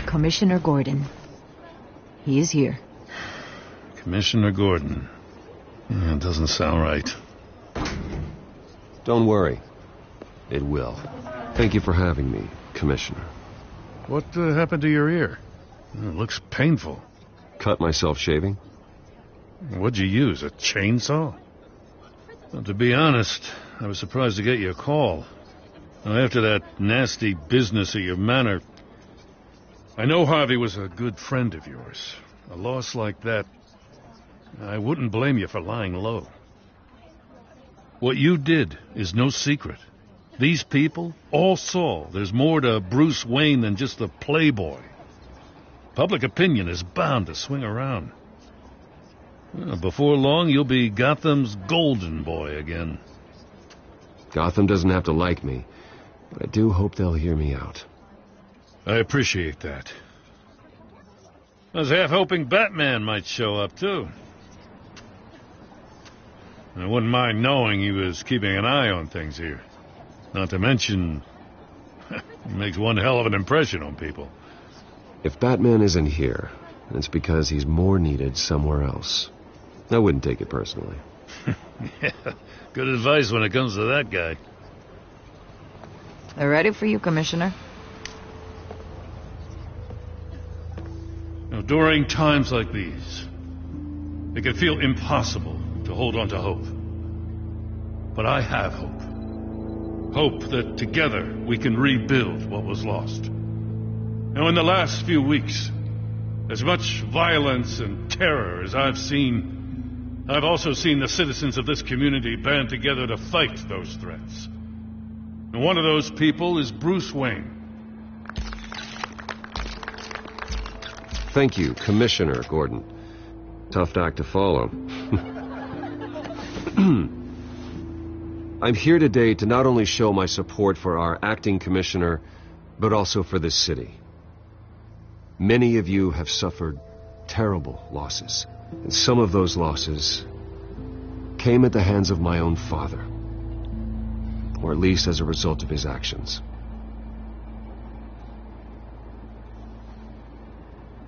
Commissioner Gordon. He is here. Commissioner Gordon. That doesn't sound right. Don't worry. It will. Thank you for having me, Commissioner. What happened to your ear? It looks painful. cut myself shaving. What'd you use, a chainsaw? Well, to be honest, I was surprised to get your call. Now, after that nasty business of your manor, I know Harvey was a good friend of yours. A loss like that, I wouldn't blame you for lying low. What you did is no secret. These people all saw there's more to Bruce Wayne than just the playboy. Public opinion is bound to swing around. Well, before long, you'll be Gotham's golden boy again. Gotham doesn't have to like me, but I do hope they'll hear me out. I appreciate that. I was half hoping Batman might show up, too. I wouldn't mind knowing he was keeping an eye on things here. Not to mention, he makes one hell of an impression on people. If Batman isn't here, it's because he's more needed somewhere else. I wouldn't take it personally. Yeah, good advice when it comes to that guy. They're ready for you, Commissioner. Now, during times like these, it can feel impossible to hold on to hope. But I have hope. Hope that together we can rebuild what was lost. Now, in the last few weeks, as much violence and terror as I've seen, I've also seen the citizens of this community band together to fight those threats. And one of those people is Bruce Wayne. Thank you, Commissioner Gordon. Tough act to follow. I'm here today to not only show my support for our acting commissioner, but also for this city. Many of you have suffered terrible losses, and some of those losses came at the hands of my own father, or at least as a result of his actions.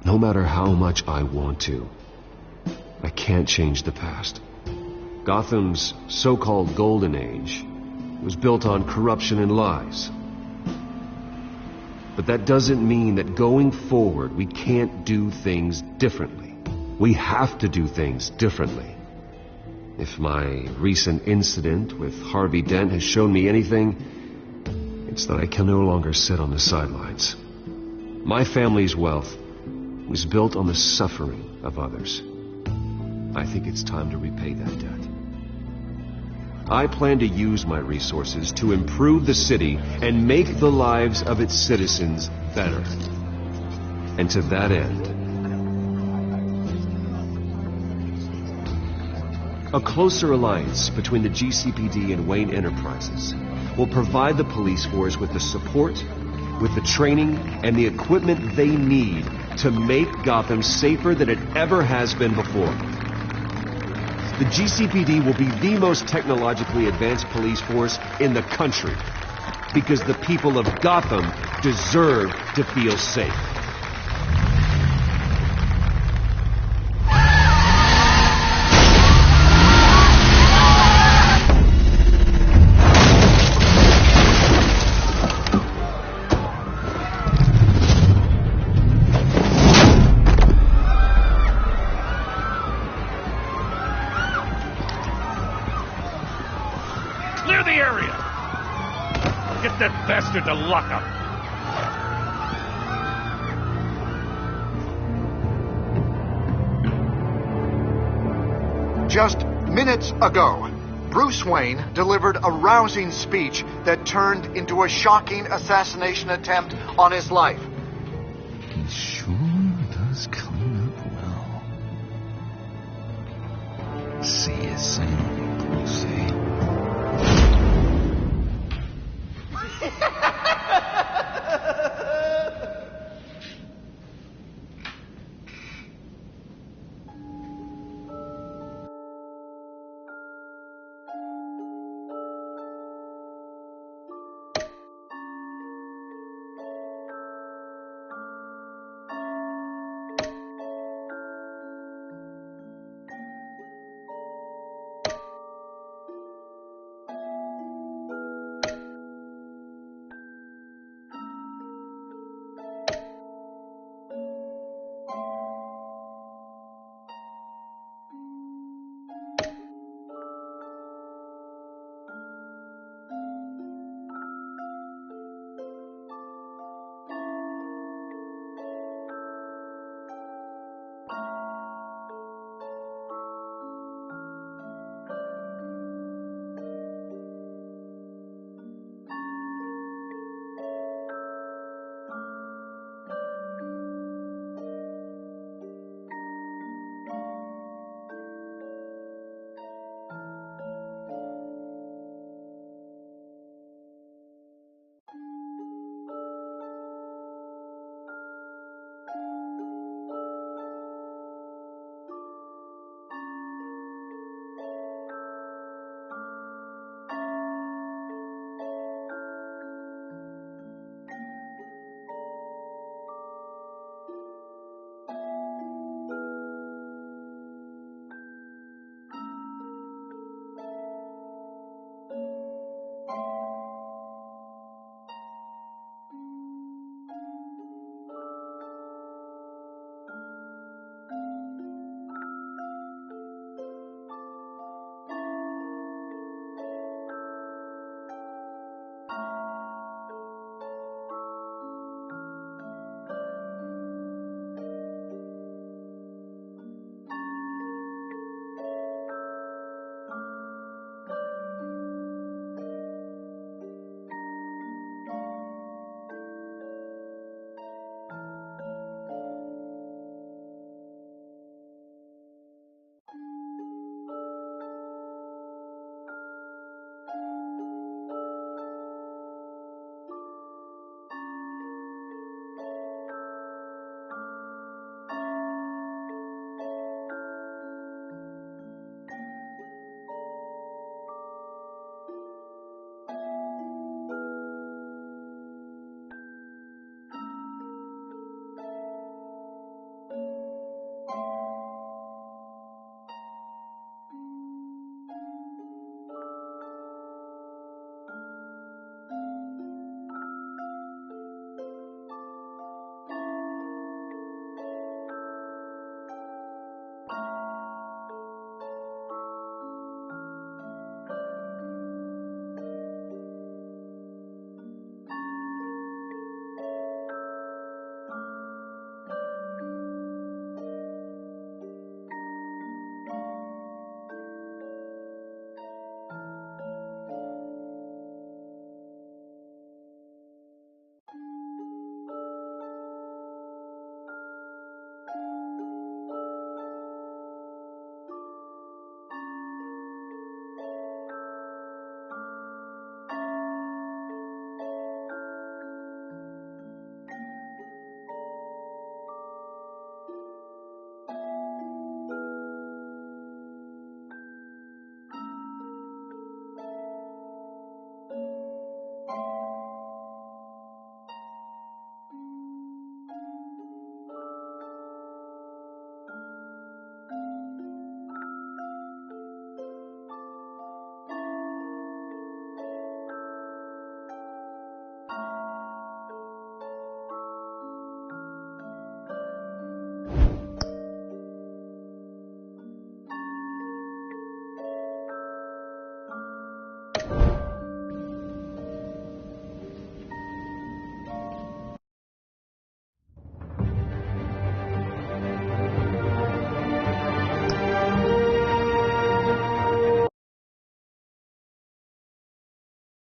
No matter how much I want to, I can't change the past. Gotham's so-called Golden Age was built on corruption and lies. But that doesn't mean that going forward we can't do things differently. We have to do things differently. If my recent incident with Harvey Dent has shown me anything, it's that I can no longer sit on the sidelines. My family's wealth was built on the suffering of others. I think it's time to repay that debt. I plan to use my resources to improve the city and make the lives of its citizens better. And to that end, a closer alliance between the GCPD and Wayne Enterprises will provide the police force with the support, with the training, and the equipment they need to make Gotham safer than it ever has been before. The GCPD will be the most technologically advanced police force in the country, because the people of Gotham deserve to feel safe. Bastard to lock up. Just minutes ago, Bruce Wayne delivered a rousing speech that turned into a shocking assassination attempt on his life. He sure does clean up well. See you soon.